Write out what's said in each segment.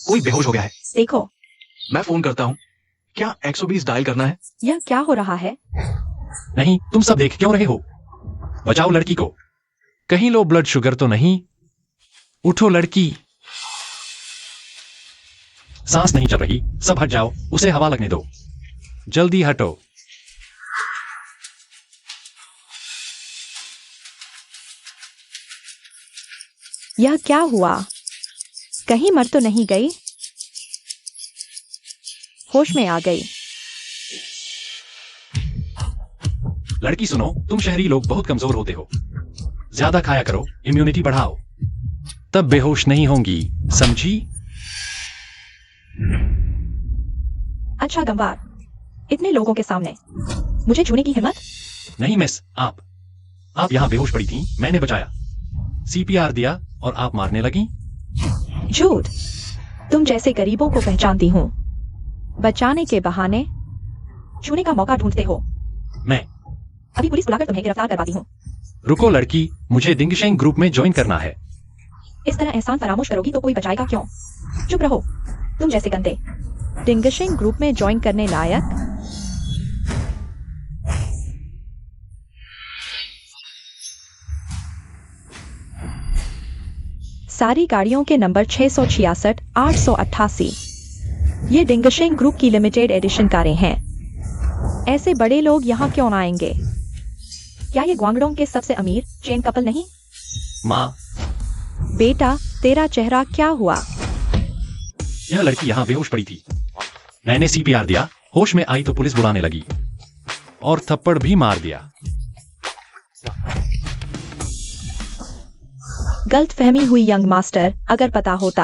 कोई बेहोश हो गया है। देखो, मैं फोन करता हूँ। क्या 120 डायल करना है? यह क्या हो रहा है? नहीं, तुम सब देख क्यों रहे हो? बचाओ लड़की को। कहीं लो ब्लड शुगर तो नहीं? उठो लड़की। सांस नहीं चल रही। सब हट जाओ, उसे हवा लगने दो। जल्दी हटो। यह क्या हुआ? कहीं मर तो नहीं गई? होश में आ गई। लड़की सुनो, तुम शहरी लोग बहुत कमजोर होते हो। ज्यादा खाया करो, इम्यूनिटी बढ़ाओ, तब बेहोश नहीं होंगी, समझी? अच्छा गंवार, इतने लोगों के सामने मुझे छूने की हिम्मत? नहीं मिस, आप यहां बेहोश पड़ी थी, मैंने बचाया। सीपीआर दिया और आप मारने लगी। झूठ। तुम जैसे गरीबों को पहचानती हूँ। बचाने के बहाने छूने का मौका ढूंढते हो। मैं अभी पुलिस बुलाकर तुम्हें गिरफ्तार करवाती हूँ। रुको लड़की, मुझे डिंगशेंग ग्रुप में ज्वाइन करना है। इस तरह एहसान फरामोश करोगी तो कोई बचाएगा क्यों? चुप रहो, तुम जैसे गंदे। डिंगशेंग ग्रुप में ज्वाइन करने लायक? सारी गाड़ियों के नंबर 666, 888। ये डिंगशेंग ग्रुप की लिमिटेड एडिशन कारें हैं। ऐसे बड़े लोग यहाँ क्यों आएंगे? क्या ये ग्वांगडोंग के सबसे अमीर चेन कपल नहीं? माँ, बेटा, तेरा चेहरा क्या हुआ? यह लड़की यहाँ बेहोश पड़ी थी। मैंने सीपीआर दिया, होश में आई तो पुलिस बुलाने लगी और थप्पड़ भी मार दिया। गलतफहमी हुई यंग मास्टर। अगर पता होता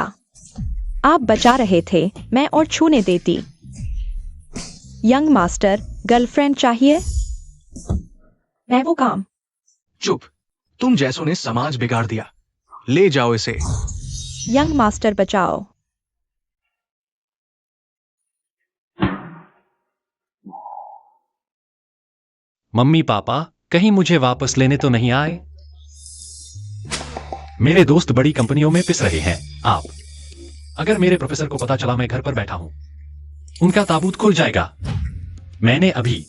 आप बचा रहे थे, मैं और छूने देती। यंग मास्टर, गर्लफ्रेंड चाहिए? मैं वो काम। चुप। तुम जैसों ने समाज बिगाड़ दिया। ले जाओ इसे। यंग मास्टर बचाओ। मम्मी पापा कहीं मुझे वापस लेने तो नहीं आए? मेरे दोस्त बड़ी कंपनियों में पिस रहे हैं। अगर मेरे प्रोफेसर को पता चला मैं घर पर बैठा हूं, उनका ताबूत खुल जाएगा। मैंने अभी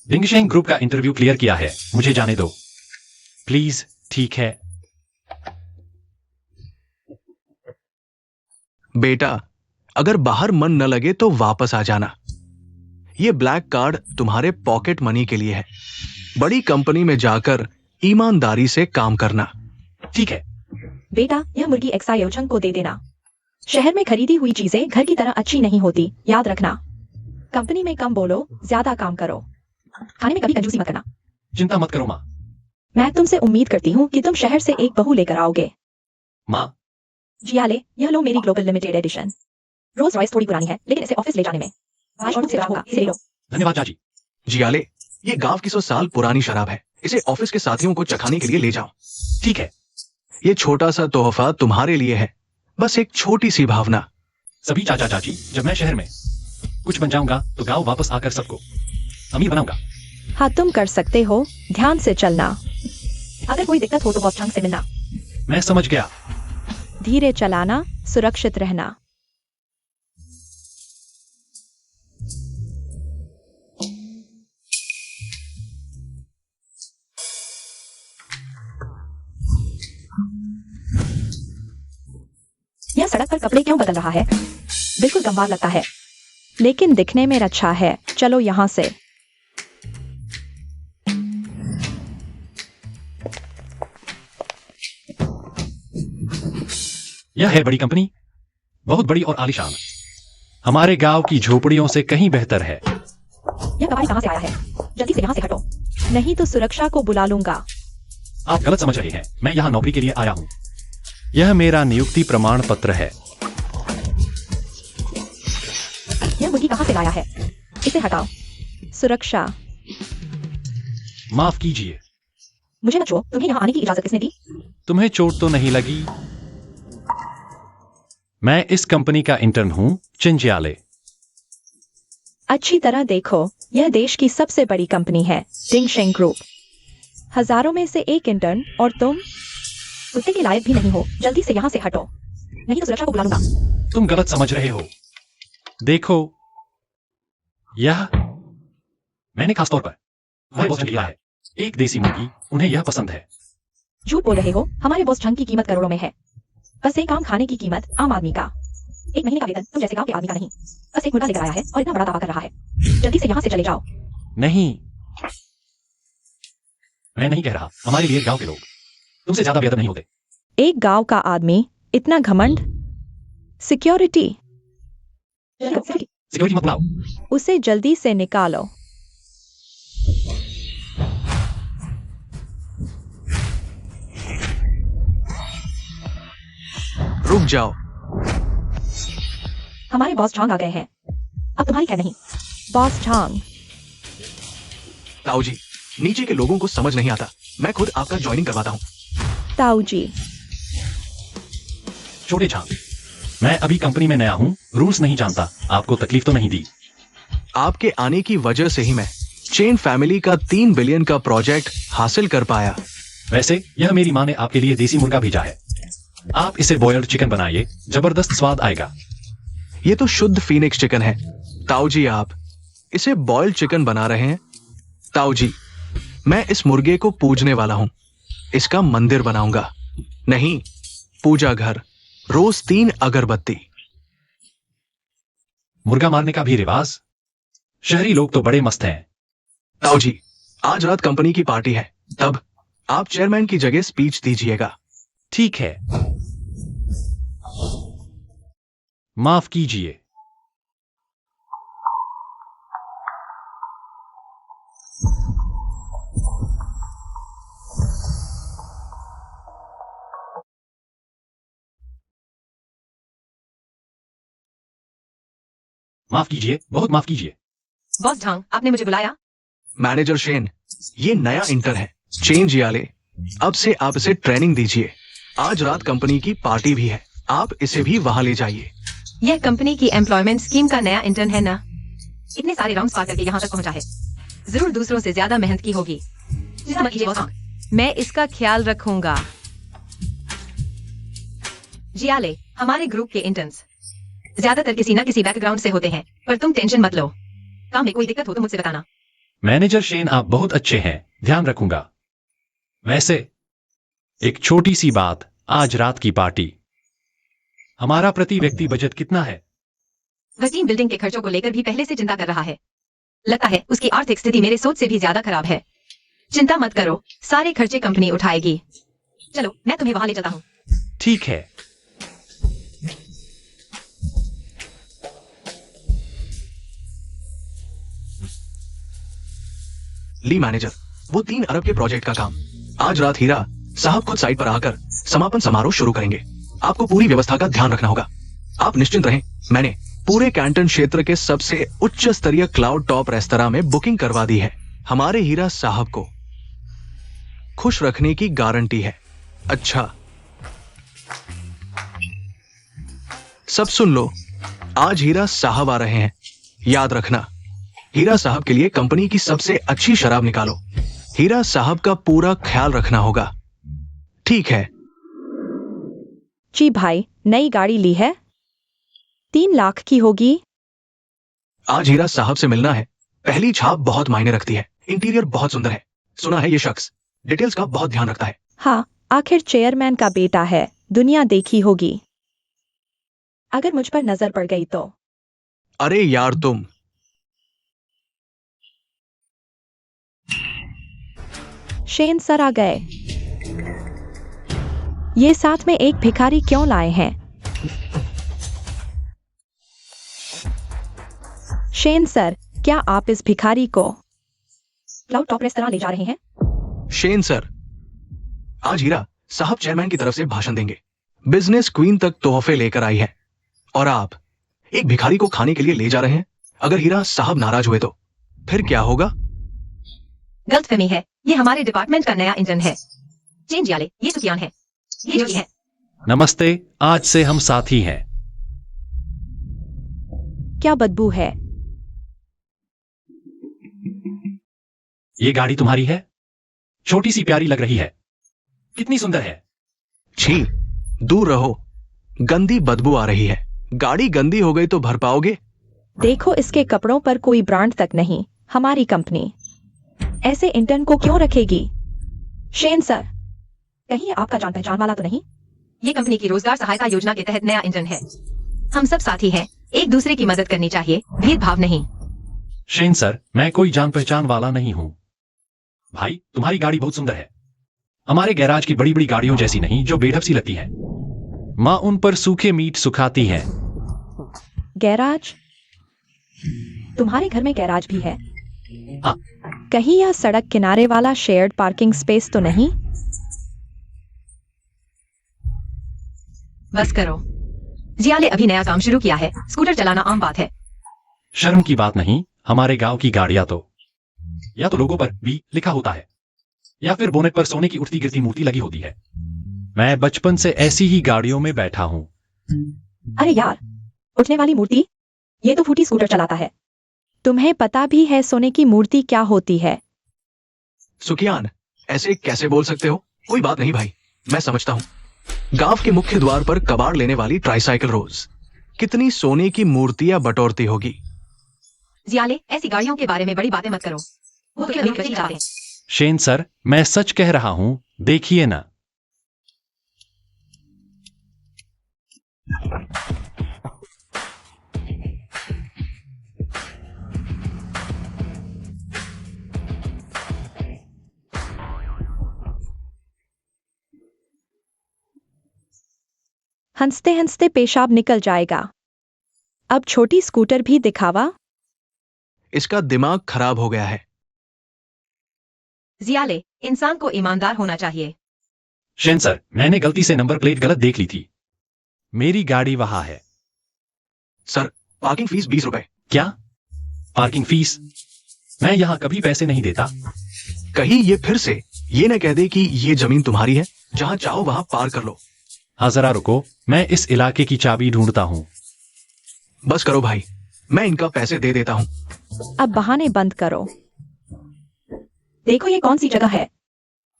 डिंगशेंग ग्रुप का इंटरव्यू क्लियर किया है, मुझे जाने दो प्लीज। ठीक है बेटा, अगर बाहर मन न लगे तो वापस आ जाना। ये ब्लैक कार्ड तुम्हारे पॉकेट मनी के लिए है। बड़ी कंपनी में जाकर ईमानदारी से काम करना। ठीक है बेटा, यह मुर्गी एक्साई योचंग को दे देना। शहर में खरीदी हुई चीजें घर की तरह अच्छी नहीं होती, याद रखना। कंपनी में कम बोलो, ज्यादा काम करो। खाने में कभी कंजूसी मत करना। चिंता मत करो माँ। मैं तुमसे उम्मीद करती हूँ कि तुम शहर से एक बहू लेकर आओगे। माँ, जियाले, यह लो मेरी global limited edition. Rolls Royce थोड़ी पुरानी है, लेकिन इसे ऑफिस ले जाने में आज और मुझसे होगा, इसे ले लो। धन्यवाद चाची। जियाले, ये गांव की 100 साल पुरानी शराब है। इसे ऑफिस के साथियों को चखाने के लिए ले जाओ। ठीक है। ये छोटा सा तोहफा तुम्हारे लिए है, बस एक छोटी सी भावना। सभी चाचा चाची, जब मैं शहर में कुछ बन जाऊंगा तो गांव वापस आकर सबको अमीर बनाऊंगा। हाँ, तुम कर सकते हो। ध्यान से चलना। अगर कोई दिक्कत हो तो बॉस चंग से मिलना। मैं समझ गया। धीरे चलाना, सुरक्षित रहना। यह सड़क पर कपड़े क्यों बदल रहा है? बिल्कुल गंवार लगता है, लेकिन दिखने में अच्छा है। चलो यहां से। यह है बड़ी कंपनी, बहुत बड़ी और आलीशान। हमारे गांव की झोपड़ियों से कहीं बेहतर है। यह कबाड़ी कहां से आया है? जल्दी से यहां से हटो, नहीं तो सुरक्षा को बुला लूंगा। आप गलत समझ रहे हैं, मैं यहाँ नौकरी के लिए आया हूँ। यह मेरा नियुक्ति प्रमाण पत्र है। यह मुर्गी कहां से लाया है? इसे हटाओ। सुरक्षा। माफ कीजिए। मुझे मत छुओ। तुम्हें यहाँ आने की इजाजत किसने दी? तुम्हें चोट तो नहीं लगी? मैं इस कंपनी का इंटर्न हूं, चिंजियाले। अच्छी तरह देखो, यह देश की सबसे बड़ी कंपनी है, डिंगशेंग ग्रुप। हजारों में से एक इंटर्न, और तुम कुत्ते के लायक भी नहीं हो। जल्दी से यहाँ से हटो, नहीं तो सुरक्षा को बुला लूंगा। तुम गलत समझ रहे हो। देखो, यह मैंने खासतौर पर हमारे बॉस ने लिया है। एक देसी मुर्गी, उन्हें यह पसंद है। झूठ बोल रहे हो, हमारे बॉस ढंग की कीमत करोड़ों में है। बस एक आम खाने की कीमत आम आदमी का 1 महीने का वेतन तुम जैसे गांव के आदमी का नहीं। बस एक मुर्गा लेकर आया है और इतना बड़ा दावा कर रहा है। जल्दी से यहाँ से चले जाओ। नहीं, मैं नहीं कह रहा। हमारे लिए गांव के लोग तुमसे ज्यादा बेहतर नहीं होते। एक गांव का आदमी, इतना घमंड। सिक्योरिटी, सिक्योरिटी मत लाओ। उसे जल्दी से निकालो। रुक जाओ। हमारे बॉस झांग आ गए हैं। अब तुम्हारी क्या नहीं। बॉस झांग, ताऊ जी, नीचे के लोगों को समझ नहीं आता। मैं खुद आपका ज्वाइनिंग करवाता हूँ। ताऊ जी, छोटे झांग, मैं अभी कंपनी में नया हूँ, रूल्स नहीं जानता। आपको तकलीफ तो नहीं दी? आपके आने की वजह से ही मैं चेन फैमिली का 3 बिलियन का प्रोजेक्ट हासिल कर पाया। वैसे यह मेरी माँ ने आपके लिए देसी मुर्गा भेजा है। आप इसे बॉयल्ड चिकन बनाइए, जबरदस्त स्वाद आएगा। ये तो शुद्ध फीनिक्स चिकन है। ताऊ जी, आप इसे बॉइल्ड चिकन बना रहे हैं? ताऊ जी, मैं इस मुर्गे को पूजने वाला हूं। इसका मंदिर बनाऊंगा। नहीं, पूजा घर। रोज 3 अगरबत्ती। मुर्गा मारने का भी रिवाज? शहरी लोग तो बड़े मस्त हैं। ताऊ जी, आज रात कंपनी की पार्टी है, तब आप चेयरमैन की जगह स्पीच दीजिएगा। ठीक है, माफ कीजिए। माफ कीजिए, बहुत माफ कीजिए। बॉस झांग, आपने मुझे बुलाया? मैनेजर शेन, ये नया इंटर है, चेन जियाले। अब से आप इसे ट्रेनिंग दीजिए। आज रात कंपनी की पार्टी भी है, आप इसे भी वहां ले जाइए। यह कंपनी की एम्प्लॉयमेंट स्कीम का नया इंटर्न है ना? इतने सारे राउंड्स पार करके यहाँ तक पहुँचा है। जरूर दूसरों से ज्यादा मेहनत की होगी। चिंता मत कीजिए बॉस, मैं इसका ख्याल रखूंगा। जियाले, हमारे ग्रुप के इंटर्न्स ज्यादातर किसी न किसी बैकग्राउंड से होते हैं, पर तुम टेंशन मत लो। काम में कोई दिक्कत हो तो मुझसे बताना। मैनेजर शेन, आप बहुत अच्छे हैं, ध्यान रखूंगा। वैसे एक छोटी सी बात, आज रात की पार्टी, हमारा प्रति व्यक्ति बजट कितना है? वह टीम बिल्डिंग के खर्चों को लेकर भी पहले से चिंता कर रहा है। लगता है उसकी आर्थिक स्थिति मेरे सोच से भी ज्यादा खराब है। चिंता मत करो, सारे खर्चे कंपनी उठाएगी। चलो, मैं तुम्हें वहां ले चलता हूँ। ठीक है। ली मैनेजर, वो 3 अरब के प्रोजेक्ट का काम आज रात हीरा साहब खुद साइट पर आकर समापन समारोह शुरू करेंगे। आपको पूरी व्यवस्था का ध्यान रखना होगा। आप निश्चिंत रहें, मैंने पूरे कैंटन क्षेत्र के सबसे उच्च स्तरीय क्लाउड टॉप रेस्तरां में बुकिंग करवा दी है। हमारे हीरा साहब को खुश रखने की गारंटी है। अच्छा, सब सुन लो, आज हीरा साहब आ रहे हैं। याद रखना, हीरा साहब के लिए कंपनी की सबसे अच्छी शराब निकालो। हीरा साहब का पूरा ख्याल रखना होगा, ठीक है? जी भाई, नई गाड़ी ली है, 3 लाख की होगी। आज हीरा साहब से मिलना है। पहली छाप बहुत मायने रखती है। इंटीरियर बहुत सुंदर है। सुना है ये शख्स डिटेल्स का बहुत ध्यान रखता है। हाँ, आखिर चेयरमैन का बेटा है, दुनिया देखी होगी। अगर मुझ पर नजर पड़ गई तो। अरे यार, तुम शेन सर आ गए। ये साथ में एक भिखारी क्यों लाए हैं? शेन सर, क्या आप इस भिखारी को क्लाउड टॉप रेस्तरां ले जा रहे हैं? शेन सर, आज हीरा साहब चेयरमैन की तरफ से भाषण देंगे। बिजनेस क्वीन तक तोहफे लेकर आई है और आप एक भिखारी को खाने के लिए ले जा रहे हैं। अगर हीरा साहब नाराज हुए तो फिर क्या होगा? गलतफहमी है, ये हमारे डिपार्टमेंट का नया इंटर्न है। चेन जियाले, ये सुफियान है, ये जोगी है। नमस्ते, आज से हम साथी हैं। क्या बदबू है? ये गाड़ी तुम्हारी है? छोटी सी प्यारी लग रही है। कितनी सुंदर है। छी, दूर रहो, गंदी बदबू आ रही है। गाड़ी गंदी हो गई तो भर पाओगे? देखो, इसके कपड़ों पर कोई ब्रांड तक नहीं। हमारी कंपनी ऐसे इंटर्न को क्यों रखेगी? शेन सर, कहीं आपका जान पहचान वाला तो नहीं? ये कंपनी की रोजगार सहायता योजना के तहत नया इंटर्न है। हम सब साथी हैं, एक दूसरे की मदद करनी चाहिए, भेदभाव नहीं। शेन सर, मैं कोई जान पहचान वाला नहीं हूँ। भाई, तुम्हारी गाड़ी बहुत सुंदर है, हमारे गैराज की बड़ी बड़ी गाड़ियों जैसी नहीं जो बेढप सी लगती है। माँ उन पर सूखे मीट सुखाती है। गैराज? तुम्हारे घर में गैराज भी है? हाँ। कहीं यह सड़क किनारे वाला शेयर्ड पार्किंग स्पेस तो नहीं? बस करो। जिया ने अभी नया काम शुरू किया है, स्कूटर चलाना आम बात है। शर्म की बात नहीं, हमारे गांव की गाड़ियां तो या तो लोगों पर भी लिखा होता है या फिर बोनेट पर सोने की उठती गिरती मूर्ति लगी होती है। मैं बचपन से ऐसी ही गाड़ियों में बैठा हूँ। अरे यार, उठने वाली मूर्ति? ये तो फूटी स्कूटर चलाता है। तुम्हें पता भी है सोने की मूर्ति क्या होती है? सुखियान, ऐसे कैसे बोल सकते हो? कोई बात नहीं भाई, मैं समझता हूँ। गांव के मुख्य द्वार पर कबाड़ लेने वाली ट्राइसाइकिल रोज कितनी सोने की मूर्तियां बटोरती होगी। जियाले, ऐसी गाड़ियों के बारे में बड़ी बातें मत करो, वो तो अभी कच्ची चाल है। शेन सर, मैं सच कह रहा हूँ, देखिए ना। हंसते हंसते पेशाब निकल जाएगा। अब छोटी स्कूटर भी दिखावा? इसका दिमाग खराब हो गया है। जियाले, इंसान को ईमानदार होना चाहिए। शेन सर, मैंने गलती से नंबर प्लेट गलत देख ली थी। मेरी गाड़ी वहां है। सर, पार्किंग फीस 20 रुपए। क्या? Parking fees? मैं यहाँ कभी पैसे नहीं देता। कहीं ये फिर से ये न कह दे कि ये जमीन तुम्हारी है, जहां चाहो वहां पार कर लो। हाँ जरा रुको, मैं इस इलाके की चाबी ढूंढता हूँ। बस करो भाई, मैं इनका पैसे दे देता हूँ। अब बहाने बंद करो। देखो, ये कौन सी जगह है?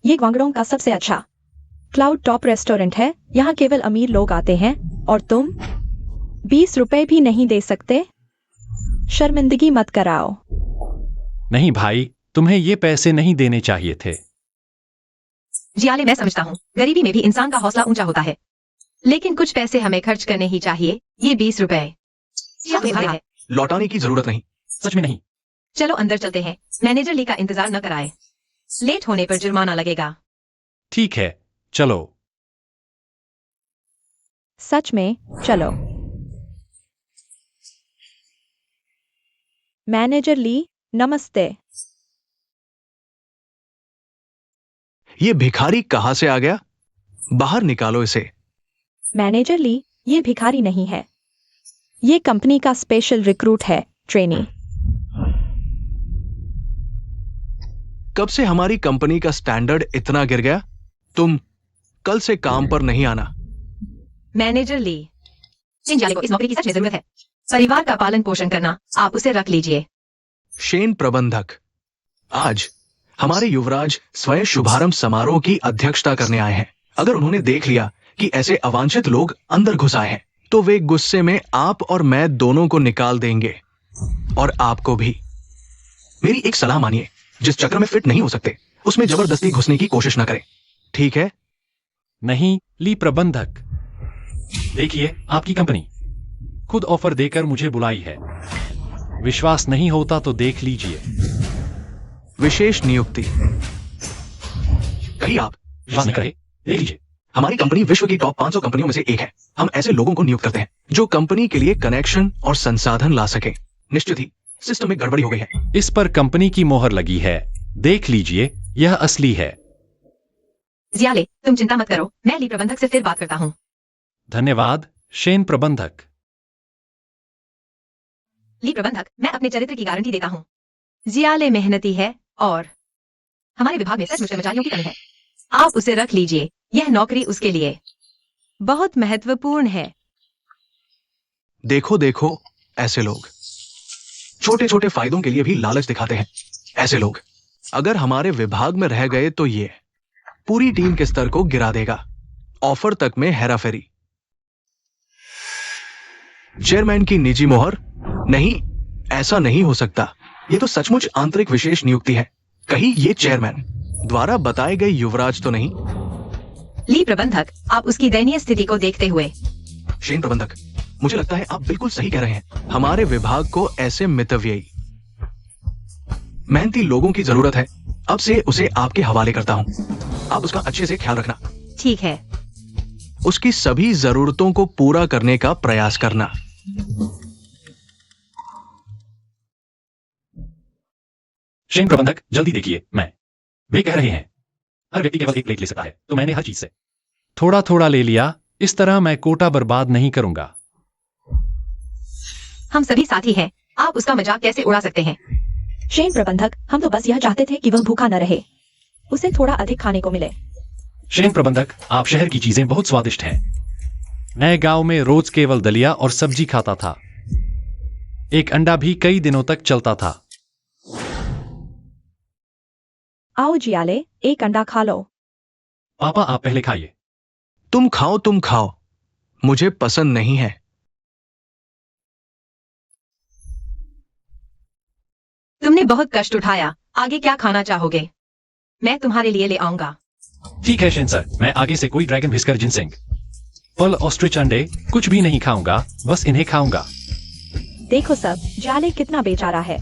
ये ग्वांगडोंग का सबसे अच्छा क्लाउड टॉप रेस्टोरेंट है। यहाँ केवल अमीर लोग आते हैं और तुम 20 रुपए भी नहीं दे सकते? शर्मिंदगी मत कराओ। नहीं भाई, तुम्हें ये पैसे नहीं देने चाहिए थे। जियाले, मैं समझता हूँ, गरीबी में भी इंसान का हौसला ऊंचा होता है, लेकिन कुछ पैसे हमें खर्च करने ही चाहिए। ये 20 रुपए है। लौटाने की जरूरत नहीं। सच में नहीं। चलो अंदर चलते हैं, मैनेजर ली का इंतजार न कराए, लेट होने पर जुर्माना लगेगा। ठीक है, चलो। सच में, चलो। मैनेजर ली, नमस्ते। ये भिखारी कहां से आ गया? बाहर निकालो इसे। मैनेजर ली, ये भिखारी नहीं है, ये कंपनी का स्पेशल रिक्रूट है, ट्रेनी। कब से हमारी कंपनी का स्टैंडर्ड इतना गिर गया? तुम कल से काम पर नहीं आना। मैनेजर ली, जियाले को इस नौकरी की सच में जरूरत है। परिवार का पालन पोषण करना, आप उसे रख लीजिए। शेन प्रबंधक, आज हमारे युवराज स्वयं शुभारंभ समारोह की अध्यक्षता करने आए हैं। अगर उन्होंने देख लिया कि ऐसे अवांछित लोग अंदर घुस आए हैं, तो वे गुस्से में आप और मैं दोनों को निकाल देंगे, और आपको भी। मेरी एक सलाह मानिए, जिस चक्र में फिट नहीं हो सकते उसमें जबरदस्ती घुसने की कोशिश ना करें, ठीक है? नहीं ली प्रबंधक, देखिए आपकी कंपनी खुद ऑफर देकर मुझे बुलाई है। विश्वास नहीं होता तो देख लीजिए। विशेष नियुक्ति। कहीं आप विश्वास नहीं करे, देख लीजिए। हमारी कंपनी विश्व की टॉप 500 कंपनियों में से एक है। हम ऐसे लोगों को नियुक्त करते हैं जो कंपनी के लिए कनेक्शन और संसाधन ला सके। निश्चित ही सिस्टम में गड़बड़ी हो गई है। इस पर कंपनी की मोहर लगी है, देख लीजिए, यह असली है। जियाले, तुम चिंता मत करो, मैं ली प्रबंधक से फिर बात करता हूँ। धन्यवाद शेन प्रबंधक। ली प्रबंधक, मैं अपने चरित्र की गारंटी देता हूँ। जियाले मेहनती है और हमारे विभाग में सचमुच कर्मचारियों की कमी है। आप उसे रख लीजिए, यह नौकरी उसके लिए बहुत महत्वपूर्ण है। देखो देखो, ऐसे लोग छोटे छोटे फायदों के लिए भी लालच दिखाते हैं। ऐसे लोग अगर हमारे विभाग में रह गए तो ये पूरी टीम के स्तर को गिरा देगा। ऑफर तक में हेराफेरी। चेयरमैन की निजी मोहर? नहीं, ऐसा नहीं हो सकता। ये तो सचमुच आंतरिक विशेष नियुक्ति है। कहीं ये चेयरमैन द्वारा बताए गए युवराज तो नहीं? ली प्रबंधक, आप उसकी दयनीय स्थिति को देखते हुए। शेन प्रबंधक, मुझे लगता है आप बिल्कुल सही कह रहे हैं। हमारे विभाग को ऐसे मितव्ययी मेहनती लोगों की जरूरत है। अब से उसे आपके हवाले करता हूं। आप उसका अच्छे से ख्याल रखना। ठीक है। उसकी सभी जरूरतों को पूरा करने का प्रयास करना। शेन प्रबंधक, जल्दी देखिए, वे कह रहे हैं हर व्यक्ति केवल एक प्लेट ले सकता है, तो मैंने हर चीज से थोड़ा थोड़ा ले लिया। इस तरह मैं कोटा बर्बाद नहीं करूंगा। हम सभी साथी हैं, आप उसका मजाक कैसे उड़ा सकते हैं? शेन प्रबंधक, हम तो बस यह चाहते थे कि वह भूखा न रहे, उसे थोड़ा अधिक खाने को मिले। शेन प्रबंधक, आप शहर की चीजें बहुत स्वादिष्ट हैं। मैं गांव में रोज केवल दलिया और सब्जी खाता था। एक अंडा भी कई दिनों तक चलता था। आओ जियाले, एक अंडा खा लो। पापा, आप पहले खाइए। तुम खाओ, मुझे पसंद नहीं है। तुमने बहुत कष्ट उठाया, आगे क्या खाना चाहोगे? मैं तुम्हारे लिए ले आऊंगा। ठीक है शेन सर, मैं आगे से कोई ड्रैगन व्हिस्कर जिनसेंग, फल, ऑस्ट्रिच अंडे कुछ भी नहीं खाऊंगा, बस इन्हें खाऊंगा। देखो सब, जियाले कितना बेचारा है,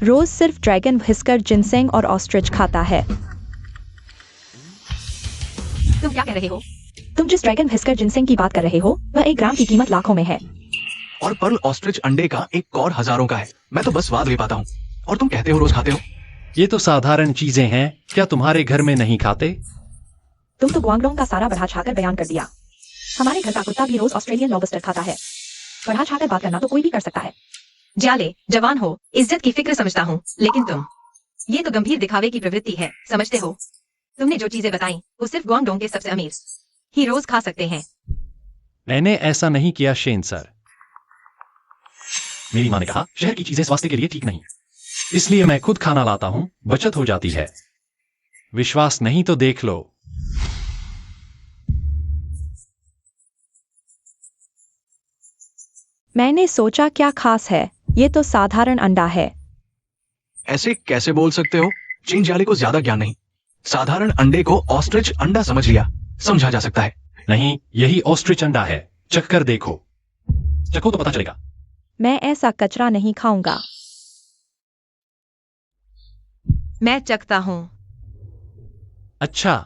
रोज सिर्फ ड्रैगन व्हिस्कर जिनसेंग और ऑस्ट्रिच खाता है। तुम क्या कह रहे हो? तुम जिस ड्रैगन व्हिस्कर जिनसेंग की बात कर रहे हो वह 1 ग्राम की कीमत लाखों में है। और पर्ल ऑस्ट्रिच अंडे का एक और हजारों का है। मैं तो बस स्वाद ले पाता हूँ, और तुम कहते हो रोज खाते हो। ये तो साधारण चीजें हैं, क्या तुम्हारे घर में नहीं खाते? तुम तो ग्वांगडोंग का सारा बढ़ा छाकर बयान कर दिया। हमारे घर का कुत्ता भी रोज ऑस्ट्रेलियन लॉबस्टर खाता है। बढ़ा छाकर बात करना तो कोई भी कर सकता है। जाले, जवान हो, इज्जत की फिक्र समझता हूँ, लेकिन तुम, ये तो गंभीर दिखावे की प्रवृत्ति है, समझते हो? तुमने जो चीजें बताई वो सिर्फ ग्वांगडोंग के सबसे अमीर ही रोज खा सकते हैं। मैंने ऐसा नहीं किया शेन सर। मेरी माँ ने कहा शहर की चीजें स्वास्थ्य के लिए ठीक नहीं, इसलिए मैं खुद खाना लाता हूं, बचत हो जाती है। विश्वास नहीं तो देख लो। मैंने सोचा क्या खास है, ये तो साधारण अंडा है। ऐसे कैसे बोल सकते हो? चीन जाले को ज्यादा ज्ञान नहीं। साधारण अंडे को ऑस्ट्रिच अंडा समझ लिया, समझा जा सकता है। नहीं, यही ऑस्ट्रिच अंडा है, चख कर देखो। चखो तो पता चलेगा। मैं ऐसा कचरा नहीं खाऊंगा। मैं चखता हूँ। अच्छा,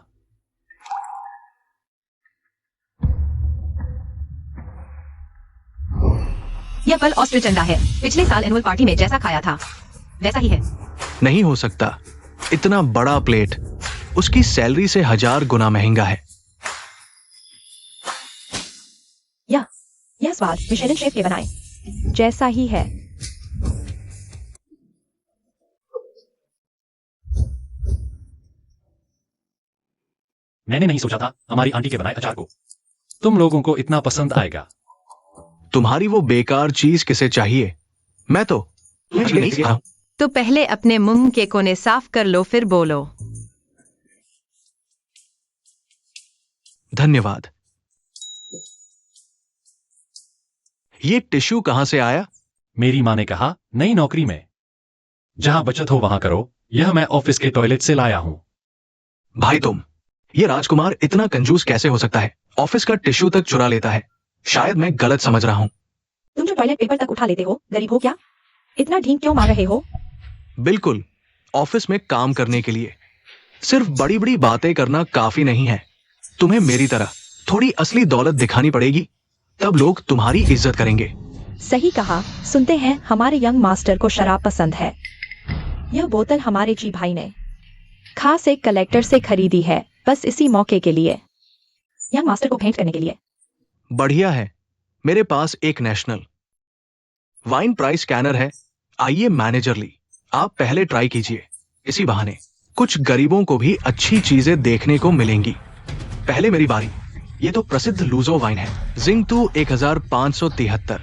यह फल ऑस्ट्रिच अंडा है, पिछले साल एनुअल पार्टी में जैसा खाया था वैसा ही है। नहीं हो सकता, इतना बड़ा प्लेट उसकी सैलरी से 1000 गुना महंगा है। यह स्वाद मिशेलिन शेफ के बनाए जैसा ही है। मैंने नहीं सोचा था हमारी आंटी के बनाए अचार को तुम लोगों को इतना पसंद आएगा। तुम्हारी वो बेकार चीज किसे चाहिए? मैं तो नहीं सीखा हूं। तो पहले अपने मुंह के कोने साफ कर लो, फिर बोलो। धन्यवाद। ये टिश्यू कहां से आया? मेरी माँ ने कहा नई नौकरी में जहां बचत हो वहां करो। यह मैं ऑफिस के टॉयलेट से लाया हूं। भाई ये राजकुमार इतना कंजूस कैसे हो सकता है? ऑफिस का टिश्यू तक चुरा लेता है। शायद मैं गलत समझ रहा हूं। तुम जो टॉयलेट पेपर तक उठा लेते हो, गरीब हो क्या? इतना ढींग क्यों मार रहे हो? बिल्कुल, ऑफिस में काम करने के लिए सिर्फ बड़ी बड़ी बातें करना काफी नहीं है। तुम्हें मेरी तरह थोड़ी असली दौलत दिखानी पड़ेगी, तब लोग तुम्हारी इज्जत करेंगे। सही कहा। सुनते हैं हमारे यंग मास्टर को शराब पसंद है। यह बोतल हमारे जी भाई ने खास एक कलेक्टर से खरीदी है, बस इसी मौके के लिए, यंग मास्टर को भेंट करने के लिए। बढ़िया है, मेरे पास एक नेशनल वाइन प्राइस स्कैनर है। आइए मैनेजरली, आप पहले ट्राई कीजिए। इसी बहाने कुछ गरीबों को भी अच्छी चीजें देखने को मिलेंगी। पहले मेरी बारी। ये तो प्रसिद्ध लूजो वाइन है, जिंगतू 1573।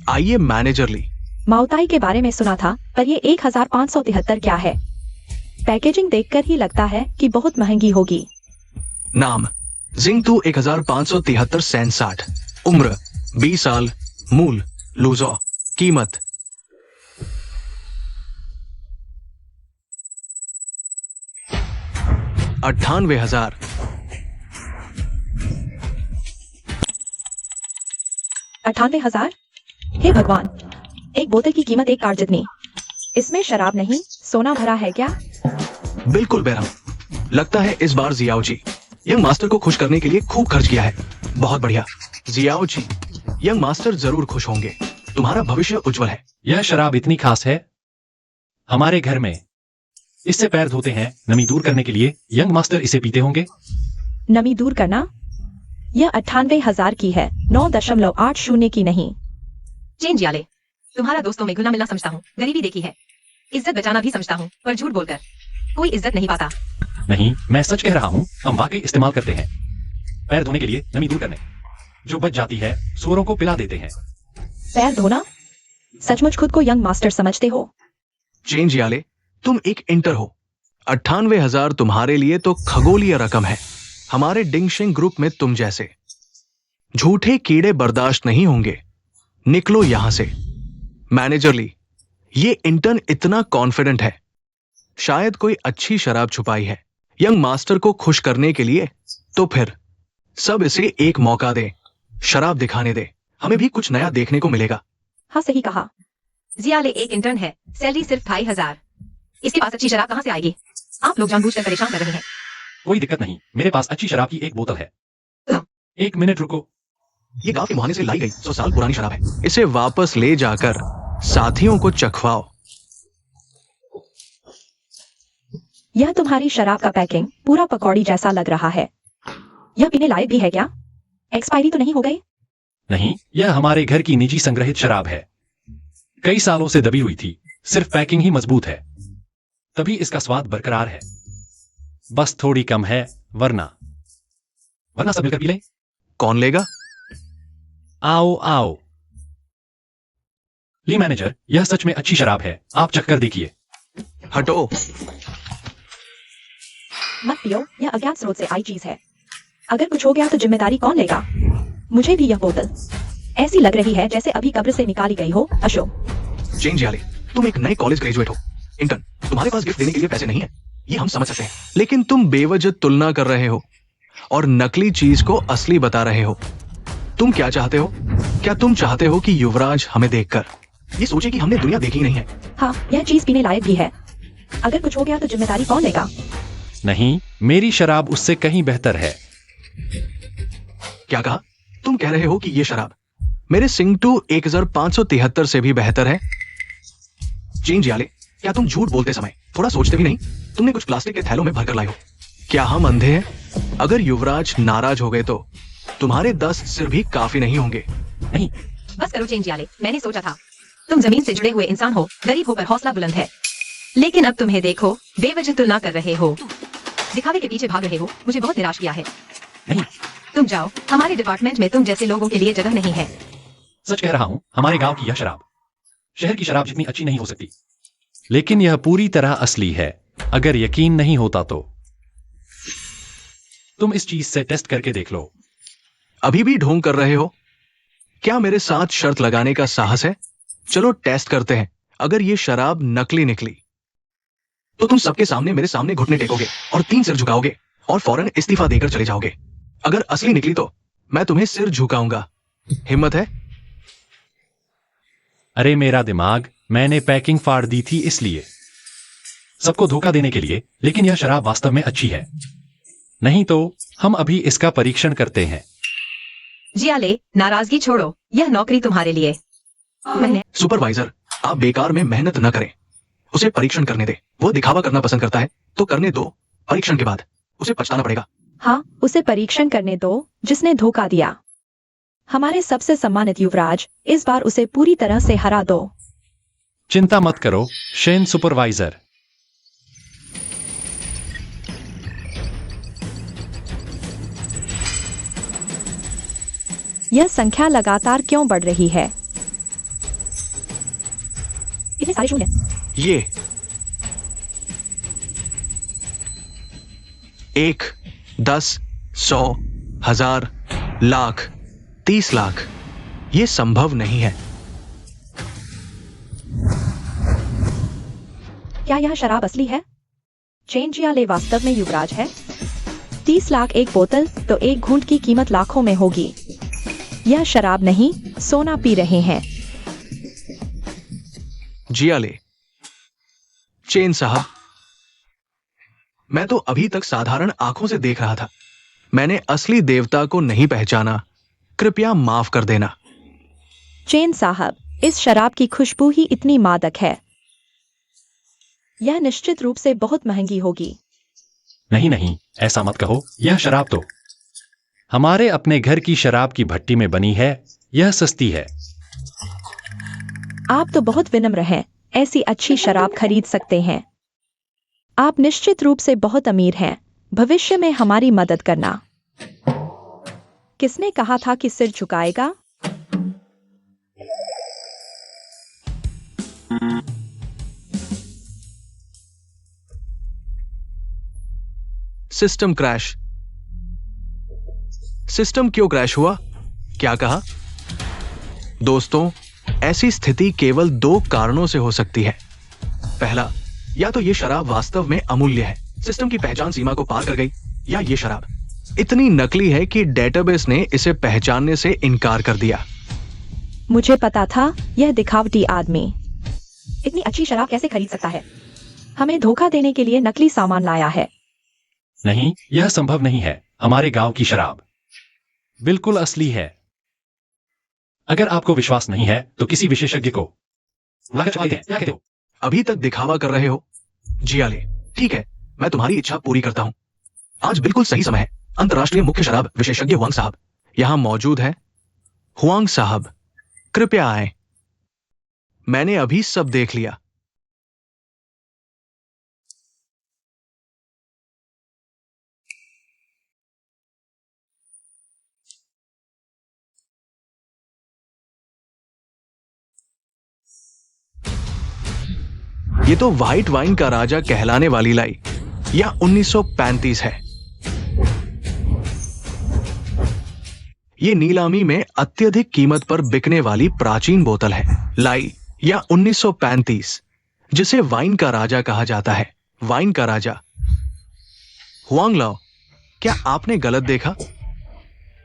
आइए मैनेजरली। माउताई के बारे में सुना था, पर ये 1573 क्या है? पैकेजिंग देखकर ही लगता है कि बहुत महंगी होगी। नाम जिंगतू 1573 सैन 60। उम्र 20 साल, मूल, लूजो, कीमत 98,000। 98,000? हे भगवान, एक बोतल की कीमत एक कार जितनी। इसमें शराब नहीं, सोना भरा है क्या? बिल्कुल बैरम, लगता है इस बार जियाओ जी यंग मास्टर को खुश करने के लिए खूब खर्च किया है। बहुत बढ़िया जियाओ जी, यंग मास्टर जरूर खुश होंगे। तुम्हारा भविष्य उज्जवल है। यह शराब इतनी खास है, हमारे घर में इससे पैर धोते हैं नमी दूर करने के लिए। यंग मास्टर इसे पीते होंगे। नमी दूर करना? यह 98,000 की है, 9.80 की नहीं। चेन जियाले, तुम्हारा दोस्तों में घुलना मिलना समझता हूँ, गरीबी देखी है, इज्जत बचाना भी समझता हूँ, पर झूठ बोलकर कोई इज्जत नहीं पाता। नहीं, मैं सच कह रहा हूँ, हम वाकई इस्तेमाल करते हैं पैर धोने के लिए नमी दूर करने। जो बच जाती है सूअरों को पिला देते हैं। पैर धोना? सचमुच खुद को यंग मास्टर समझते हो? चेन जियाले, तुम एक इंटर हो। 98,000 तुम्हारे लिए तो खगोलीय रकम है। हमारे डिंगशेंग ग्रुप में तुम जैसे झूठे कीड़े बर्दाश्त नहीं होंगे। निकलो यहां से। मैनेजर ली, ये इंटर्न इतना कॉन्फिडेंट है, शायद कोई अच्छी शराब छुपाई है यंग मास्टर को खुश करने के लिए। तो फिर सब इसे एक मौका दे, शराब दिखाने दे, हमें भी कुछ नया देखने को मिलेगा। हाँ सही कहा। जियाले एक इंटर्न है, सैलरी सिर्फ 2,500। इसके पास अच्छी शराब कहाँ से आएगी? आप लोग जानबूझकर परेशान कर रहे हैं। कोई दिक्कत नहीं, मेरे पास अच्छी शराब की एक बोतल है। 1 मिनट रुको। ये गांव के मुहाने से लाई गई 100 साल पुरानी शराब है। इसे वापस ले जाकर साथियों को चखवाओ। यह तुम्हारी शराब का पैकिंग पूरा पकौड़ी जैसा लग रहा है। यह पीने लायक भी है क्या? एक्सपायरी तो नहीं हो गई? नहीं, यह हमारे घर की निजी संग्रहित शराब है, कई सालों से दबी हुई थी। सिर्फ पैकिंग ही मजबूत है, तभी इसका स्वाद बरकरार है। बस थोड़ी कम है, वरना सब मिलकर पी लें। कौन लेगा? आओ आओ। ली मैनेजर, यह सच में अच्छी शराब है, आप चखकर देखिए। हटो। मत पियो, यह अज्ञात स्रोत से आई चीज है। अगर कुछ हो गया तो जिम्मेदारी कौन लेगा? मुझे भी यह बोतल ऐसी लग रही है जैसे अभी कब्र से निकाली गई हो। अशोक, चेन जियाले, तुम एक नए कॉलेज ग्रेजुएट हो। इंटर्न, तुम्हारे पास गिफ्ट देने के लिए पैसे नहीं है, ये हम समझ सकते हैं, लेकिन तुम बेवजह तुलना कर रहे हो और नकली चीज को असली बता रहे हो। तुम क्या चाहते हो? क्या तुम चाहते हो कि युवराज हमें देखकर ये सोचे कि हमने दुनिया देखी ही नहीं है? हाँ, यह चीज पीने लायक भी है। अगर कुछ हो गया तो जिम्मेदारी कौन लेगा? नहीं, मेरी शराब उससे कहीं बेहतर है। क्या कहा? तुम कह रहे हो कि ये शराब मेरे सिंगटू 1573 से भी बेहतर है? चेन जियाले, क्या तुम झूठ बोलते समय थोड़ा सोचते भी नहीं? तुमने कुछ प्लास्टिक के थैलों में भरकर लाई हो। क्या हम अंधे हैं? अगर युवराज नाराज हो गए तो तुम्हारे 10 सिर भी काफी नहीं होंगे। नहीं, बस करो चेन जियाले, मैंने सोचा था तुम जमीन से जुड़े हुए इंसान हो, गरीब होकर हौसला बुलंद है, लेकिन अब तुम्हें देखो, बेवजह तुलना कर रहे हो, दिखावे के पीछे भाग रहे हो। मुझे बहुत निराश किया है। नहीं, तुम जाओ, हमारे डिपार्टमेंट में तुम जैसे लोगों के लिए जगह नहीं है। सच कह रहा हूं, हमारे गांव की यह शराब शहर की शराब जितनी अच्छी नहीं हो सकती, लेकिन यह पूरी तरह असली है। अगर यकीन नहीं होता तो तुम इस चीज से टेस्ट करके देख लो। अभी भी ढोंग कर रहे हो? क्या मेरे साथ शर्त लगाने का साहस है? चलो टेस्ट करते हैं। अगर ये शराब नकली निकली तो तुम सबके सामने मेरे सामने घुटने टेकोगे और 3 सिर झुकाओगे और फौरन इस्तीफा देकर चले जाओगे। अगर असली निकली तो मैं तुम्हें सिर झुकाऊंगा। हिम्मत है? अरे मेरा दिमाग, मैंने पैकिंग फाड़ दी थी इसलिए, सबको धोखा देने के लिए। लेकिन यह शराब वास्तव में अच्छी है। नहीं तो हम अभी इसका परीक्षण करते हैं। जियाले, नाराजगी छोड़ो, यह नौकरी तुम्हारे लिए। मैंने सुपरवाइजर, आप बेकार में मेहनत न करें, उसे परीक्षण करने दे। वो दिखावा करना पसंद करता है तो करने दो, परीक्षण के बाद उसे पछताना पड़ेगा। हाँ, उसे परीक्षण करने दो जिसने धोखा दिया। हमारे सबसे सम्मानित युवराज, इस बार उसे पूरी तरह से हरा दो। चिंता मत करो शेन सुपरवाइजर। यह संख्या लगातार क्यों बढ़ रही है? इतने सारे शून्य। ये 1, 10, 100, 1000, लाख, 30 लाख। यह संभव नहीं है। क्या यह शराब असली है? चेन जियाले वास्तव में युवराज है? 30 लाख एक बोतल तो एक घूंट की कीमत लाखों में होगी। यह शराब नहीं, सोना पी रहे हैं। जियाले, चेन साहब, मैं तो अभी तक साधारण आंखों से देख रहा था। मैंने असली देवता को नहीं पहचाना। कृपया माफ कर देना। चेन साहब, इस शराब की खुशबू ही इतनी मादक है। यह निश्चित रूप से बहुत महंगी होगी। नहीं नहीं, ऐसा मत कहो। यह शराब तो हमारे अपने घर की शराब की भट्टी में बनी है। यह सस्ती है। आप तो बहुत विनम्र हैं। ऐसी अच्छी शराब खरीद सकते हैं। आप निश्चित रूप से बहुत अमीर हैं। भविष्य में हमारी मदद करना। किसने कहा था कि सिर झुकाएगा? System crash. सिस्टम क्यों क्रैश हुआ? क्या कहा? दोस्तों, ऐसी स्थिति केवल 2 कारणों से हो सकती है। पहला, या तो ये शराब वास्तव में अमूल्य है, सिस्टम की पहचान सीमा को पार कर गई, या ये शराब इतनी नकली है कि डेटाबेस ने इसे पहचानने से इनकार कर दिया। मुझे पता था यह दिखावटी आदमी इतनी अच्छी शराब कैसे खरीद सकता है। हमें धोखा देने के लिए नकली सामान लाया है। नहीं, यह संभव नहीं है। हमारे गांव की शराब बिल्कुल असली है। अगर आपको विश्वास नहीं है तो किसी विशेषज्ञ को बुलाकर चुकाइए। क्या कहते हो? अभी तक दिखावा कर रहे हो? जियाले, ठीक है, मैं तुम्हारी इच्छा पूरी करता हूं। आज बिल्कुल सही समय है। अंतर्राष्ट्रीय मुख्य शराब विशेषज्ञ हुआंग साहब यहां मौजूद है। हुआंग साहब, कृपया आए। मैंने अभी सब देख लिया। ये तो व्हाइट वाइन का राजा कहलाने वाली लाई या 1935 है। ये नीलामी में अत्यधिक कीमत पर बिकने वाली प्राचीन बोतल है। लाई या 1935, जिसे वाइन का राजा कहा जाता है। वाइन का राजा। हुआंग लाओ, क्या आपने गलत देखा?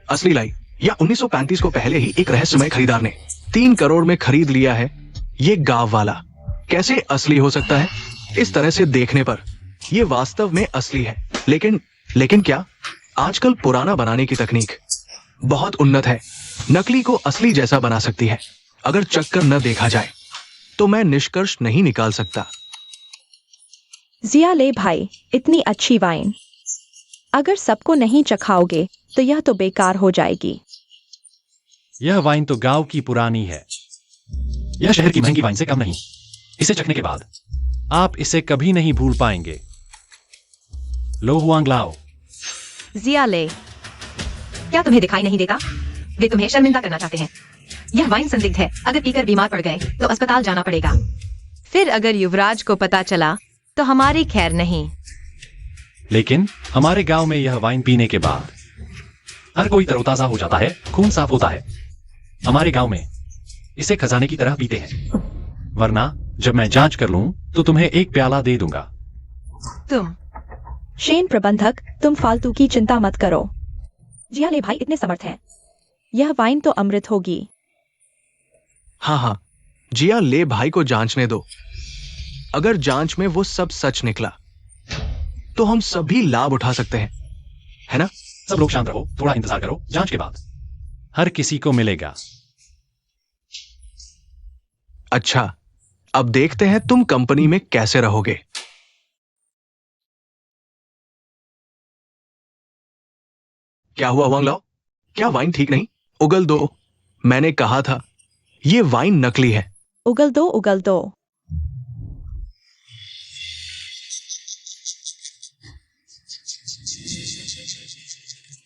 असली लाई या 1935 को पहले ही एक रहस्यमय खरीदार ने 3 करोड़ में खरीद लिया है। ये गांव वाला कैसे असली हो सकता है? इस तरह से देखने पर यह वास्तव में असली है। लेकिन क्या? आजकल पुराना बनाने की तकनीक बहुत उन्नत है, नकली को असली जैसा बना सकती है। अगर चक्कर न देखा जाए तो मैं निष्कर्ष नहीं निकाल सकता। जियाले भाई, इतनी अच्छी वाइन अगर सबको नहीं चखाओगे तो यह तो बेकार हो जाएगी। यह वाइन तो गांव की पुरानी है। यह शहर की महंगी वाइन से कम नहीं। इसे चखने के बाद आप इसे कभी नहीं भूल पाएंगे। लो हुआंग लाओ। जियाले, क्या तुम्हें दिखाई नहीं देता? वे तुम्हें शर्मिंदा करना चाहते हैं। यह वाइन संदिग्ध है। अगर पीकर बीमार पड़ गए तो अस्पताल जाना पड़ेगा। फिर अगर युवराज को पता चला तो हमारी खैर नहीं। लेकिन हमारे गांव में यह वाइन पीने के बाद हर कोई तरोताजा हो जाता है, खून साफ होता है। हमारे गांव में इसे खजाने की तरह पीते हैं। वरना जब मैं जांच कर लूं तो तुम्हें एक प्याला दे दूंगा। तुम शेन प्रबंधक, तुम फालतू की चिंता मत करो। जियाले भाई इतने समर्थ हैं। यह वाइन तो अमृत होगी। हाँ, जिया ले भाई को जांचने दो। अगर जांच में वो सब सच निकला तो हम सभी लाभ उठा सकते हैं, है ना? सब लोग शांत रहो, थोड़ा इंतजार करो। जांच के बाद हर किसी को मिलेगा। अच्छा, अब देखते हैं तुम कंपनी में कैसे रहोगे। क्या हुआ हुआंग लाओ? क्या वाइन ठीक नहीं? उगल दो। मैंने कहा था ये वाइन नकली है। उगल दो, उगल दो।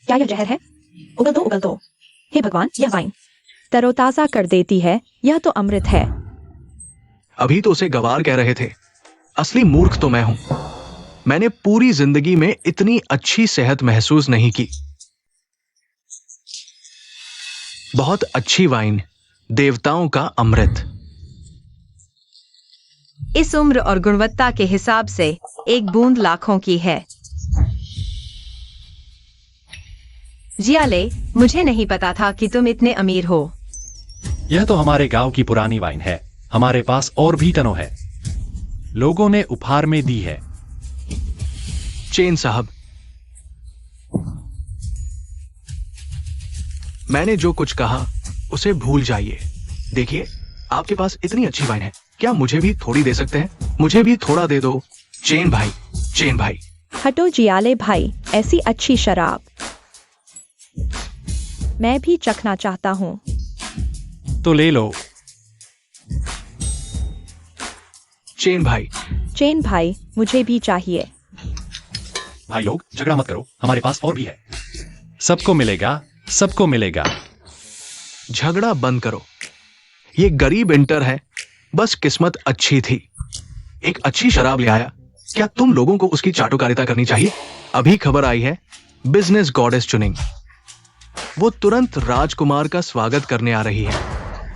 क्या यह जहर है? उगल दो, उगल दो। हे भगवान, यह वाइन तरोताजा कर देती है। यह तो अमृत है। अभी तो उसे गवार कह रहे थे। असली मूर्ख तो मैं हूं। मैंने पूरी जिंदगी में इतनी अच्छी सेहत महसूस नहीं की। बहुत अच्छी वाइन, देवताओं का अमृत। इस उम्र और गुणवत्ता के हिसाब से एक बूंद लाखों की है। जियाले, मुझे नहीं पता था कि तुम इतने अमीर हो। यह तो हमारे गांव की पुरानी वाइन है। हमारे पास और भी टनों है। लोगों ने उपहार में दी है। चेन साहब, मैंने जो कुछ कहा उसे भूल जाइए। देखिए, आपके पास इतनी अच्छी वाइन है, क्या मुझे भी थोड़ी दे सकते हैं? मुझे भी थोड़ा दे दो। चेन भाई, चेन भाई। हटो जियाले भाई, ऐसी अच्छी शराब मैं भी चखना चाहता हूँ। तो ले लो। चेन भाई। चेन भाई, मुझे भी चाहिए। भाई लोग, झगड़ा मत करो, हमारे पास और भी है। सबको मिलेगा, सबको मिलेगा। झगड़ा बंद करो। ये गरीब इंटर है, बस किस्मत अच्छी थी, एक अच्छी शराब ले आया। क्या तुम लोगों को उसकी चाटुकारिता करनी चाहिए? अभी खबर आई है, बिजनेस गॉडेस चुनिंग, वो तुरंत राजकुमार का स्वागत करने आ रही है।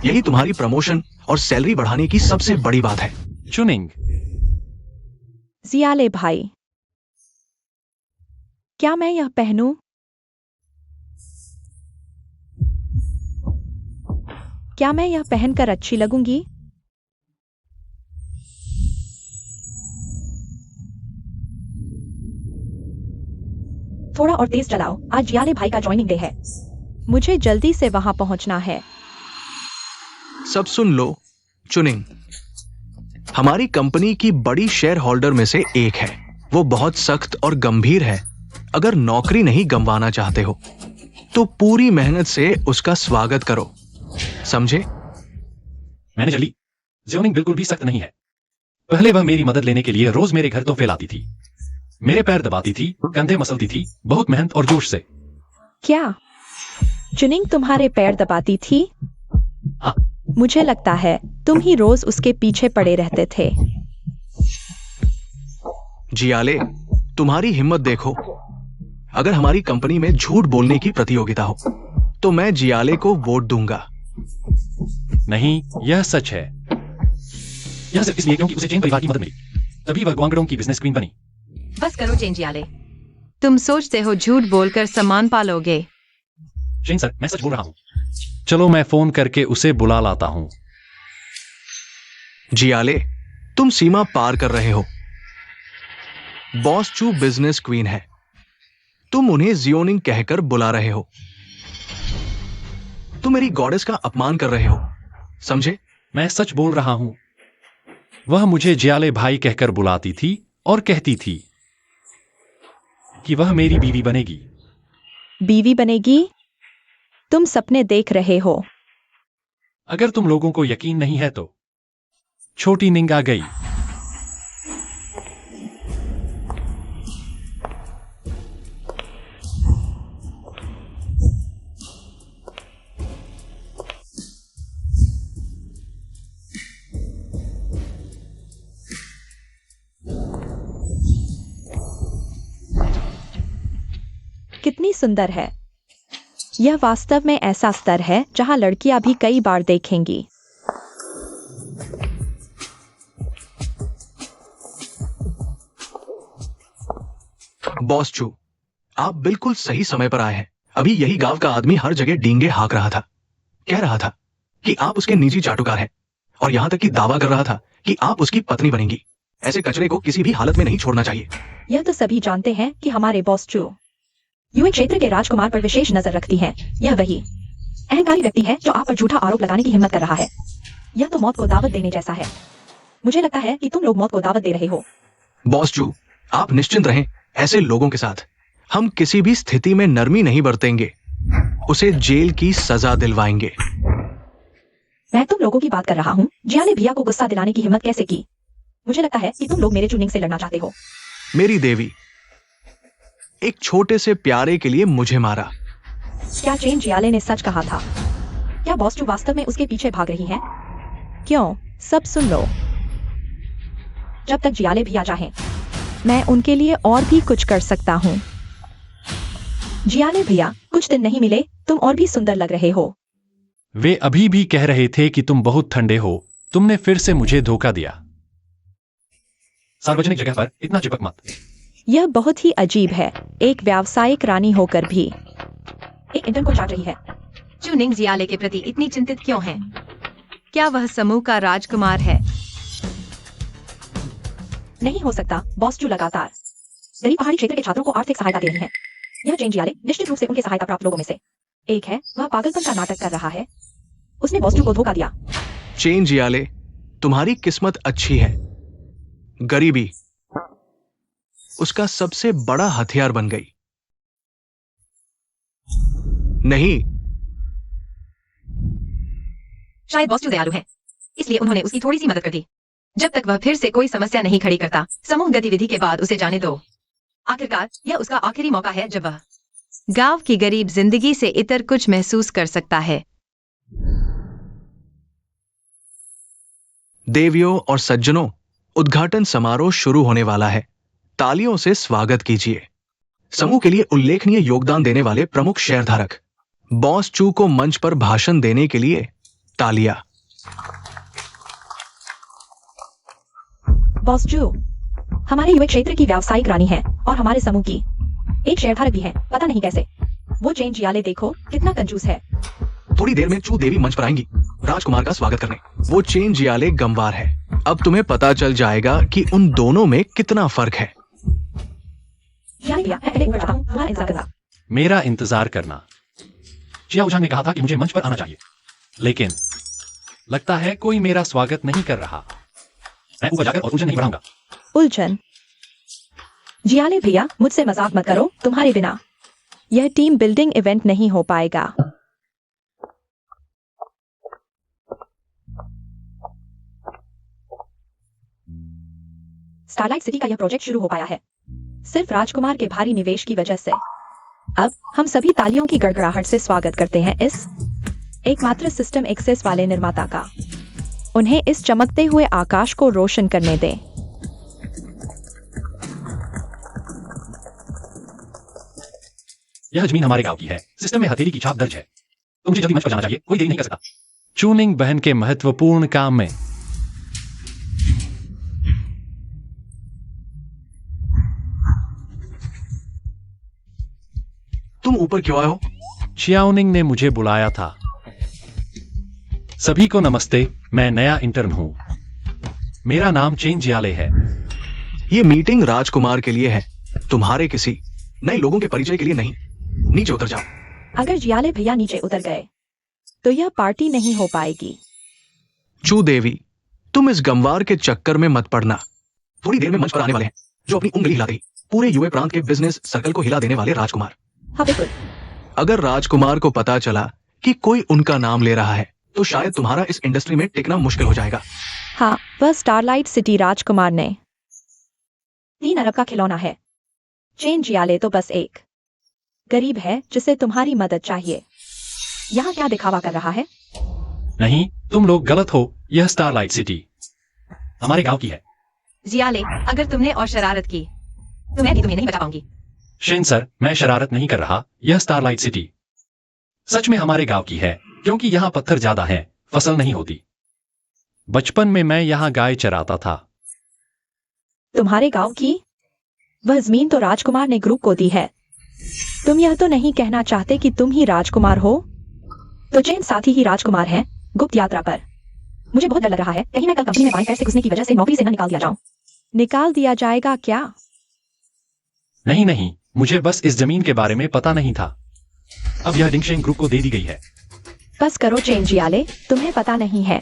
यही तुम्हारी प्रमोशन और सैलरी बढ़ाने की सबसे बड़ी बात है। चुनिंग। जियाले भाई, क्या मैं यह पहनूं? क्या मैं यह पहनकर अच्छी लगूंगी? थोड़ा और तेज चलाओ, आज जियाले भाई का ज्वाइनिंग डे है। मुझे जल्दी से वहां पहुंचना है। सब सुन लो, चुनिंग हमारी कंपनी की बड़ी शेयर होल्डर में से एक है। वो बहुत सख्त और गंभीर है। अगर नौकरी नहीं गंवाना चाहते हो तो पूरी मेहनत से उसका स्वागत करो, समझे? मैंने चली। ज्योनिंग बिल्कुल भी सख्त नहीं है। पहले वह मेरी मदद लेने के लिए रोज मेरे घर तोहफे लाती थी, मेरे पैर दबाती थी, कंधे मसलती थी, बहुत मेहनत और जोश से। क्या चुनिंग तुम्हारे पैर दबाती थी? हाँ। मुझे लगता है तुम ही रोज उसके पीछे पड़े रहते थे। जियाले, तुम्हारी हिम्मत देखो। अगर हमारी कंपनी में झूठ बोलने की प्रतियोगिता हो तो मैं जियाले को वोट दूंगा। नहीं, यह सच है। यह सिर्फ इसलिए क्योंकि उसे चेन परिवार की मदद मिली, तभी वह ग्वांगडोंग की बिजनेस क्वीन बनी। बस करो चेन जियाले, तुम सोचते हो झूठ बोलकर सम्मान पालोगे। चेन सर, मैं सच बोल रहा हूं। चलो मैं फोन करके उसे बुला लाता हूं। जियाले, तुम सीमा पार कर रहे हो। बॉस चू बिजनेस क्वीन है, तुम उन्हें जियोनिंग कहकर बुला रहे हो। तुम मेरी गॉडेस का अपमान कर रहे हो, समझे? मैं सच बोल रहा हूं। वह मुझे जियाले भाई कहकर बुलाती थी और कहती थी कि वह मेरी बीवी बनेगी। बीवी बनेगी? तुम सपने देख रहे हो। अगर तुम लोगों को यकीन नहीं है तो छोटी निंग आ गई। कितनी सुंदर है। यह वास्तव में ऐसा स्तर है जहां लड़कियां भी कई बार देखेंगी। बॉस चू, आप बिल्कुल सही समय पर आए हैं। अभी यही गांव का आदमी हर जगह डींगे हाँक रहा था, कह रहा था कि आप उसके निजी चाटुकार हैं, और यहां तक कि दावा कर रहा था कि आप उसकी पत्नी बनेंगी। ऐसे कचरे को किसी भी हालत में नहीं छोड़ना चाहिए। यह तो सभी जानते हैं कि हमारे बॉस चू यूएन क्षेत्र के राजकुमार पर विशेष नजर रखती हैं। यह वही अहंकारी व्यक्ति है जो आप पर झूठा आरोप लगाने की हिम्मत कर रहा है। यह तो मौत को दावत देने जैसा है। मुझे लगता है कि तुम लोग मौत को दावत दे रहे हो। बॉस चू, आप निश्चिंत रहें। ऐसे लोगों के साथ हम किसी भी स्थिति में नरमी नहीं बरतेंगे, उसे जेल की सजा दिलवाएंगे। मैं तुम लोगों की बात कर रहा हूँ। जियाले भैया को गुस्सा दिलाने की हिम्मत कैसे की? मुझे लगता है कि तुम लोग मेरे चुनिंग से लड़ना चाहते हो। मेरी देवी, एक छोटे से प्यारे के लिए मुझे मारा। क्या चेन जियाले ने सच कहा था? क्या बॉस चू वास्तव में उसके पीछे भाग रही है? क्यों? सब सुन लो। जब तक जियाले भैया चाहें, मैं उनके लिए और भी कुछ कर सकता हूँ। जियाले भैया, कुछ दिन नहीं मिले, तुम और भी सुंदर लग रहे हो। वे अभी भी कह रहे थे कि तुम बहुत ठंडे हो। तुमने फिर से मुझे धोखा दिया। सार्वजनिक जगह पर इतना चिपक मत। यह बहुत ही अजीब है, एक व्यावसायिक रानी होकर भी एक इंटर्न को चाट रही है। चूनिंग जियाले के प्रति इतनी चिंतित क्यों है? क्या वह समूह का राजकुमार है? नहीं हो सकता। बॉस चू लगातार गरीब पहाड़ी क्षेत्र के छात्रों को आर्थिक सहायता दे रही है। यह चेन जियाले निश्चित रूप से उनके सहायता प्राप्त लोगों में से एक है। वह पागलपन का नाटक कर रहा है। उसने बॉस चू को धोखा दिया। चेन जियाले, तुम्हारी किस्मत अच्छी है। गरीबी उसका सबसे बड़ा हथियार बन गई। नहीं, शायद बॉस चू दयालु है, इसलिए उन्होंने उसकी थोड़ी सी मदद कर दी। जब तक वह फिर से कोई समस्या नहीं खड़ी करता, समूह गतिविधि के बाद उसे जाने दो। आखिरकार यह उसका आखिरी मौका है जब वह गांव की गरीब जिंदगी से इतर कुछ महसूस कर सकता है। देवियों और सज्जनों, उद्घाटन समारोह शुरू होने वाला है। तालियों से स्वागत कीजिए समूह के लिए उल्लेखनीय योगदान देने वाले प्रमुख शेयरधारक। बॉस चू को मंच पर भाषण देने के लिए तालियां। बॉस चू हमारे युवा क्षेत्र की व्यावसायिक रानी है और हमारे समूह की एक शेयरधारक भी है। पता नहीं कैसे। वो चेन जियाले देखो कितना कंजूस है। थोड़ी देर में चू देवी मंच पर आएंगी राजकुमार का स्वागत करने। वो चेन जियाले गंवार है। अब तुम्हें पता चल जाएगा कि उन दोनों में कितना फर्क है। जियाले भैया, मैं पहले ऊपर जाता हूं, तुम्हारा इंतजार करूंगा। मेरा इंतजार करना। चिया उजांग ने कहा था कि मुझे मंच पर आना चाहिए, लेकिन लगता है कोई मेरा स्वागत नहीं कर रहा। मैं ऊपर जाकर और उलझन नहीं बढ़ाऊंगा। उलझन? जियाले भैया, मुझसे मजाक मत करो। तुम्हारे बिना यह टीम बिल्डिंग इवेंट नहीं हो पाएगा। स्टारलाइट सिटी का यह प्रोजेक्ट शुरू हो पाया है सिर्फ राजकुमार के भारी निवेश की वजह से। अब हम सभी तालियों की गड़गड़ाहट से स्वागत करते हैं इस एकमात्र सिस्टम एक्सेस वाले निर्माता का। उन्हें इस चमकते हुए आकाश को रोशन करने दें। यह जमीन हमारे गांव की है। सिस्टम में हथेली की छाप दर्ज है। तो मुझे जल्दी मंच पर जाना चाहिए, कोई देरी नहीं कर सकता। चूनिंग बहन के महत्वपूर्ण काम में तुम ऊपर क्यों आए हो? चियाओनिंग ने मुझे बुलाया था। सभी को नमस्ते, मैं नया इंटर्न हूं। मेरा नाम चेन जियाले है। ये मीटिंग राजकुमार के लिए है, तुम्हारे किसी नए लोगों के परिचय के लिए नहीं। नीचे उतर जाओ। अगर जियाले भैया नीचे उतर गए तो यह पार्टी नहीं हो पाएगी। चू देवी, तुम इस गंवार के चक्कर में मत पड़ना। थोड़ी देर में मंच पर आने वाले हैं जो अपनी उंगली हिलाते ही पूरे यूए प्रांत के बिजनेस सर्कल को हिला देने वाले राजकुमार। हाँ बिल्कुल। अगर राजकुमार को पता चला कि कोई उनका नाम ले रहा है तो शायद तुम्हारा इस इंडस्ट्री में टिकना मुश्किल हो जाएगा। हाँ, वह स्टारलाइट सिटी राजकुमार ने 3 अरब का खिलौना है। चेन जियाले तो बस एक गरीब है जिसे तुम्हारी मदद चाहिए। यहाँ क्या दिखावा कर रहा है? नहीं, तुम लोग गलत हो। यह स्टारलाइट सिटी हमारे गांव की है। जियाले, अगर तुमने और शरारत की तो मैं भी तुम्हें नहीं बचा पाऊंगी। शेन सर, मैं शरारत नहीं कर रहा। यह स्टारलाइट सिटी सच में हमारे गांव की है, क्योंकि यहाँ पत्थर ज्यादा हैं, फसल नहीं होती। बचपन में मैं यहाँ गाय चराता था। तुम्हारे गांव की? वह जमीन तो राजकुमार ने ग्रुप को दी है। तुम यह तो नहीं कहना चाहते कि तुम ही राजकुमार हो? तो चेन साथी ही राजकुमार है, गुप्त यात्रा पर। मुझे बहुत डर लग रहा है, कहीं मैं कल कंपनी में बाएं पैर से घुसने की वजह से नौकरी से न निकाल दिया जाऊं। निकाल दिया जाएगा क्या? नहीं नहीं, मुझे बस इस जमीन के बारे में पता नहीं था। अब यह डिंगशेंग ग्रुप को दे दी गई है। बस करो चेन जियाले, तुम्हें पता नहीं है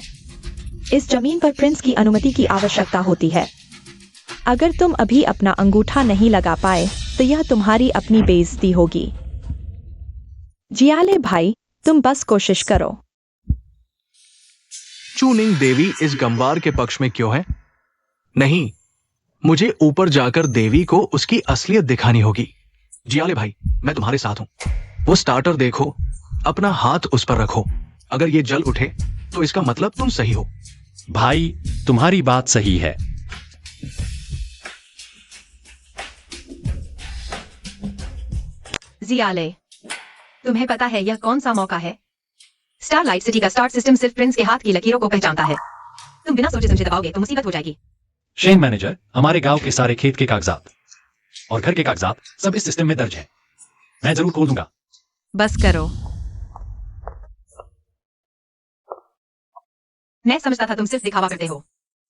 इस जमीन पर प्रिंस की अनुमति की आवश्यकता होती है। अगर तुम अभी अपना अंगूठा नहीं लगा पाए तो यह तुम्हारी अपनी बेइज्जती होगी। जियाले भाई, तुम बस कोशिश करो। चूनिंग देवी इस गंवार के पक्ष में क्यों है? नहीं, मुझे ऊपर जाकर देवी को उसकी असलियत दिखानी होगी। जियाले भाई, मैं तुम्हारे साथ हूं। वो स्टार्टर देखो, अपना हाथ उस पर रखो। अगर ये जल उठे तो इसका मतलब तुम सही हो। भाई, तुम्हारी बात सही है। जियाले, तुम्हें पता है यह कौन सा मौका है? स्टारलाइट सिटी का स्टार्ट सिस्टम सिर्फ प्रिंस के हाथ की लकीरों को पहचानता है। तुम बिना सोचे समझे दबाओगे तो मुसीबत हो जाएगी। शेन मैनेजर, हमारे गांव के सारे खेत के कागजात और घर के कागजात सब इस सिस्टम में दर्ज हैं। मैं जरूर खोल दूंगा। बस करो। मैं समझता था तुम सिर्फ दिखावा करते हो,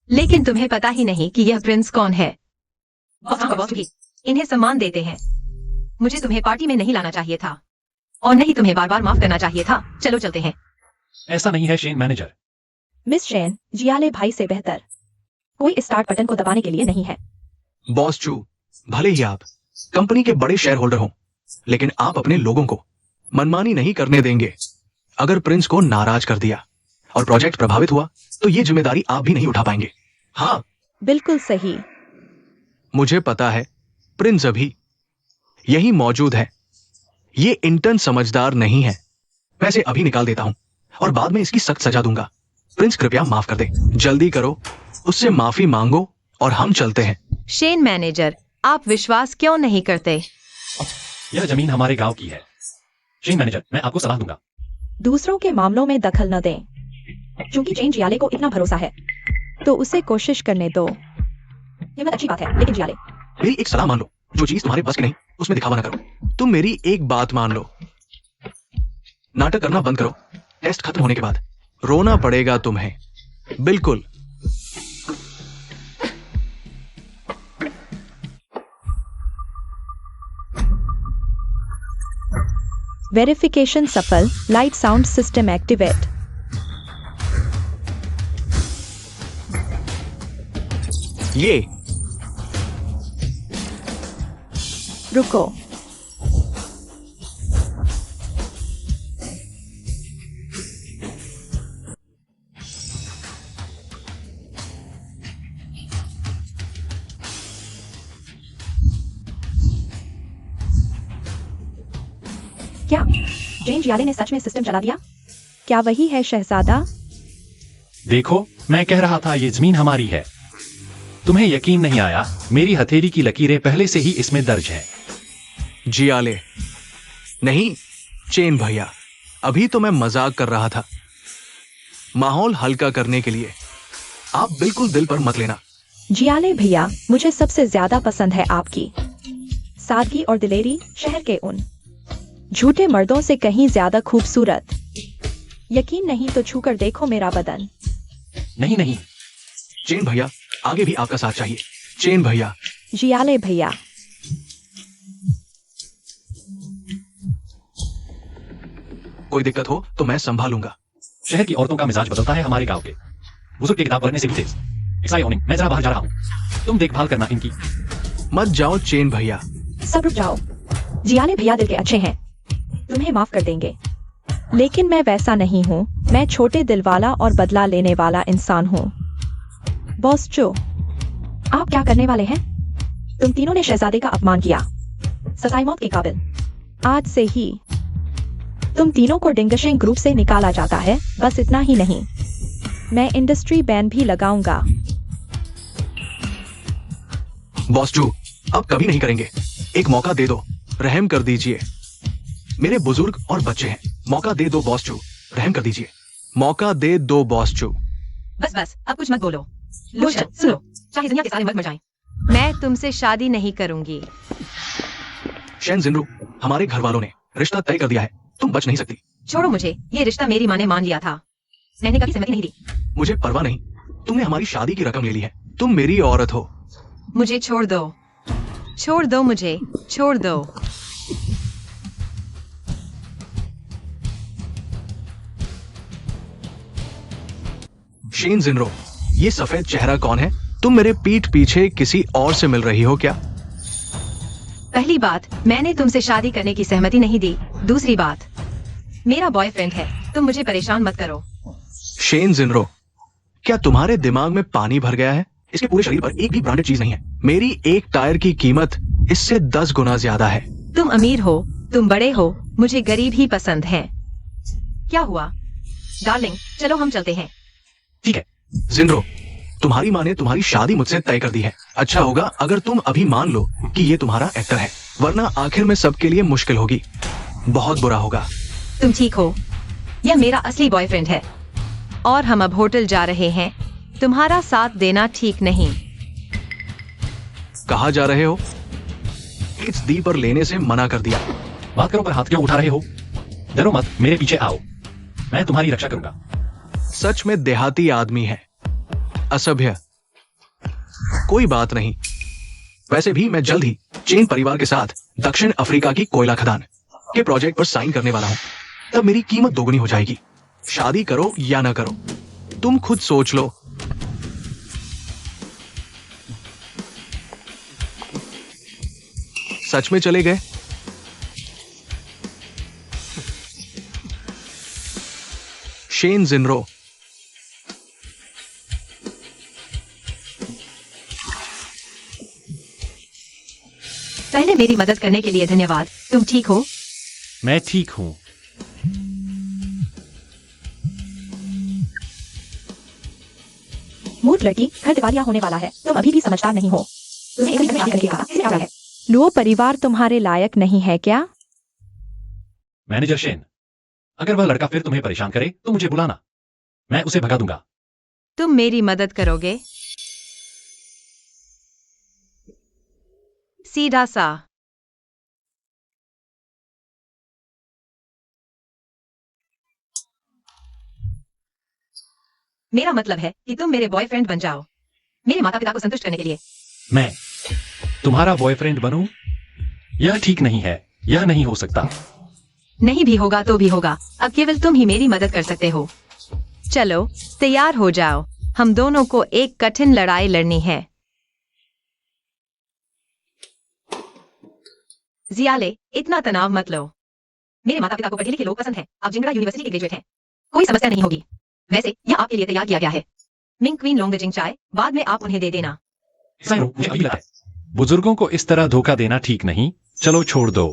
लेकिन तुम्हें पता ही नहीं कि यह प्रिंस कौन है। बॉस भी इन्हें सम्मान देते हैं। मुझे तुम्हें पार्टी में नहीं लाना चाहिए था, और नहीं तुम्हें बार बार माफ करना चाहिए था। चलो चलते हैं। ऐसा नहीं है शेन मैनेजर। मिस शेन, जियाले भाई से बेहतर कोई स्टार्ट बटन को दबाने के लिए नहीं है। बॉस चू, भले ही आप कंपनी के बड़े शेयर होल्डर हो, लेकिन आप अपने लोगों को मनमानी नहीं करने देंगे। अगर प्रिंस को नाराज कर दिया और प्रोजेक्ट प्रभावित हुआ तो ये जिम्मेदारी आप भी नहीं उठा पाएंगे। हाँ, बिल्कुल सही। मुझे पता है प्रिंस अभी यही मौजूद है। ये इंटर्न समझदार नहीं है। मैं इसे अभी निकाल देता हूं और बाद में इसकी सख्त सजा दूंगा। प्रिंस कृपया माफ कर दे। जल्दी करो, उससे माफी मांगो और हम चलते हैं। शेन मैनेजर, आप विश्वास क्यों नहीं करते? यह जमीन हमारे गांव की है। शेन मैनेजर, मैं आपको सलाह दूंगा। दूसरों के मामलों में दखल न दें। क्योंकि जेन जियाले को इतना भरोसा है तो उसे कोशिश करने दो। ये बात अच्छी बात है, लेकिन जियाले, मेरी एक सलाह मान लो। जो चीज तुम्हारे बस की नहीं उसमें दिखावा ना करो। तुम मेरी एक बात मान लो। नाटक करना बंद करो। टेस्ट खत्म होने के बाद रोना पड़ेगा तुम्हें। बिल्कुल। वेरिफिकेशन सफल। Light sound system activate. ये रुको। क्या जेन जियाले ने सच में सिस्टम चला दिया? क्या वही है शहजादा? देखो, मैं कह रहा था ये जमीन हमारी है। तुम्हें यकीन नहीं आया? मेरी हथेली की लकीरें पहले से ही इसमें दर्ज हैं। जियाले नहीं, चेन भैया, अभी तो मैं मजाक कर रहा था। माहौल हल्का करने के लिए आप बिल्कुल दिल पर मत लेना। जियाले भैया, मुझे सबसे ज्यादा पसंद है आपकी सादगी और दिलेरी। शहर के उन झूठे मर्दों से कहीं ज्यादा खूबसूरत। यकीन नहीं तो छूकर देखो मेरा बदन। नहीं नहीं, चेन भैया, आगे भी आपका साथ चाहिए। चेन भैया। जियाले भैया, कोई दिक्कत हो तो मैं संभालूंगा। शहर की औरतों का मिजाज बदलता है हमारे गांव के। बुजुर्ग की किताब पढ़ने से भी तेज। एक्साई ओनिंग, मैं जरा बाहर जा रहा हूँ। तुम देखभाल करना इनकी। मत जाओ चेन भैया। सब रुक जाओ। जियाले भैया दिल के अच्छे हैं, तुम्हें माफ कर देंगे। लेकिन मैं वैसा नहीं हूँ। मैं छोटे दिल वाला और बदला लेने वाला इंसान हूँ। बॉस जो, आप क्या करने वाले हैं? तुम तीनों ने शहजादे का अपमान किया, सजाए मौत के काबिल। आज से ही तुम तीनों को डिंगशेंग ग्रुप से निकाला जाता है। बस इतना ही नहीं, मैं इंडस्ट्री बैन भी लगाऊंगा। बॉस जू, अब कभी नहीं करेंगे। एक मौका दे दो, रहम कर दीजिए। मेरे बुजुर्ग और बच्चे हैं। मौका दे दो बॉस जू, रहम कर दीजिए। मौका दे दो बॉस जू। बस बस, अब कुछ मत बोलो। लोशन, सुनो, चाहे दुनिया के सारे मर्द मर जाएं, मैं तुमसे शादी नहीं करूंगी। शेन जिनरू, हमारे घर वालों ने रिश्ता तय कर दिया है। तुम बच नहीं सकती। छोड़ो मुझे। ये रिश्ता मेरी माँ ने मान लिया था। मैंने कभी सहमति नहीं दी। मुझे परवाह नहीं, तुमने हमारी शादी की रकम ले ली है। तुम मेरी औरत हो। मुझे छोड़ दो। छोड़ दो मुझे। छोड़ दो। शेन जिनरो, ये सफेद चेहरा कौन है? तुम मेरे पीठ पीछे किसी और से मिल रही हो क्या? पहली बात, मैंने तुमसे शादी करने की सहमति नहीं दी। दूसरी बात, मेरा बॉयफ्रेंड है। तुम मुझे परेशान मत करो। शेन जिनरो, क्या तुम्हारे दिमाग में पानी भर गया है? इसके पूरे शरीर पर एक भी ब्रांडेड चीज नहीं है। मेरी एक टायर की कीमत इससे 10 गुना ज्यादा है। तुम अमीर हो, तुम बड़े हो, मुझे गरीब ही पसंद है। क्या हुआ डार्लिंग? चलो हम चलते हैं। ठीक है। जिनरो, तुम्हारी माँ ने तुम्हारी शादी मुझसे तय कर दी है। अच्छा होगा अगर तुम अभी मान लो कि ये तुम्हारा एक्टर है, वरना आखिर में सबके लिए मुश्किल होगी। बहुत बुरा होगा। तुम ठीक हो? यह मेरा असली बॉयफ्रेंड है और हम अब होटल जा रहे हैं। तुम्हारा साथ देना ठीक नहीं। कहाँ जा रहे हो? इस दी पर लेने से मना कर दिया। बात करो पर हाथ क्यों उठा रहे हो? डरो मत, मेरे पीछे आओ, मैं तुम्हारी रक्षा करूंगा। सच में देहाती आदमी है, असभ्य। कोई बात नहीं। वैसे भी मैं जल्द ही चेन परिवार के साथ दक्षिण अफ्रीका की कोयला खदान के प्रोजेक्ट पर साइन करने वाला हूं। तब मेरी कीमत दोगुनी हो जाएगी। शादी करो या ना करो, तुम खुद सोच लो। सच में चले गए? Shane Janeiro. पहले मेरी मदद करने के लिए धन्यवाद। तुम ठीक हो? मैं ठीक हूं। मूर्ख लड़की, घर दिवालिया होने वाला है। तुम अभी भी समझदार नहीं हो। तुम्हें एक शादी करने की कहा, इससे क्या है? लुओ परिवार तुम्हारे लायक नहीं है क्या? मैनेजर शेन, अगर वह लड़का फिर तुम्हें परेशान करे तो मुझे बुलाना, मैं उसे भगा दूंगा। तुम मेरी मदद करोगे? सीधा सा। मेरा मतलब है कि तुम मेरे बॉयफ्रेंड बन जाओ, मेरे माता पिता को संतुष्ट करने के लिए। मैं तुम्हारा बॉयफ्रेंड बनूं? यह ठीक नहीं है, यह नहीं हो सकता। नहीं भी होगा तो भी होगा। अब केवल तुम ही मेरी मदद कर सकते हो। चलो तैयार हो जाओ, हम दोनों को एक कठिन लड़ाई लड़नी है। जियाले, इतना तनाव मत लो। मेरे माता पिता को पढ़े लिखे लोग पसंद हैं। आप जिंगड़ा यूनिवर्सिटी के ग्रेजुएट हैं, कोई समस्या नहीं होगी। वैसे यह आपके लिए तैयार किया गया है। मिंग क्वीन लोंगजिंग चाय बाद में आप उन्हें दे देना। मुझे अभी लगा है, बुजुर्गों को इस तरह धोखा देना ठीक नहीं। चलो छोड़ दो।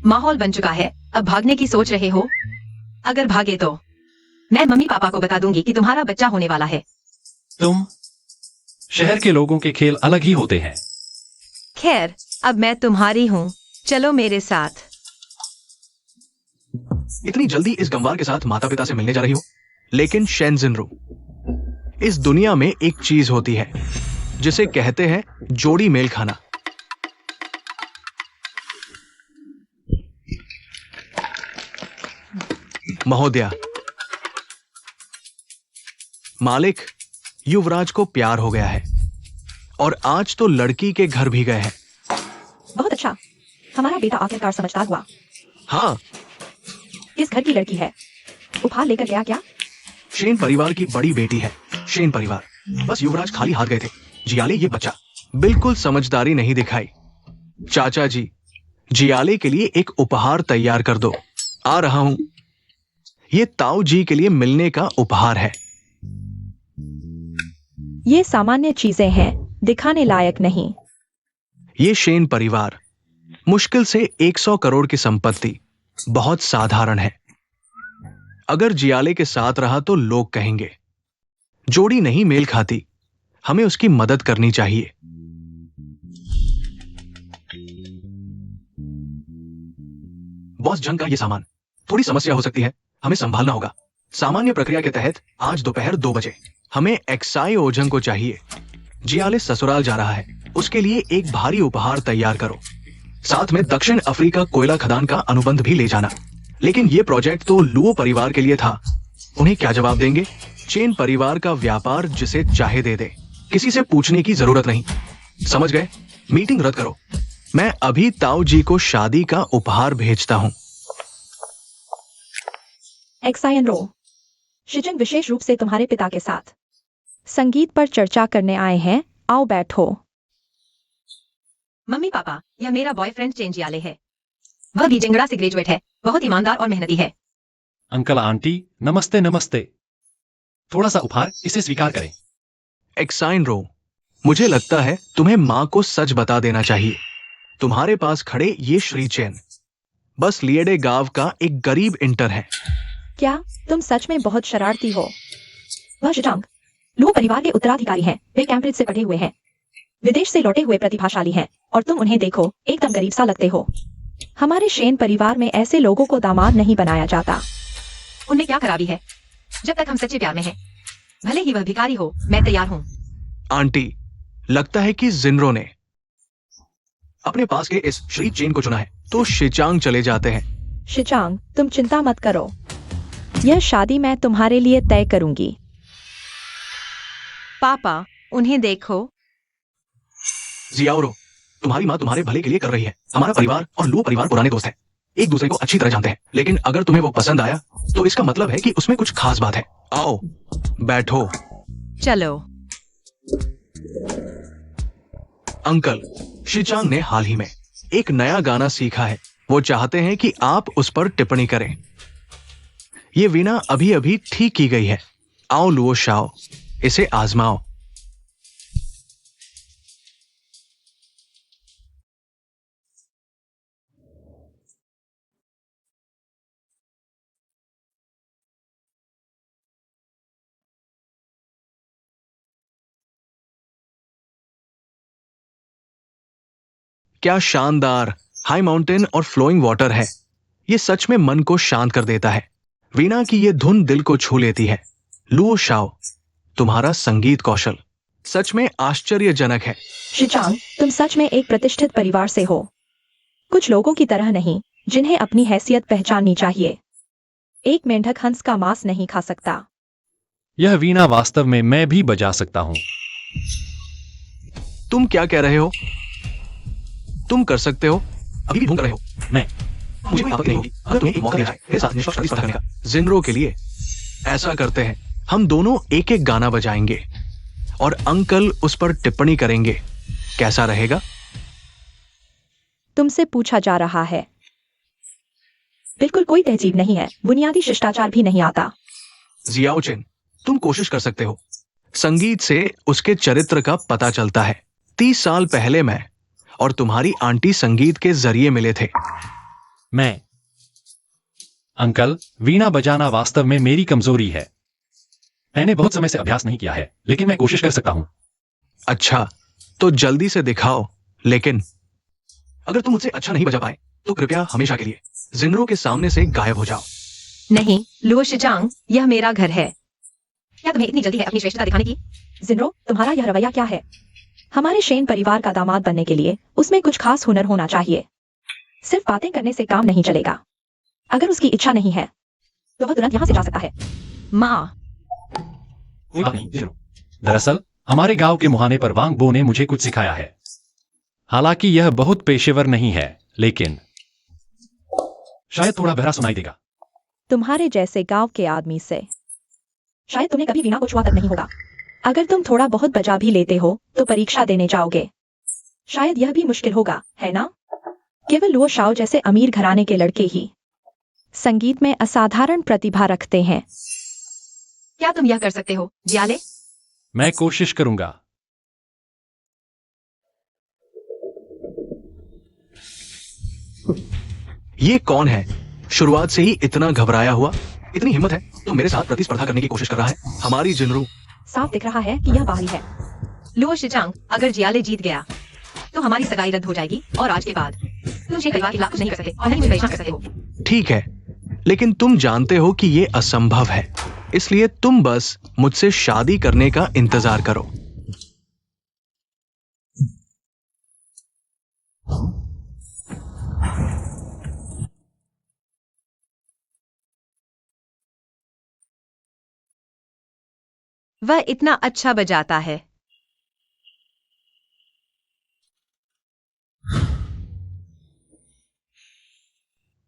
माहौल बन चुका है, अब भागने की सोच रहे हो? अगर भागे तो मैं मम्मी पापा को बता दूंगी कि तुम्हारा बच्चा होने वाला है। तुम शहर के लोगों के खेल अलग ही होते हैं। खैर, अब मैं तुम्हारी हूँ, चलो मेरे साथ। इतनी जल्दी इस गंवार के साथ माता पिता से मिलने जा रही हो? लेकिन शेन जिनरो, इस दुनिया में एक चीज होती है जिसे कहते हैं जोड़ी मेल खाना। महोदया, मालिक, युवराज को प्यार हो गया है और आज तो लड़की के घर भी गए हैं। बहुत अच्छा, हमारा बेटा आखिरकार समझदार हुआ। हाँ, किस घर की लड़की है? उपहार लेकर गया क्या? शेन परिवार की बड़ी बेटी है। शेन परिवार। बस युवराज खाली हाथ गए थे। जियाले ये बच्चा बिल्कुल समझदारी नहीं दिखाई। चाचा जी, जियाले के लिए एक उपहार तैयार कर दो। आ रहा हूं। ये ताऊ जी के लिए मिलने का उपहार है। ये सामान्य चीजें हैं, दिखाने लायक नहीं। ये शेन परिवार, मुश्किल से 100 करोड़ की संपत्ति, बहुत साधारण है। अगर जियाले के साथ रहा तो लोग कहेंगे जोड़ी नहीं मेल खाती, हमें उसकी मदद करनी चाहिए। बॉस, जंग का ये सामान थोड़ी समस्या हो सकती है, हमें संभालना होगा। सामान्य प्रक्रिया के तहत आज दोपहर 2 बजे हमें एक्साई ओजंग को चाहिए। जियाले ससुराल जा रहा है, उसके लिए एक भारी उपहार तैयार करो। साथ में दक्षिण अफ्रीका कोयला खदान का अनुबंध भी ले जाना। लेकिन ये प्रोजेक्ट तो लुओ परिवार के लिए था, उन्हें क्या जवाब देंगे? चेन परिवार का व्यापार जिसे चाहे दे दे, किसी से पूछने की जरूरत नहीं। समझ गए? मीटिंग रद्द करो। मैं अभी ताऊ जी को शादी का उपहार भेजता हूं। एक्सायन रो, शिजन विशेष रूप से तुम्हारे पिता के साथ संगीत पर चर्चा करने आए हैं। आओ बैठो। मम्मी पापा, यह मेरा बॉयफ्रेंड चेन जियाले है। वह भी जिंगड़ा से ग्रेजुएट है, बहुत ईमानदार और मेहनती है। अंकल आंटी, नमस्ते नमस्ते। थोड़ा सा उपहार, इसे स्वीकार करें। एक्साइन रो, मुझे लगता है तुम्हें मां को सच बता देना चाहिए। तुम्हारे पास खड़े ये श्री चेन बस लिएडे गांव का एक गरीब इंटर है। क्या तुम सच में बहुत शरारती हो? वह शिजांग लुओ परिवार के उत्तराधिकारी हैं। वे कैम्ब्रिज से पढ़े हुए हैं, विदेश से लौटे हुए प्रतिभाशाली हैं, और तुम उन्हें देखो, एकदम गरीब सा लगते हो। हमारे शेन परिवार में ऐसे लोगों को दामाद नहीं बनाया जाता। उनमें क्या खराबी है? जब तक हम सच्चे प्यार में हैं, भले ही वह भिखारी हो, मैं तैयार हूँ। आंटी, लगता है कि जिनरो ने अपने पास के इस श्री चेन को चुना है, तो शिचांग चले जाते हैं। शिचांग, तुम चिंता मत करो, यह शादी मैं तुम्हारे लिए तय करूंगी। पापा, उन्हें देखो। जियाओरो, तुम्हारी माँ तुम्हारे भले के लिए कर रही है। हमारा परिवार और लू परिवार पुराने दोस्त हैं, एक दूसरे को अच्छी तरह जानते हैं। लेकिन अगर तुम्हें वो पसंद आया तो इसका मतलब है कि उसमें कुछ खास बात है। आओ, बैठो। चलो। अंकल, शिचांग ने हाल ही में एक नया गाना सीखा है। वो चाहते हैं कि आप उस पर टिप्पणी करें। ये वीणा अभी अभी ठीक की गई है। आओ लुओ शाओ, इसे आजमाओ। क्या शानदार हाई माउंटेन और फ्लोइंग वाटर है। ये सच में मन को शांत कर देता है। वीणा की ये धुन दिल को छू लेती है। लुओ शाओ, तुम्हारा संगीत कौशल सच में आश्चर्यजनक है। शिचांग, तुम सच में एक प्रतिष्ठित परिवार से हो, कुछ लोगों की तरह नहीं जिन्हें अपनी हैसियत पहचाननी चाहिए। एक मेंढक हंस का मांस नहीं खा सकता। यह वीणा वास्तव में मैं भी बजा सकता हूँ। तुम क्या कह रहे हो? तुम कर सकते हो, अभी भी ढूंढ रहे हो। मैं मुझे कोई आपत्ति नहीं होगी अगर तुम्हें एक मौका दिया जाए मेरे साथ निष्पक्ष प्रतिस्पर्धा करने का। जिनरो के लिए ऐसा करते हैं, हम दोनों एक एक गाना बजाएंगे और अंकल उस पर टिप्पणी करेंगे। कैसा रहेगा? तुमसे पूछा जा रहा है। बिल्कुल कोई तहजीब नहीं है, बुनियादी शिष्टाचार भी नहीं आता। जियाओचिन, तुम कोशिश कर सकते हो। संगीत से उसके चरित्र का पता चलता है। 30 साल पहले मैं और तुम्हारी आंटी संगीत के जरिए मिले थे। मैं अंकल, वीणा बजाना वास्तव में मेरी कमजोरी है। मैंने बहुत समय से अभ्यास नहीं किया है, लेकिन मैं कोशिश कर सकता हूं। अच्छा, तो जल्दी से दिखाओ। लेकिन अगर तुम मुझसे अच्छा नहीं बजा पाए तो कृपया हमेशा के लिए जिनरो के सामने से गायब हो जाओ। नहीं, लुओ शिचांग, यह मेरा घर है। क्या तुम्हें इतनी जल्दी है अपनी श्रेष्ठता दिखाने की? जिनरो, तुम्हारा यह रवैया क्या है? हमारे शेन परिवार का दामाद बनने के लिए उसमें कुछ खास हुनर होना चाहिए। सिर्फ बातें करने से काम नहीं चलेगा। अगर उसकी इच्छा नहीं है तो वह तुरंत यहाँ से जा सकता है। माँ, कोई बात नहीं, जिनो। दरअसल हमारे गांव के मुहाने पर वांग बो ने मुझे कुछ सिखाया है। हालांकि यह बहुत पेशेवर नहीं है, लेकिन शायद थोड़ा बहरा सुनाई देगा। तुम्हारे जैसे गांव के आदमी से शायद तुम्हें कभी वीणा को छुआ तक नहीं होगा। अगर तुम थोड़ा बहुत बजा भी लेते हो तो परीक्षा देने जाओगे। शायद यह भी मुश्किल होगा, है ना? केवल लुओ शाओ जैसे अमीर घराने के लड़के ही संगीत में असाधारण प्रतिभा रखते हैं। क्या तुम यह कर सकते हो, जियाले? मैं कोशिश करूंगा। ये कौन है? शुरुआत से ही इतना घबराया हुआ, इतनी हिम्मत है तो मेरे साथ प्रतिस्पर्धा करने की कोशिश कर रहा है। हमारी जिनरू। साफ दिख रहा है कि यह बाहरी है। लुओ शिचांग, अगर जियाले जीत गया तो हमारी सगाई रद्द हो जाएगी और आज के बाद तुम मुझे परिवार के खिलाफ कुछ नहीं कर सकते और नहीं मुझे परेशान कर सकते हो। ठीक है, लेकिन तुम जानते हो कि ये असंभव है, इसलिए तुम बस मुझसे शादी करने का इंतजार करो। वह इतना अच्छा बजाता है।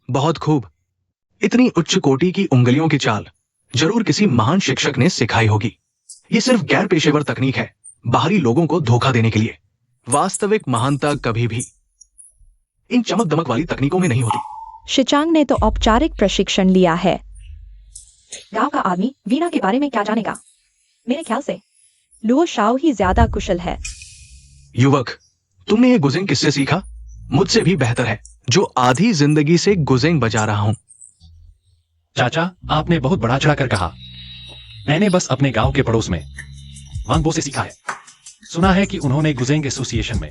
बहुत खूब। इतनी उच्च कोटि की उंगलियों की चाल जरूर किसी महान शिक्षक ने सिखाई होगी। ये सिर्फ गैर पेशेवर तकनीक है, बाहरी लोगों को धोखा देने के लिए। वास्तविक महानता कभी भी इन चमक दमक वाली तकनीकों में नहीं होती। शिचांग ने तो औपचारिक प्रशिक्षण लिया है। गांव का आदमी वीणा के बारे में क्या जानेगा? मेरे ख्याल से लुओ शाओ ही ज्यादा कुशल है। युवक, तुमने ये गुजेंग किससे सीखा? मुझसे भी बेहतर है, जो आधी जिंदगी से गुजेंग बजा रहा हूं। चाचा, आपने बहुत बढ़ा चढ़ाकर कहा। मैंने बस अपने गांव के पड़ोस में वांग बो से सीखा है। सुना है कि उन्होंने गुजेंग एसोसिएशन में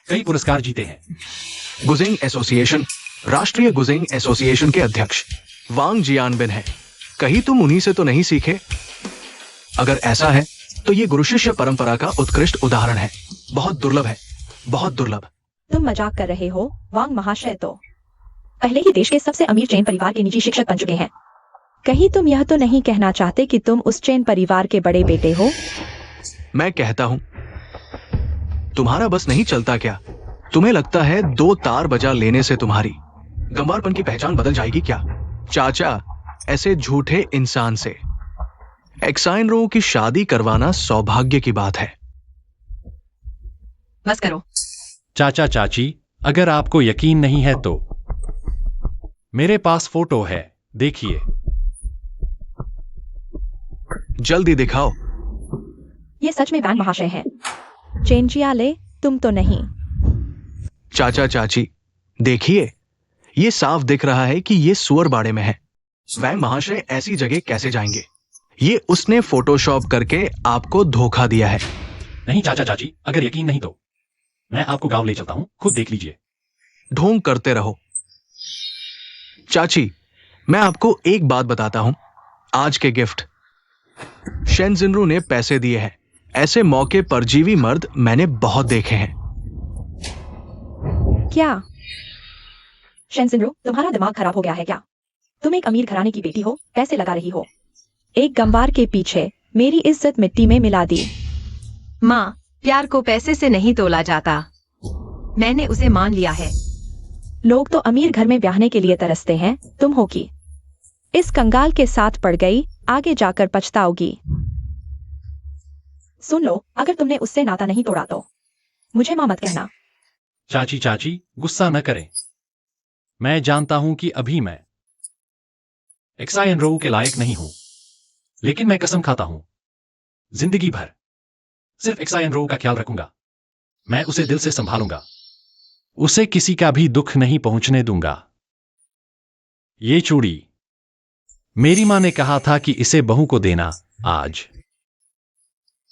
कई पुरस्कार जीते हैं। गुजेंग एसोसिएशन राष्ट्रीय गुजेंग एसोसिएशन के अध्यक्ष वांग जियानबिन है। कहीं तुम उन्हीं से तो नहीं सीखे? अगर ऐसा है तो ये गुरु शिष्य परंपरा का उत्कृष्ट उदाहरण है। बहुत दुर्लभ है, बहुत दुर्लभ। तुम मजाक कर रहे हो? वांग महाशय तो पहले ही देश के सबसे अमीर चैन परिवार के निजी शिक्षक बन चुके हैं। कहीं तुम यह तो नहीं कहना चाहते कि तुम उस चैन परिवार के बड़े बेटे हो? मैं कहता हूं, तुम्हारा बस नहीं चलता क्या? तुम्हें लगता है 2 तार बजा लेने से तुम्हारी गंवारपन की पहचान बदल जाएगी क्या? चाचा, ऐसे झूठे इंसान से एक्साइन रो की शादी करवाना सौभाग्य की बात है। बस करो। चाचा चाची, अगर आपको यकीन नहीं है तो मेरे पास फोटो है, देखिए। जल्दी दिखाओ। ये सच में वांग महाशय हैं। चेंजियाले, तुम तो नहीं। चाचा चाची, देखिए, ये साफ दिख रहा है कि ये सुअर बाड़े में है। वैंग महाशय ऐसी जगह कैसे जाएंगे? ये उसने फोटोशॉप करके आपको धोखा दिया है। नहीं चाचा चाची, अगर यकीन नहीं तो मैं आपको गांव ले चलता हूं, खुद देख लीजिए। ढोंग करते रहो। चाची, मैं आपको एक बात बताता हूं। आज के गिफ्ट शेन जिनरू ने पैसे दिए हैं। ऐसे मौके परजीवी मर्द मैंने बहुत देखे हैं। क्या शेनजिनरू, तुम्हारा दिमाग खराब हो गया है क्या? तुम एक अमीर घराने की बेटी हो, पैसे लगा रही हो। एक गंवार के पीछे मेरी इज्जत मिट्टी में मिला दी। माँ, प्यार को पैसे से नहीं तोला जाता। मैंने उसे मान लिया है। लोग तो अमीर घर में ब्याहने के लिए तरसते हैं, तुम हो कि इस कंगाल के साथ पड़ गई, आगे जाकर पछताओगी। सुन लो, अगर तुमने उससे नाता नहीं तोड़ा तो मुझे मां मत कहना। चाची चाची, गुस्सा न करें। मैं जानता हूं कि अभी मैं एक्साइन रो के लायक नहीं हूं, लेकिन मैं कसम खाता हूं, जिंदगी भर सिर्फ एक्साइन रो का ख्याल रखूंगा। मैं उसे दिल से संभालूंगा, उसे किसी का भी दुख नहीं पहुंचने दूंगा। ये चूड़ी मेरी मां ने कहा था कि इसे बहू को देना। आज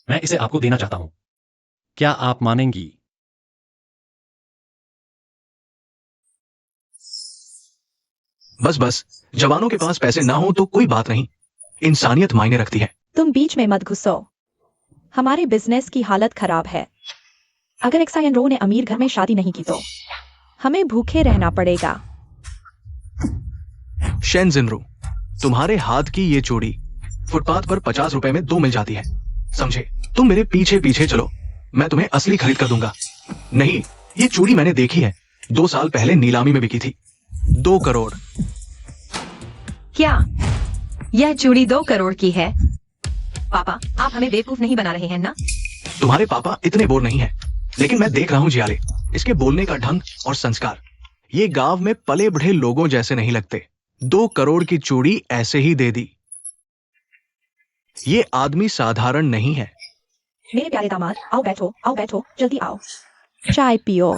मैं इसे आपको देना चाहता हूं। क्या आप मानेंगी? बस बस, जवानों के पास पैसे ना हो तो कोई बात नहीं, इंसानियत मायने रखती है। तुम बीच में मत घुसो। हमारे बिजनेस की हालत खराब है। अगर एक्साइन रो ने अमीर घर में शादी नहीं की तो हमें भूखे रहना पड़ेगा। शेन जिनरू, तुम्हारे हाथ की ये चूड़ी फुटपाथ पर 50 रुपए में 2 मिल जाती है, समझे? तुम मेरे पीछे पीछे चलो, मैं तुम्हें असली खरीद कर दूंगा। नहीं, ये चूड़ी मैंने देखी है, 2 साल पहले नीलामी में बिकी थी। 2 करोड़। क्या यह चूड़ी 2 करोड़ की है? पापा, आप हमें बेवकूफ नहीं बना रहे हैं ना? तुम्हारे पापा इतने बोर नहीं है, लेकिन मैं देख रहा हूं जियाले, इसके बोलने का ढंग और संस्कार ये गांव में पले बढ़े लोगों जैसे नहीं लगते। 2 करोड़ की चूड़ी ऐसे ही दे दी। ये आदमी साधारण नहीं है। मेरे प्यारे दामाद, आओ बैठो, जल्दी आओ, चाय पियो।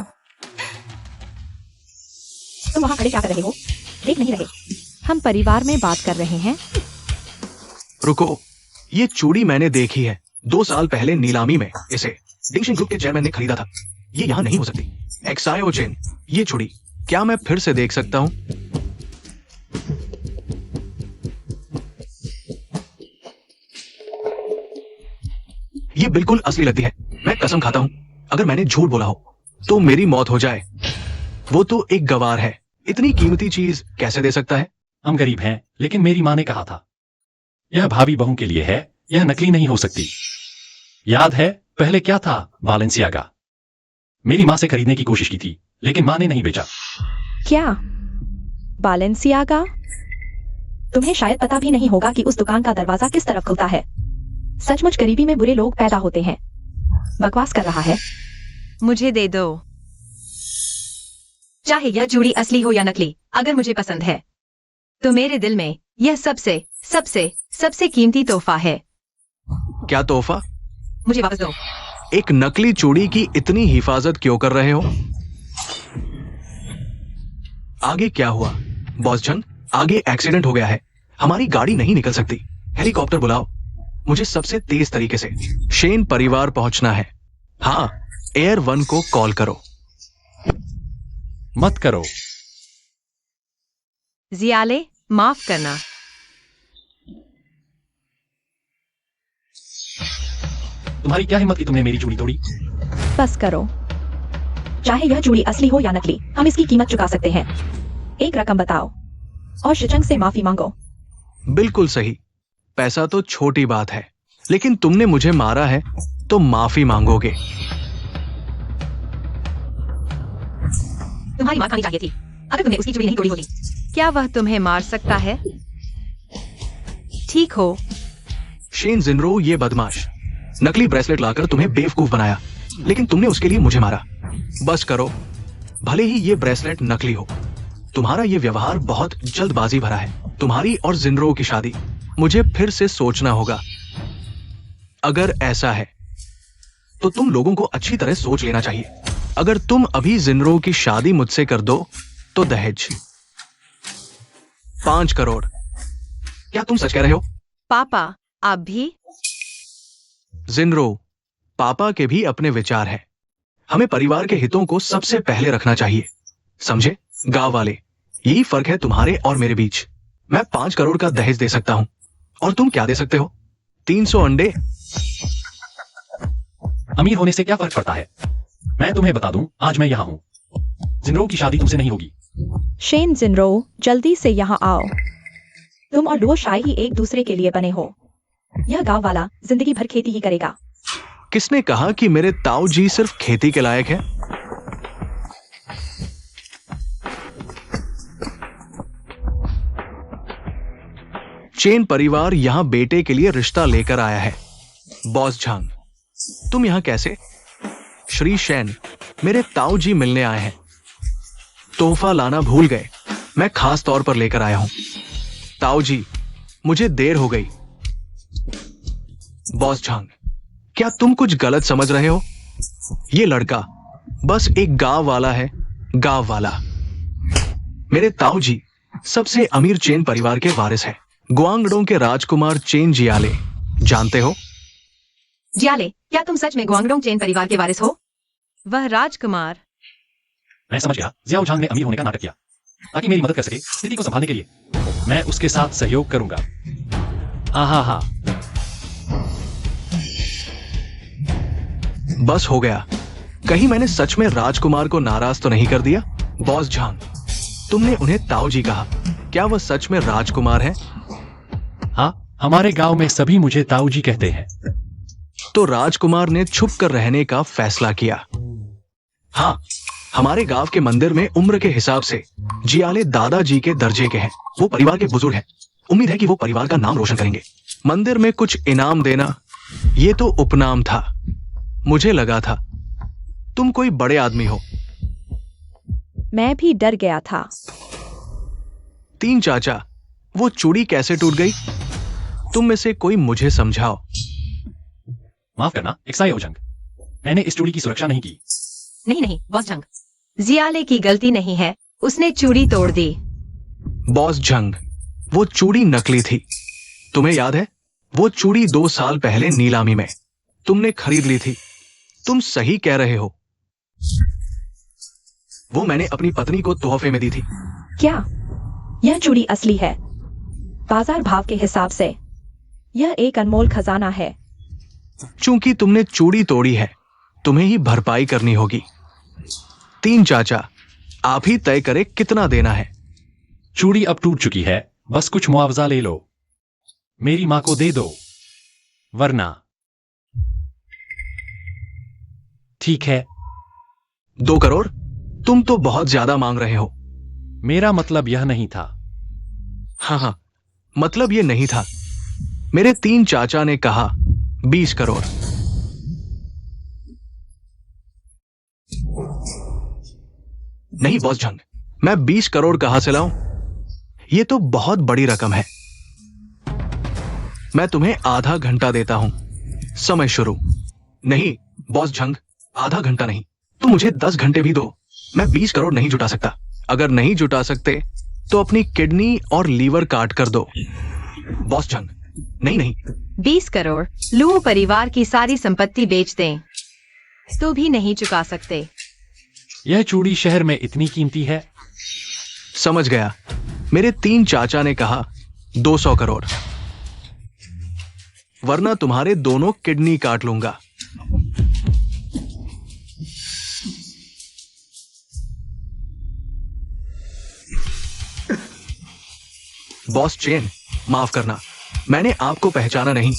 तुम वहां खड़े क्या कर रहे हो? देख नहीं रहे? हम परिवार में बात कर रहे हैं। रुको, ये चूड़ी मैंने देखी है, 2 साल पहले नीलामी में इसे डिंगशिंग ग्रुप के चेयरमैन ने खरीदा था। ये यहाँ नहीं हो सकती। एक्सायो चेन, ये चूड़ी क्या मैं फिर से देख सकता हूँ? ये बिल्कुल असली लगती है। मैं कसम खाता हूँ, अगर मैंने झूठ बोला हो तो मेरी मौत हो जाए। वो तो एक गवार है, इतनी कीमती चीज कैसे दे सकता है? हम गरीब हैं, लेकिन मेरी मां ने कहा था यह भाभी बहू के लिए है, यह नकली नहीं हो सकती। याद है पहले क्या था? बालेंसियागा। मेरी मां से खरीदने की कोशिश की थी, लेकिन मां ने नहीं बेचा। क्या बालेंसियागा? तुम्हें शायद पता भी नहीं होगा कि उस दुकान का दरवाजा किस तरफ खुलता है। सचमुच गरीबी में बुरे लोग पैदा होते हैं। बकवास कर रहा है। मुझे दे दो। चाहे यह चूड़ी असली हो या नकली, अगर मुझे पसंद है तो मेरे दिल में यह सबसे सबसे सबसे कीमती तोहफा है। क्या तोहफा? मुझे वापस दो। एक नकली चूड़ी की इतनी हिफाजत क्यों कर रहे हो? आगे क्या हुआ? बॉस जन, आगे एक्सीडेंट हो गया है, हमारी गाड़ी नहीं निकल सकती। हेलीकॉप्टर बुलाओ, मुझे सबसे तेज तरीके से शेन परिवार पहुंचना है। हाँ, एयर 1 को कॉल करो। मत करो। जियाले, माफ करना। तुम्हारी क्या हिम्मत कि तुमने मेरी चूड़ी तोड़ी? बस करो। चाहे यह चूड़ी असली हो या नकली, हम इसकी कीमत चुका सकते हैं। एक रकम बताओ और शिचंग से माफी मांगो। बिल्कुल सही। पैसा तो छोटी बात है, लेकिन तुमने मुझे मारा है तो माफी मांगोगे। तुम्हारी मार खानी चाहिए थी अगर तुमने उसकी चूड़ी नहीं तोड़ी होती। क्या वह तुम्हें मार सकता है? ठीक हो। शेन जिनरो ये बदमाश नकली ब्रेसलेट लाकर तुम्हें बेवकूफ बनाया, लेकिन तुमने उसके लिए मुझे मारा। बस करो, भले ही ये ब्रेसलेट नकली हो। तुम्हारा ये व्यवहार बहुत जल्दबाजी भरा है। तुम्हारी और जिनरो की शादी मुझे फिर से सोचना होगा। अगर ऐसा है तो तुम लोगों को अच्छी तरह सोच लेना चाहिए। अगर तुम अभी जिनरो की शादी मुझसे कर दो तो दहेज 5 करोड़। क्या तुम सच कह रहे हो? पापा आप भी? जिनरो, पापा के भी अपने विचार हैं। हमें परिवार के हितों को सबसे पहले रखना चाहिए, समझे? गांव वाले, यही फर्क है तुम्हारे और मेरे बीच। मैं 5 करोड़ का दहेज दे सकता हूं और तुम क्या दे सकते हो? 300 अंडे। अमीर होने से क्या फर्क पड़ता है? मैं तुम्हें बता दूं, आज मैं यहाँ हूँ। जिनरो की शादी तुमसे नहीं होगी। शेन जिनरो, जल्दी से यहाँ आओ। तुम और लुओ शाय ही एक दूसरे के लिए बने हो। यह गांव वाला जिंदगी भर खेती ही करेगा। किसने कहा कि मेरे ताऊ जी सिर्फ खेती के लायक हैं? चेन परिवार यहां बेटे के लिए रिश्ता लेकर आया है। बॉस झांग, तुम यहां कैसे? श्री शैन, मेरे ताऊ जी मिलने आए हैं। तोहफा लाना भूल गए, मैं खास तौर पर लेकर आया हूं। ताऊ जी, मुझे देर हो गई। बॉस झांग, क्या तुम कुछ गलत समझ रहे हो? ये लड़का बस एक गांव वाला है, गांव वाला। मेरे ताऊ जी सबसे अमीर चेन परिवार के वारिस हैं, ग्वांगडोंग के राजकुमार चेन जियाले। जानते हो? जियाले, क्या तुम सच में ग्वांगडोंग चेन परिवार के वारिस हो? वह राजकुमार। मैं समझ गया, जियाओ झांग ने अमीर होने का नाटक किया ताकि मेरी मदद कर सके स्थिति को संभालने के लिए। मैं उसके साथ सहयोग करूंगा। हा। बस हो गया। कहीं मैंने सच में राजकुमार को नाराज तो नहीं कर दिया? बॉस झांग, तुमने उन्हें ताऊ जी कहा, क्या वह सच में राजकुमार है? हाँ, हमारे गांव में सभी मुझे ताऊ जी कहते हैं। तो राजकुमार ने छुप कर रहने का फैसला किया। हाँ, हमारे गांव के मंदिर में उम्र के हिसाब से जियाले दादाजी के दर्जे के हैं। वो परिवार के बुजुर्ग हैं। उम्मीद है कि वो परिवार का नाम रोशन करेंगे। मंदिर में कुछ इनाम देना, ये तो उपनाम था। मुझे लगा था तुम कोई बड़े आदमी हो। मैं भी डर गया था। 3 चाचा, वो चूड़ी कैसे टूट गई? तुम में से कोई मुझे समझाओ। माफ करना, एक्साई ओझंग, मैंने इस चूड़ी की सुरक्षा नहीं की। नहीं बॉस झंग, जियाले की गलती नहीं है, उसने चूड़ी तोड़ दी। बॉस झंग, वो चूड़ी नकली थी। तुम्हें याद है? वो चूड़ी 2 साल पहले नीलामी में तुमने खरीद ली थी। तुम सही कह रहे हो। वो मैंने अपनी पत्नी को तोहफे में दी थी। क्या यह चूड़ी असली है? बाजार भाव के हिसाब से यह एक अनमोल खजाना है। चूंकि तुमने चूड़ी तोड़ी है, तुम्हें ही भरपाई करनी होगी। 3 चाचा, आप ही तय करें कितना देना है। चूड़ी अब टूट चुकी है, बस कुछ मुआवजा ले लो। मेरी मां को दे दो, वरना। ठीक है। 2 करोड़? तुम तो बहुत ज्यादा मांग रहे हो। मेरा मतलब यह नहीं था। हाँ, मतलब ये नहीं था। मेरे 3 चाचा ने कहा 20 करोड़। नहीं बॉस झंग, मैं 20 करोड़ कहां से लाऊं? ये तो बहुत बड़ी रकम है। मैं तुम्हें आधा घंटा देता हूं। समय शुरू। नहीं बॉस झंग, आधा घंटा नहीं, तुम मुझे 10 घंटे भी दो। मैं 20 करोड़ नहीं जुटा सकता। अगर नहीं जुटा सकते तो अपनी किडनी और लीवर काट कर दो। बॉस झंग, नहीं। 20 करोड़ लुओ परिवार की सारी संपत्ति बेच दें तो भी नहीं चुका सकते। यह चूड़ी शहर में इतनी कीमती है? समझ गया। मेरे 3 चाचा ने कहा 200 करोड़, वरना तुम्हारे दोनों किडनी काट लूंगा। बॉस चेन, माफ करना, मैंने आपको पहचाना नहीं।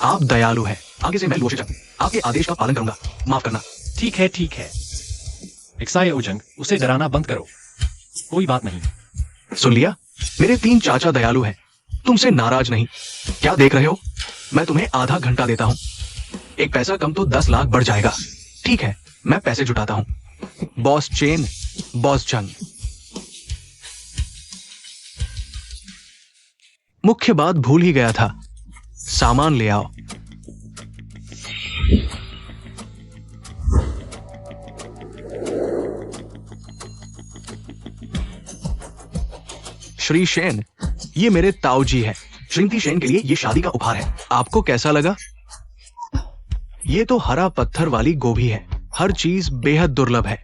आप दयालु हैं। आगे से मैं लोशेचंग आपके आदेश का पालन करूंगा। माफ करना। ठीक है, ठीक है। एक्साई ओजंग, उसे डराना बंद करो। कोई बात नहीं। सुन लिया? मेरे 3 चाचा दयालु हैं, तुमसे नाराज नहीं। क्या देख रहे हो? मैं तुम्हें आधा घंटा देता हूं। 1 पैसा कम तो 10 लाख बढ़ जाएगा। ठीक है, मैं पैसे जुटाता हूं। बॉस चेन, बॉस चंग। मुख्य बात भूल ही गया था। सामान ले आओ। श्री शेन, ये मेरे ताऊ जी है। श्रीमती शेन के लिए ये शादी का उपहार है। आपको कैसा लगा? ये तो हरा पत्थर वाली गोभी है। हर चीज बेहद दुर्लभ है।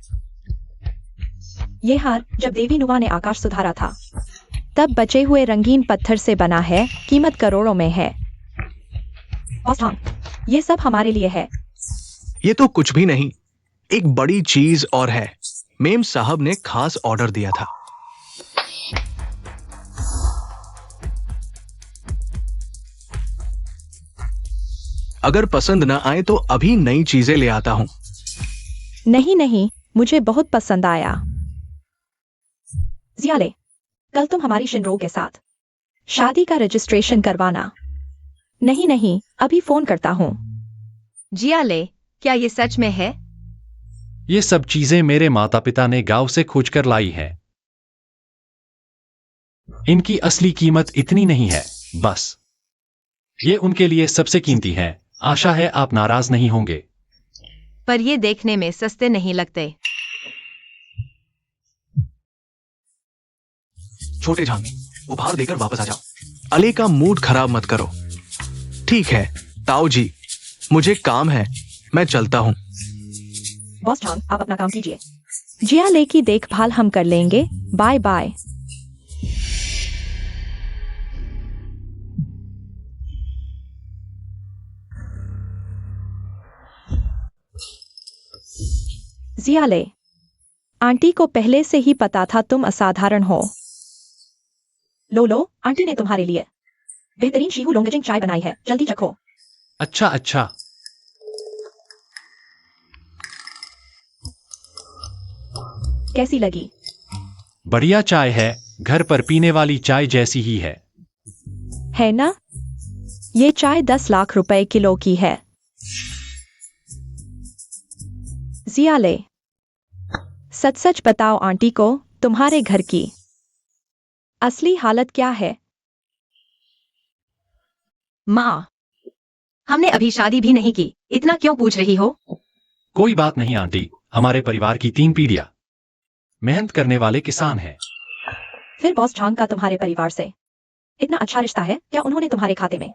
ये हार जब देवी नुआ ने आकाश सुधारा था तब बचे हुए रंगीन पत्थर से बना है। कीमत करोड़ों में है। बॉस चंग, ये सब हमारे लिए है। ये तो कुछ भी नहीं। एक बड़ी चीज और है। मेम साहब ने खास ऑर्डर दिया था। अगर पसंद ना आए तो अभी नई चीजें ले आता हूं। नहीं नहीं, मुझे बहुत पसंद आया। जियाले, कल तुम हमारी शिनरो के साथ शादी का रजिस्ट्रेशन करवाना। नहीं नहीं, अभी फोन करता हूँ। जियाले, क्या ये सच में है? ये सब चीजें मेरे माता पिता ने गांव से खोजकर लाई है। इनकी असली कीमत इतनी नहीं है, बस ये उनके लिए सबसे कीमती है। आशा है आप नाराज नहीं होंगे। पर ये देखने में सस्ते नहीं लगते। छोटे झांग, उपहार देकर वापस आ जाओ। अले का मूड खराब मत करो। ठीक है ताऊ जी, मुझे काम है, मैं चलता हूं। बॉस चंग, आप अपना काम कीजिए। जियाले की देखभाल हम कर लेंगे। Bye bye. जियाले, आंटी को पहले से ही पता था तुम असाधारण हो। लो, आंटी ने तुम्हारे लिए बेहतरीन शीहू लोंगजिंग चाय बनाई है, जल्दी चखो। अच्छा अच्छा। कैसी लगी? बढ़िया चाय है, घर पर पीने वाली चाय जैसी ही है ना? ये चाय 10 लाख रुपए किलो की है। जियाले, सच सच बताओ आंटी को तुम्हारे घर की असली हालत क्या है? माँ, हमने अभी शादी भी नहीं की, इतना क्यों पूछ रही हो? कोई बात नहीं आंटी, हमारे परिवार की 3 पीढ़ियां मेहनत करने वाले किसान हैं। फिर बॉस चंग का तुम्हारे परिवार से इतना अच्छा रिश्ता है? क्या उन्होंने तुम्हारे खाते में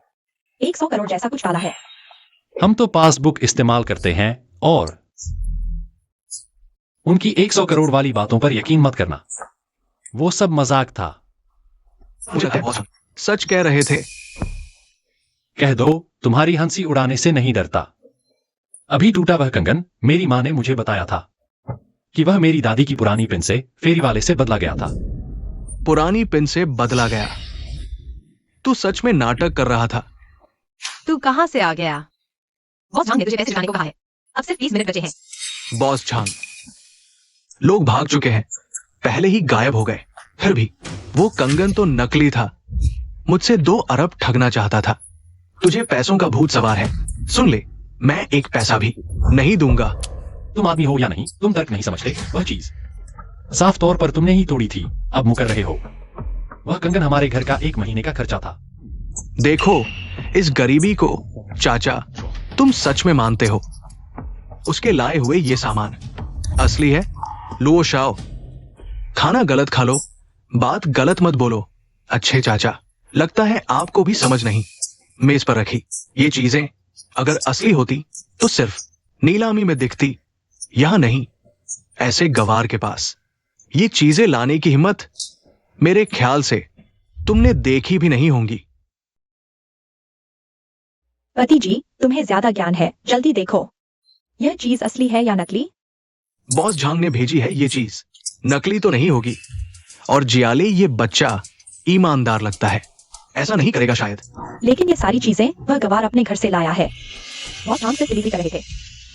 100 करोड़ जैसा कुछ डाला है? हम तो पासबुक इस्तेमाल करते हैं और उनकी 100 करोड़ वाली बातों पर यकीन मत करना, वो सब मजाक था। मुझे लगता है बॉस सच कह रहे थे। कह दो, तुम्हारी हंसी उड़ाने से नहीं डरता। अभी टूटा वह कंगन मेरी माँ ने मुझे बताया था कि वह मेरी दादी की पुरानी पिन से फेरी वाले से बदला गया था। पुरानी पिन से बदला गया? तू सच में नाटक कर रहा था? तू कहां से आ गया? बॉस झांग ने तुझे पैसे जुटाने को कहा है। अब सिर्फ 30 मिनट बचे हैं। बॉस झांग, लोग भाग चुके हैं, पहले ही गायब हो गए। फिर भी वो कंगन तो नकली था। मुझसे 2 अरब ठगना चाहता था। तुझे पैसों का भूत सवार है। सुन ले, मैं 1 पैसा भी नहीं दूंगा। तुम आदमी हो या नहीं, तुम तर्क नहीं समझते। वह चीज साफ तौर पर तुमने ही तोड़ी थी, अब मुकर रहे हो। वह कंगन हमारे घर का 1 महीने का खर्चा था। देखो इस गरीबी को चाचा, तुम सच में मानते हो? उसके लाए हुए ये सामान असली है? लो शाओ, खाना गलत खा लो, बात गलत मत बोलो। अच्छे चाचा, लगता है आपको भी समझ नहीं। मेज पर रखी ये चीजें अगर असली होती तो सिर्फ नीलामी में दिखती, यहां नहीं, ऐसे गवार के पास। ये चीजें लाने की हिम्मत मेरे ख्याल से तुमने देखी भी नहीं होंगी। पति जी, तुम्हें ज्यादा ज्ञान है, जल्दी देखो, यह चीज असली है या नकली? बॉस झांग ने भेजी है ये चीज, नकली तो नहीं होगी। और जियाले, ये बच्चा ईमानदार लगता है। ऐसा नहीं करेगा शायद। लेकिन ये सारी चीजें वह गवार अपने घर से लाया है। बहुत ध्यान से डिलीवरी कर रहे थे।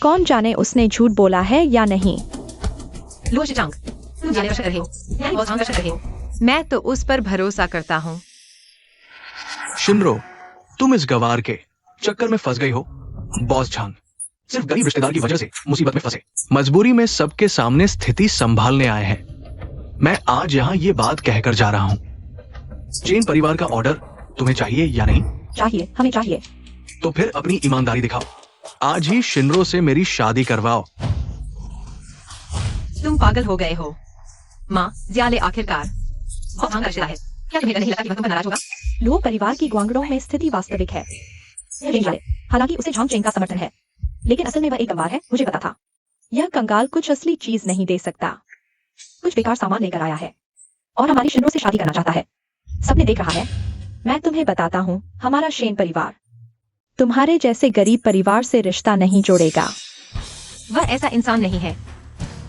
कौन जाने उसने झूठ बोला है या नहीं। लो शिचांग, तुम जाने कर रहे हो, यानी बहुत कर रहे हो। मैं तो उस पर भरोसा करता हूँ। शिनरो, तुम इस गवार के चक्कर में फंस गई हो। बॉस झांग सिर्फ गरीब रिश्तेदार की वजह से मुसीबत में फंसे। मजबूरी में सबके सामने स्थिति संभालने आए हैं। मैं आज यहाँ ये बात कहकर जा रहा हूँ। चेन परिवार का ऑर्डर तुम्हें चाहिए या नहीं? चाहिए, हमें चाहिए। तो फिर अपनी ईमानदारी दिखाओ। आज ही शिनरो से मेरी शादी करवाओ। तुम पागल हो गए हो। माँ, जियाले आखिरकार बहुत भांग का है। क्या तुम्हें नहीं लगता कि वह तुम पर नाराज होगा? लो परिवार की ग्वांगड़ों में स्थिति वास्तविक है। हालांकि उसे झांग चेंग का समर्थन है, लेकिन असल में वह एक गंवार है, मुझे पता था। यह कंगाल कुछ असली चीज नहीं दे सकता। कुछ बेकार सामान लेकर आया है और हमारी शिनरो से शादी करना चाहता है। सबने देख रहा है। मैं तुम्हें बताता हूँ, हमारा शेन परिवार तुम्हारे जैसे गरीब परिवार से रिश्ता नहीं जोड़ेगा। वह ऐसा इंसान नहीं है।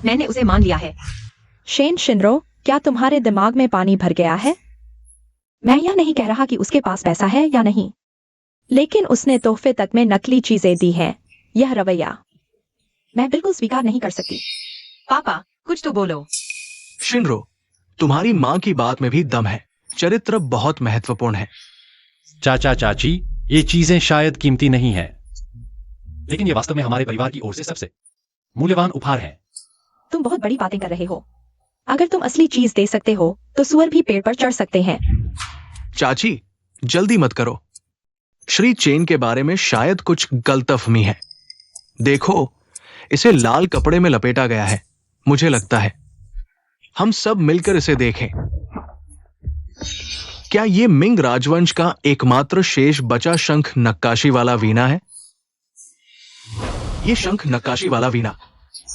मैंने उसे मान लिया है। शेन शिनरो, क्या तुम्हारे दिमाग में पानी भर गया है? मैं यह नहीं कह रहा कि उसके पास पैसा है या नहीं, लेकिन उसने तोहफे तक में नकली चीजें दी हैं। यह रवैया मैं बिल्कुल स्वीकार नहीं कर सकती। पापा, कुछ तो बोलो। शिनरो, तुम्हारी माँ की बात में भी दम है। चरित्र बहुत महत्वपूर्ण है। चाचा चाची, ये चीजें शायद कीमती नहीं है, लेकिन ये वास्तव में हमारे परिवार की ओर से सबसे मूल्यवान उपहार है। तुम बहुत बड़ी बातें कर रहे हो। अगर तुम असली चीज दे सकते हो तो सुअर भी पेड़ पर चढ़ सकते हैं। चाची, जल्दी मत करो। श्री चेन के बारे में शायद कुछ गलतफहमी है। देखो, इसे लाल कपड़े में लपेटा गया है। मुझे लगता है हम सब मिलकर इसे देखें। क्या ये मिंग राजवंश का एकमात्र शेष बचा शंख नक्काशी वाला वीणा है? ये शंख नक्काशी वाला वीणा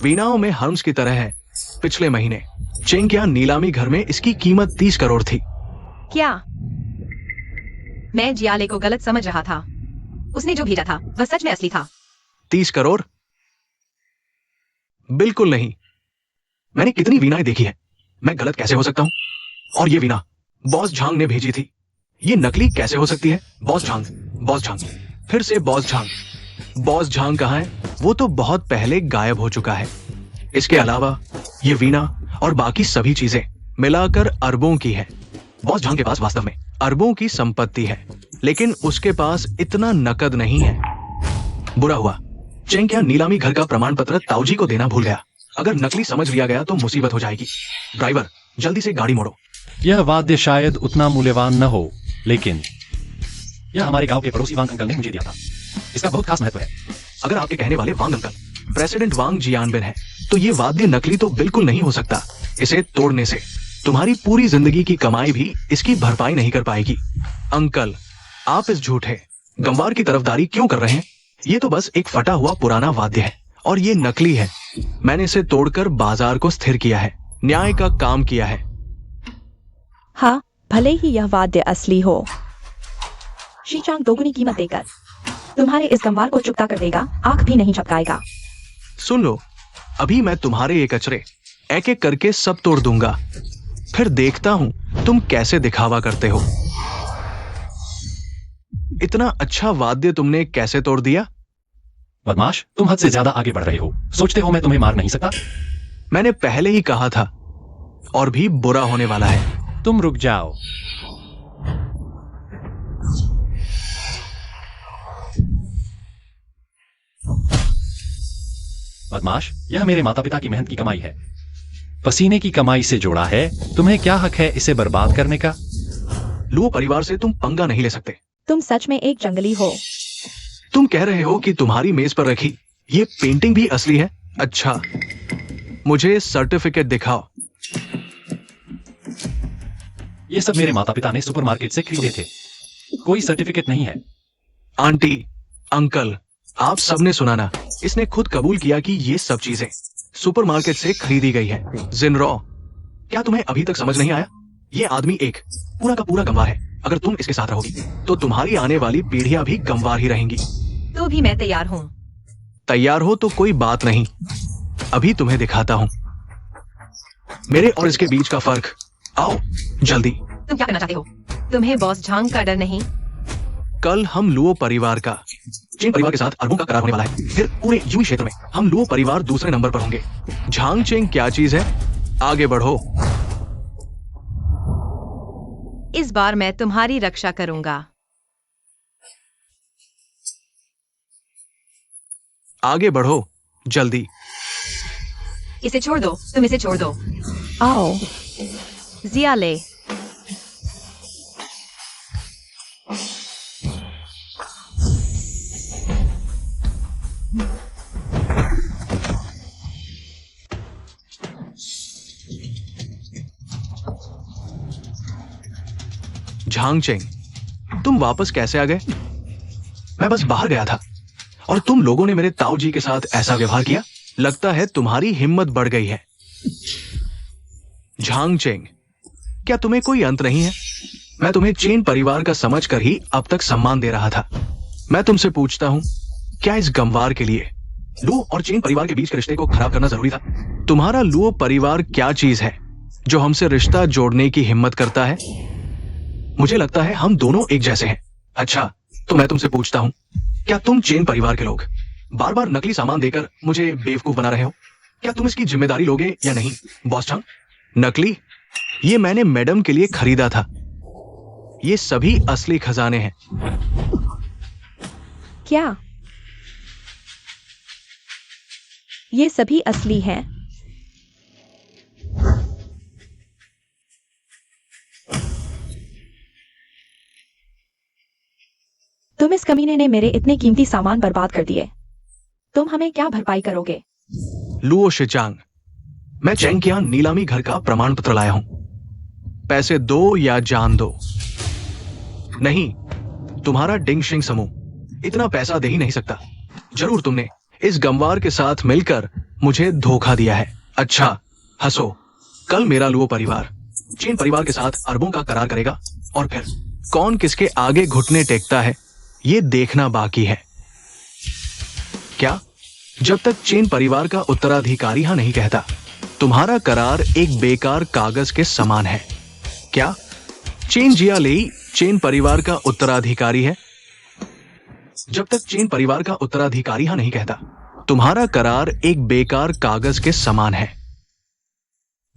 वीणाओं में हर्म्स की तरह है। पिछले महीने चेंग के नीलामी घर में इसकी कीमत 30 करोड़ थी। क्या? मैं जियाले को गलत समझ रहा था। उसने जो भेजा था वह सच में असली था। 30 करोड़? बिल्कुल नहीं। मैंने कितनी वीणाएं देखी है, मैं गलत कैसे हो सकता हूं? और ये वीणा बॉस झांग ने भेजी थी। ये नकली कैसे हो सकती है? बॉस झांग, बॉस झांग, फिर से बॉस झांग। बॉस झांग कहाँ है? वो तो बहुत पहले गायब हो चुका है। इसके अलावा ये वीणा और बाकी सभी चीजें मिलाकर अरबों की है। बॉस झांग के पास वास्तव में अरबों की संपत्ति है, लेकिन उसके पास इतना नकद नहीं है। बुरा हुआ चेंग क्या नीलामी घर का प्रमाण पत्र ताऊजी को देना भूल गया। अगर नकली समझ लिया गया तो मुसीबत हो जाएगी। ड्राइवर, जल्दी से गाड़ी मोड़ो। यह वाद्य शायद उतना मूल्यवान न हो, लेकिन यह हमारे गांव के पड़ोसी वांग अंकल ने मुझे दिया था। इसका बहुत खास महत्व है। अगर आपके कहने वाले वांग अंकल प्रेसिडेंट वांग जियानबिन है, तो ये वाद्य नकली तो बिल्कुल नहीं हो सकता। इसे तोड़ने से तुम्हारी पूरी जिंदगी की कमाई भी इसकी भरपाई नहीं कर पाएगी। अंकल, आप इस झूठे गंवार की तरफदारी क्यों कर रहे हैं? ये तो बस एक फटा हुआ पुराना वाद्य है और ये नकली है। मैंने इसे तोड़कर बाजार को स्थिर किया है, न्याय का काम किया है। हाँ, भले ही यह वाद्य असली हो। शीचांग दोगुनी कीमत देकर तुम्हारे इस गंवार को चुकता कर देगा, आंख भी नहीं झपकाएगा। सुन लो, अभी मैं तुम्हारे ये कचरे एक एक करके सब तोड़ दूंगा, फिर देखता हूं तुम कैसे दिखावा करते हो। इतना अच्छा वाद्य तुमने कैसे तोड़ दिया? बदमाश, तुम हद से ज्यादा आगे बढ़ रहे हो। सोचते हो मैं तुम्हें मार नहीं सकता? मैंने पहले ही कहा था, और भी बुरा होने वाला है। तुम रुक जाओ। बदमाश, यह मेरे माता पिता की मेहनत की कमाई है, पसीने की कमाई से जोड़ा है। तुम्हें क्या हक है इसे बर्बाद करने का? लुओ परिवार से तुम पंगा नहीं ले सकते। तुम सच में एक जंगली हो। तुम कह रहे हो कि तुम्हारी मेज पर रखी ये पेंटिंग भी असली है? अच्छा, मुझे सर्टिफिकेट दिखाओ। ये सब मेरे माता पिता ने सुपरमार्केट से खरीदे थे। कोई सर्टिफिकेट नहीं है। आंटी, अंकल, आप सबने सुना ना? इसने खुद कबूल किया कि ये सब चीजें सुपरमार्केट से खरीदी गई है। जिनरो, क्या तुम्हें अभी तक समझ नहीं आया? ये आदमी एक पूरा का पूरा गंवार है। अगर तुम इसके साथ रहोगी तो तुम्हारी आने वाली पीढ़ियां भी गंवार ही रहेंगी। तो भी मैं तैयार हूँ। तैयार हो तो कोई बात नहीं, अभी तुम्हें दिखाता हूं मेरे और इसके बीच का फर्क। आओ जल्दी। तुम क्या करना चाहते हो? तुम्हें बॉस झांग का डर नहीं? कल हम लुओ परिवार का चेन परिवार के साथ अरबों का करार होने वाला है। फिर पूरे यूई क्षेत्र में हम लुओ परिवार दूसरे नंबर पर होंगे। झांग चेंग क्या चीज है? आगे बढ़ो। इस बार मैं तुम्हारी रक्षा करूंगा। आगे बढ़ो जल्दी। इसे छोड़ दो, तुम इसे छोड़ दो। आओ। जिया ले। झांग चेंग, तुम वापस कैसे आ गए? मैं बस बाहर गया था और तुम लोगों ने मेरे ताऊ जी के साथ ऐसा व्यवहार किया। लगता है तुम्हारी हिम्मत बढ़ गई है। झांग चेंग, क्या तुम्हें कोई अंत नहीं है? मैं तुम्हें चेन परिवार का समझकर ही अब तक सम्मान दे रहा था। मैं तुमसे पूछता हूं, क्या इस गंवार के लिए लुओ और चेन परिवार के बीच के रिश्ते को खराब करना जरूरी था? तुम्हारा लुओ परिवार क्या चीज है जो हमसे रिश्ता जोड़ने की हिम्मत करता है? मुझे लगता है हम दोनों एक जैसे हैं। अच्छा, तो मैं तुमसे पूछता हूं, क्या तुम चेन परिवार के लोग बार बार नकली सामान देकर मुझे बेवकूफ बना रहे हो? क्या तुम इसकी जिम्मेदारी लोगे या नहीं? बॉस झांग, नकली? ये मैंने मैडम के लिए खरीदा था। ये सभी असली खजाने हैं। क्या ये सभी असली हैं? तुम इस कमीने ने मेरे इतने कीमती सामान बर्बाद कर दिए। तुम हमें क्या भरपाई करोगे? लुओ शिचांग, मैं चेंगकियान नीलामी घर का प्रमाण पत्र लाया हूं। पैसे दो या जान दो। नहीं, तुम्हारा डिंगशिंग समूह इतना पैसा दे ही नहीं सकता। जरूर तुमने इस गंवार के साथ मिलकर मुझे धोखा दिया है। अच्छा, हंसो। कल मेरा लुओ परिवार चेन परिवार के साथ अरबों का करार करेगा और फिर कौन किसके आगे घुटने टेकता है ये देखना बाकी है। क्या? जब तक चेन परिवार का उत्तराधिकारी हाँ नहीं कहता, तुम्हारा करार एक बेकार कागज के समान है। क्या चेन जियालेई चेन परिवार का उत्तराधिकारी है? जब तक चेन परिवार का उत्तराधिकारी हाँ नहीं कहता, तुम्हारा करार एक बेकार कागज के समान है।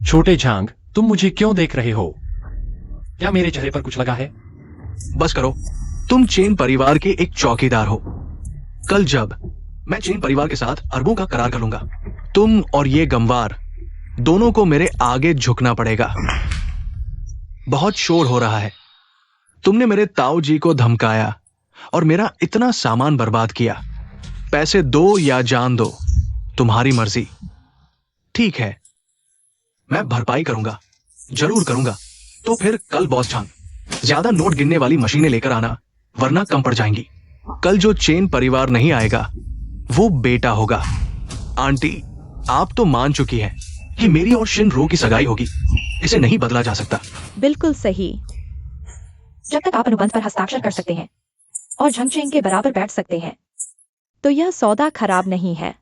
छोटे झांग, तुम मुझे क्यों देख रहे हो? क्या मेरे चेहरे पर कुछ लगा है? बस करो। तुम चेन परिवार के एक चौकीदार हो। कल जब मैं चेन परिवार के साथ अरबों का करार कर लूंगा, तुम और ये गंवार दोनों को मेरे आगे झुकना पड़ेगा। बहुत शोर हो रहा है। तुमने मेरे ताऊ जी को धमकाया और मेरा इतना सामान बर्बाद किया। पैसे दो या जान दो, तुम्हारी मर्जी। ठीक है, मैं भरपाई करूंगा, जरूर करूंगा। तो फिर कल बॉस झांग, ज्यादा नोट गिनने वाली मशीनें लेकर आना, वरना कम पड़ जाएंगी। कल जो चेन परिवार नहीं आएगा वो बेटा होगा। आंटी, आप तो मान चुकी हैं कि मेरी और शिन रो की सगाई होगी। इसे नहीं बदला जा सकता। बिल्कुल सही। जब तक आप अनुबंध पर हस्ताक्षर कर सकते हैं और झंगचेंग के बराबर बैठ सकते हैं, तो यह सौदा खराब नहीं है।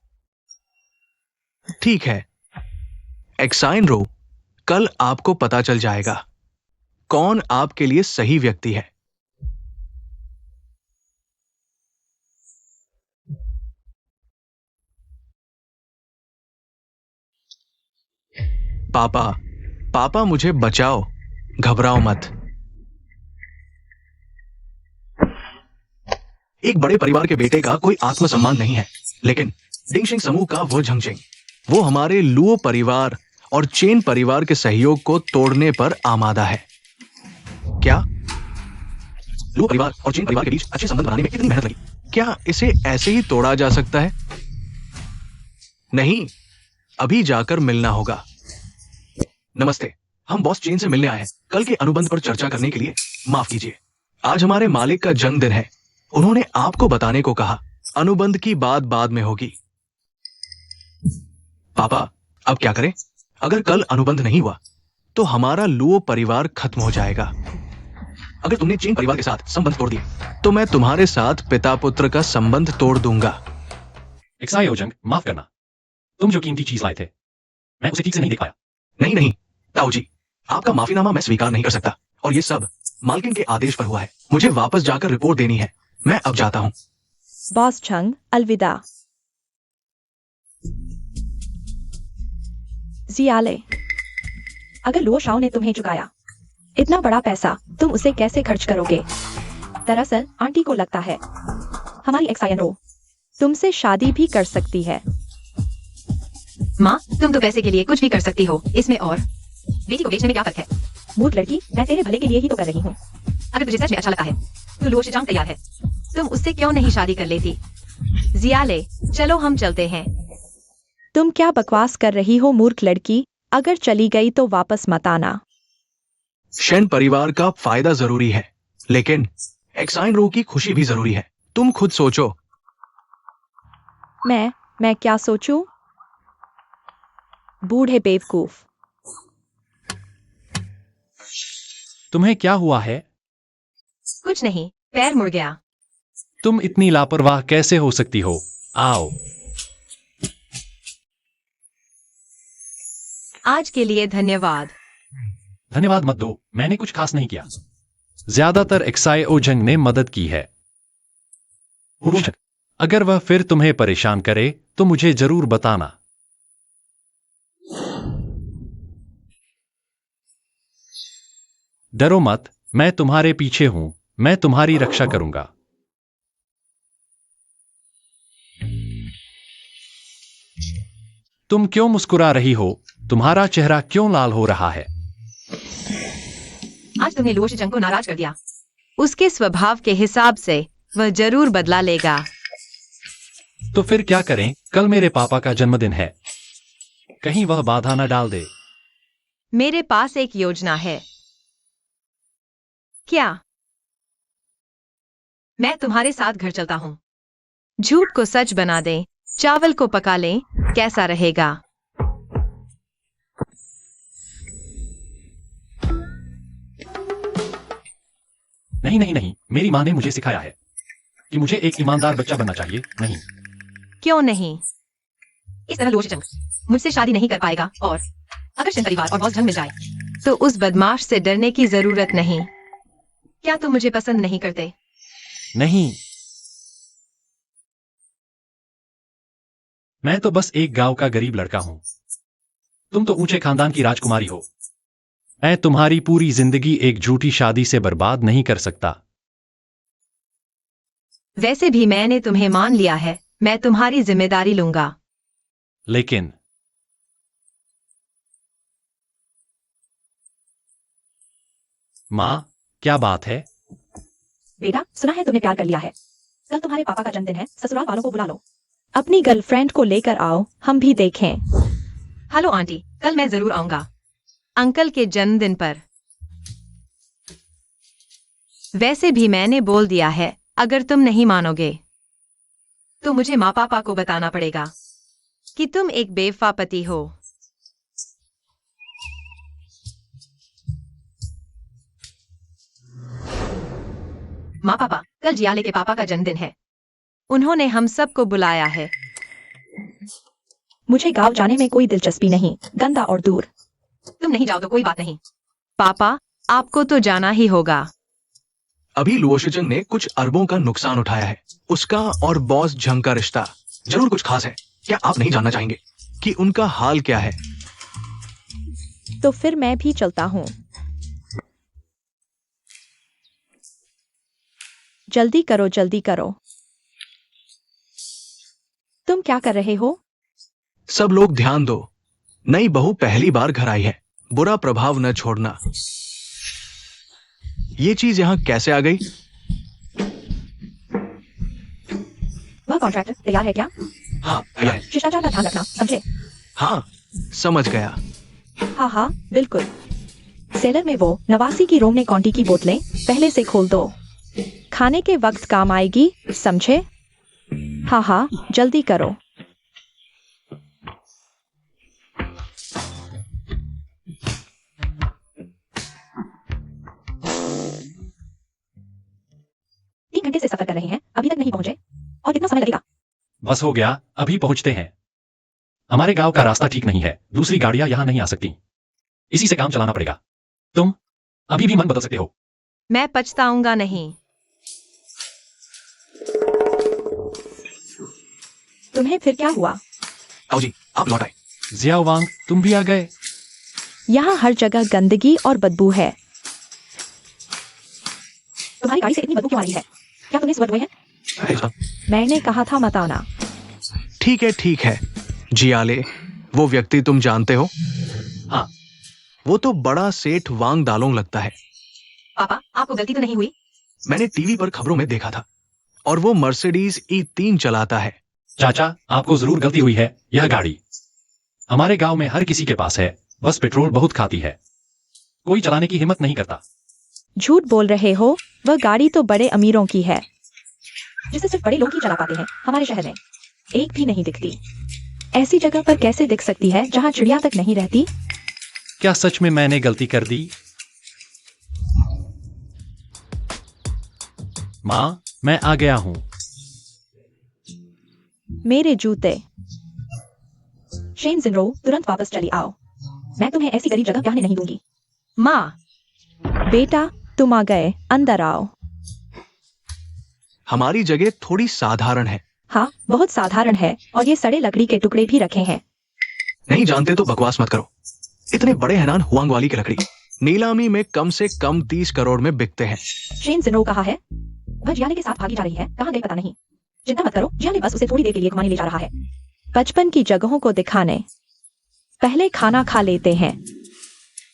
ठीक है एक्साइन रो, कल आपको पता चल जाएगा कौन आपके लिए सही व्यक्ति है। पापा, पापा मुझे बचाओ, घबराओ मत। एक बड़े परिवार के बेटे का कोई आत्मसम्मान नहीं है, लेकिन डिंगशिंग समूह का वो झंगचेंग, वो हमारे लुओ परिवार और चेन परिवार के सहयोग को तोड़ने पर आमादा है। क्या लुओ परिवार और चेन परिवार के बीच अच्छे संबंध बनाने में इतनी मेहनत लगी, क्या इसे ऐसे ही तोड़ा जा सकता है? नहीं, अभी जाकर मिलना होगा। नमस्ते, हम बॉस चेन से मिलने आए हैं कल के अनुबंध पर चर्चा करने के लिए। माफ कीजिए, आज हमारे मालिक का जन्मदिन है। उन्होंने आपको बताने को कहा। अनुबंध की बात बाद में होगी। पापा, अब क्या करें? अगर कल अनुबंध नहीं हुआ तो हमारा लुओ परिवार खत्म हो जाएगा। अगर तुमने चेन परिवार के साथ संबंध तोड़ दिए तो मैं तुम्हारे साथ पिता पुत्र का संबंध तोड़ दूंगा। एक्साई ओजंग, माफ करना। तुम जो कीमती चीज लाए थे, मैं उसे ठीक से नहीं देख पाया। नहीं नहीं ताऊ जी, आपका माफीनामा मैं स्वीकार नहीं कर सकता। और ये सब मालकिन के आदेश पर हुआ है। मुझे वापस जाकर रिपोर्ट देनी है। मैं अब जाता हूँ। बॉस चंग, अलविदा। जियाले, अगर लुओ शाओ ने तुम्हें चुकाया इतना बड़ा पैसा, तुम उसे कैसे खर्च करोगे? दरअसल आंटी को लगता है हमारी एक्सायनरो तुमसे शादी भी कर सकती है। माँ, तुम तो पैसे के लिए कुछ भी कर सकती हो, इसमें और बेटी को बेचने में क्या फर्क है? मूर्ख लड़की, मैं तेरे भले के लिए ही तो कर रही हूँ। अगर तुझे सच में अच्छा लगता है तो लुओ शिजांग तैयार है। तुम उससे क्यों नहीं शादी कर लेती? जियाले, चलो हम चलते हैं। तुम क्या बकवास कर रही हो मूर्ख लड़की? अगर चली गई तो वापस मत आना। शेन परिवार का फायदा जरूरी है, लेकिन एक्साइनरो की खुशी भी जरूरी है। तुम खुद सोचो। मैं क्या सोचूं? बूढ़े बेवकूफ। तुम्हें क्या हुआ है? कुछ नहीं, पैर मुड़ गया। तुम इतनी लापरवाह कैसे हो सकती हो? आओ। आज के लिए धन्यवाद। धन्यवाद मत दो, मैंने कुछ खास नहीं किया। ज्यादातर एक्साइओ जंग ने मदद की है। अगर वह फिर तुम्हें परेशान करे तो मुझे जरूर बताना। डरो मत, मैं तुम्हारे पीछे हूं। मैं तुम्हारी रक्षा करूंगा। तुम क्यों मुस्कुरा रही हो? तुम्हारा चेहरा क्यों लाल हो रहा है? आज तुमने लुओ शिजांग को नाराज कर दिया। उसके स्वभाव के हिसाब से वह जरूर बदला लेगा। तो फिर क्या करें? कल मेरे पापा का जन्मदिन है। कहीं वह बाधा न डाल दे। मेरे पास एक योजना है। क्या? मैं तुम्हारे साथ घर चलता हूं। झूठ को सच बना दें, चावल को पका लें, कैसा रहेगा? नहीं नहीं नहीं, मेरी माँ ने मुझे सिखाया है कि मुझे एक ईमानदार बच्चा बनना चाहिए। नहीं। क्यों नहीं? इस तरह लुओ शिजांग मुझसे शादी नहीं कर पाएगा, और अगर शेन परिवार और बॉस जंग मिल जाए तो उस बदमाश से डरने की जरूरत नहीं। क्या तुम मुझे पसंद नहीं करते? नहीं, मैं तो बस एक गांव का गरीब लड़का हूं। तुम तो ऊंचे खानदान की राजकुमारी हो। मैं तुम्हारी पूरी जिंदगी एक झूठी शादी से बर्बाद नहीं कर सकता। वैसे भी मैंने तुम्हें मान लिया है, मैं तुम्हारी जिम्मेदारी लूंगा। लेकिन माँ, क्या बात है? बेटा, सुना है तुमने प्यार कर लिया है। कल तुम्हारे पापा का जन्मदिन है, ससुराल वालों को बुला लो। अपनी गर्लफ्रेंड को लेकर आओ, हम भी देखें। हेलो आंटी, कल मैं जरूर आऊंगा अंकल के जन्मदिन पर। वैसे भी मैंने बोल दिया है, अगर तुम नहीं मानोगे तो मुझे माँ पापा को बताना पड़ेगा कि तुम एक बेवफा पति हो। माँ पापा, कल जियाले के पापा का जन्मदिन है। उन्होंने हम सबको बुलाया है। मुझे गांव जाने में कोई दिलचस्पी नहीं, गंदा और दूर। तुम नहीं जाओ तो कोई बात नहीं। पापा, आपको तो जाना ही होगा। अभी लुओ शिजांग ने कुछ अरबों का नुकसान उठाया है। उसका और बॉस जंग का रिश्ता जरूर कुछ खास है। क्या आप नहीं जानना चाहेंगे कि उनका हाल क्या है? तो फिर मैं भी चलता हूँ। जल्दी करो, जल्दी करो। तुम क्या कर रहे हो? सब लोग ध्यान दो। नई बहू पहली बार घर आई है, बुरा प्रभाव न छोड़ना। ये चीज यहाँ कैसे आ गई? वह कॉन्ट्रैक्टर तैयार है क्या? हाँ भैया है। शिष्टाचार का ध्यान रखना, समझे? हाँ समझ गया। हाँ हाँ, बिल्कुल। सेलर में वो 89 की रोम ने कॉन्टी की बोतलें पहले से खोल दो। खाने के वक्त काम आएगी, समझे? हाँ हाँ, जल्दी करो। तीन घंटे से सफर कर रहे हैं, अभी तक नहीं पहुंचे। और कितना समय लगेगा? बस हो गया, अभी पहुंचते हैं। हमारे गांव का रास्ता ठीक नहीं है, दूसरी गाड़ियां यहां नहीं आ सकती। इसी से काम चलाना पड़ेगा। तुम अभी भी मन बदल सकते हो। मैं पछताऊंगा नहीं। तुम्हें फिर क्या हुआ? ताऊ जी, आप लौट आए। जियाओ वांग, तुम भी आ गए। यहाँ हर जगह गंदगी और बदबू है। तुम्हारी गाड़ी से इतनी बदबू क्यों आ रही है? क्या तुमने सुबह धोए हैं? अरे साहब, मैंने कहा था मत आना। ठीक है जियाले, वो व्यक्ति तुम जानते हो? हाँ। वो तो बड़ा सेठ वांग दालोंग लगता है। पापा, आपको गलती तो नहीं हुई? मैंने टीवी पर खबरों में देखा था, और वो मर्सिडीज E3 चलाता है। चाचा, आपको जरूर गलती हुई है। यह गाड़ी हमारे गांव में हर किसी के पास है, बस पेट्रोल बहुत खाती है। कोई चलाने की हिम्मत नहीं करता। झूठ बोल रहे हो, वह गाड़ी तो बड़े अमीरों की है, जिसे सिर्फ बड़े लोग ही चला पाते हैं। हमारे शहर में एक भी नहीं दिखती। ऐसी जगह पर कैसे दिख सकती है जहाँ चिड़िया तक नहीं रहती? क्या सच में मैंने गलती कर दी? माँ, मैं आ गया हूँ। मेरे जूते। शेन जिनरो, तुरंत वापस चली आओ। मैं तुम्हें ऐसी गरीब जगह जाने नहीं दूंगी। माँ, बेटा, तुम आ गए, अंदर आओ। हमारी जगह थोड़ी साधारण है। हाँ, बहुत साधारण है, और ये सड़े लकड़ी के टुकड़े भी रखे हैं। नहीं जानते तो बकवास मत करो। इतने बड़े हैनान हुआंग वाली की लकड़ी नीलामी में कम से कम 30 करोड़ में बिकते हैं। शेन जिनरो कहाँ है? वह जियाले के साथ भागी जा रही है। कहाँ गई पता नहीं। चिंता मत करो, जियाले बस उसे थोड़ी देर के लिए घुमाने ले जा रहा है। बचपन की जगहों को दिखाने। पहले खाना खा लेते हैं।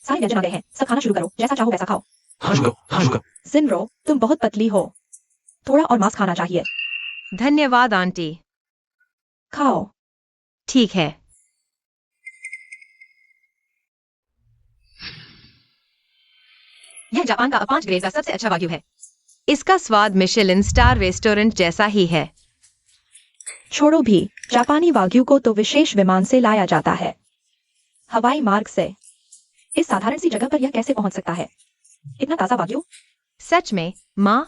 सारे व्यंजन आ गए हैं, सब खाना शुरू करो, जैसा चाहो वैसा खाओ। हाँ शुक्र। जिनरो, तुम बहुत पतली हो, थोड़ा और मांस खाना चाहिए। धन्यवाद आंटी। खाओ। ठीक है। यह जापान का 5 ग्रेड का सबसे अच्छा वाग्यू है। इसका स्वाद मिशेलिन स्टार रेस्टोरेंट जैसा ही है। छोड़ो भी, जापानी वाग्यू को तो विशेष विमान से लाया जाता है, हवाई मार्ग से। इस साधारण सी जगह पर यह कैसे पहुंच सकता है? इतना ताजा वाग्यू? सच में, माँ?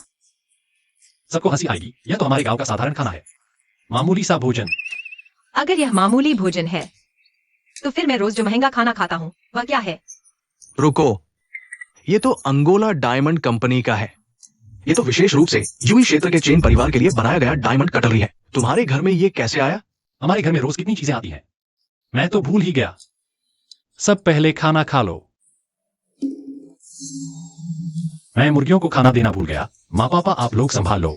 सबको हंसी आएगी। यह तो हमारे गांव का साधारण खाना है, मामूली सा भोजन। अगर यह मामूली भोजन है, तो फिर मैं रोज जो महंगा खाना खाता हूँ, वह क्या है? रुको, ये तो अंगोला डायमंड कंपनी का है। ये तो विशेष रूप से यूई क्षेत्र के चेन परिवार के लिए बनाया गया डायमंड कटलरी है। तुम्हारे घर में ये कैसे आया? हमारे घर में रोज कितनी चीजें आती हैं, मैं तो भूल ही गया। सब पहले खाना खा लो। मैं मुर्गियों को खाना देना भूल गया। माँ पापा, आप लोग संभाल लो।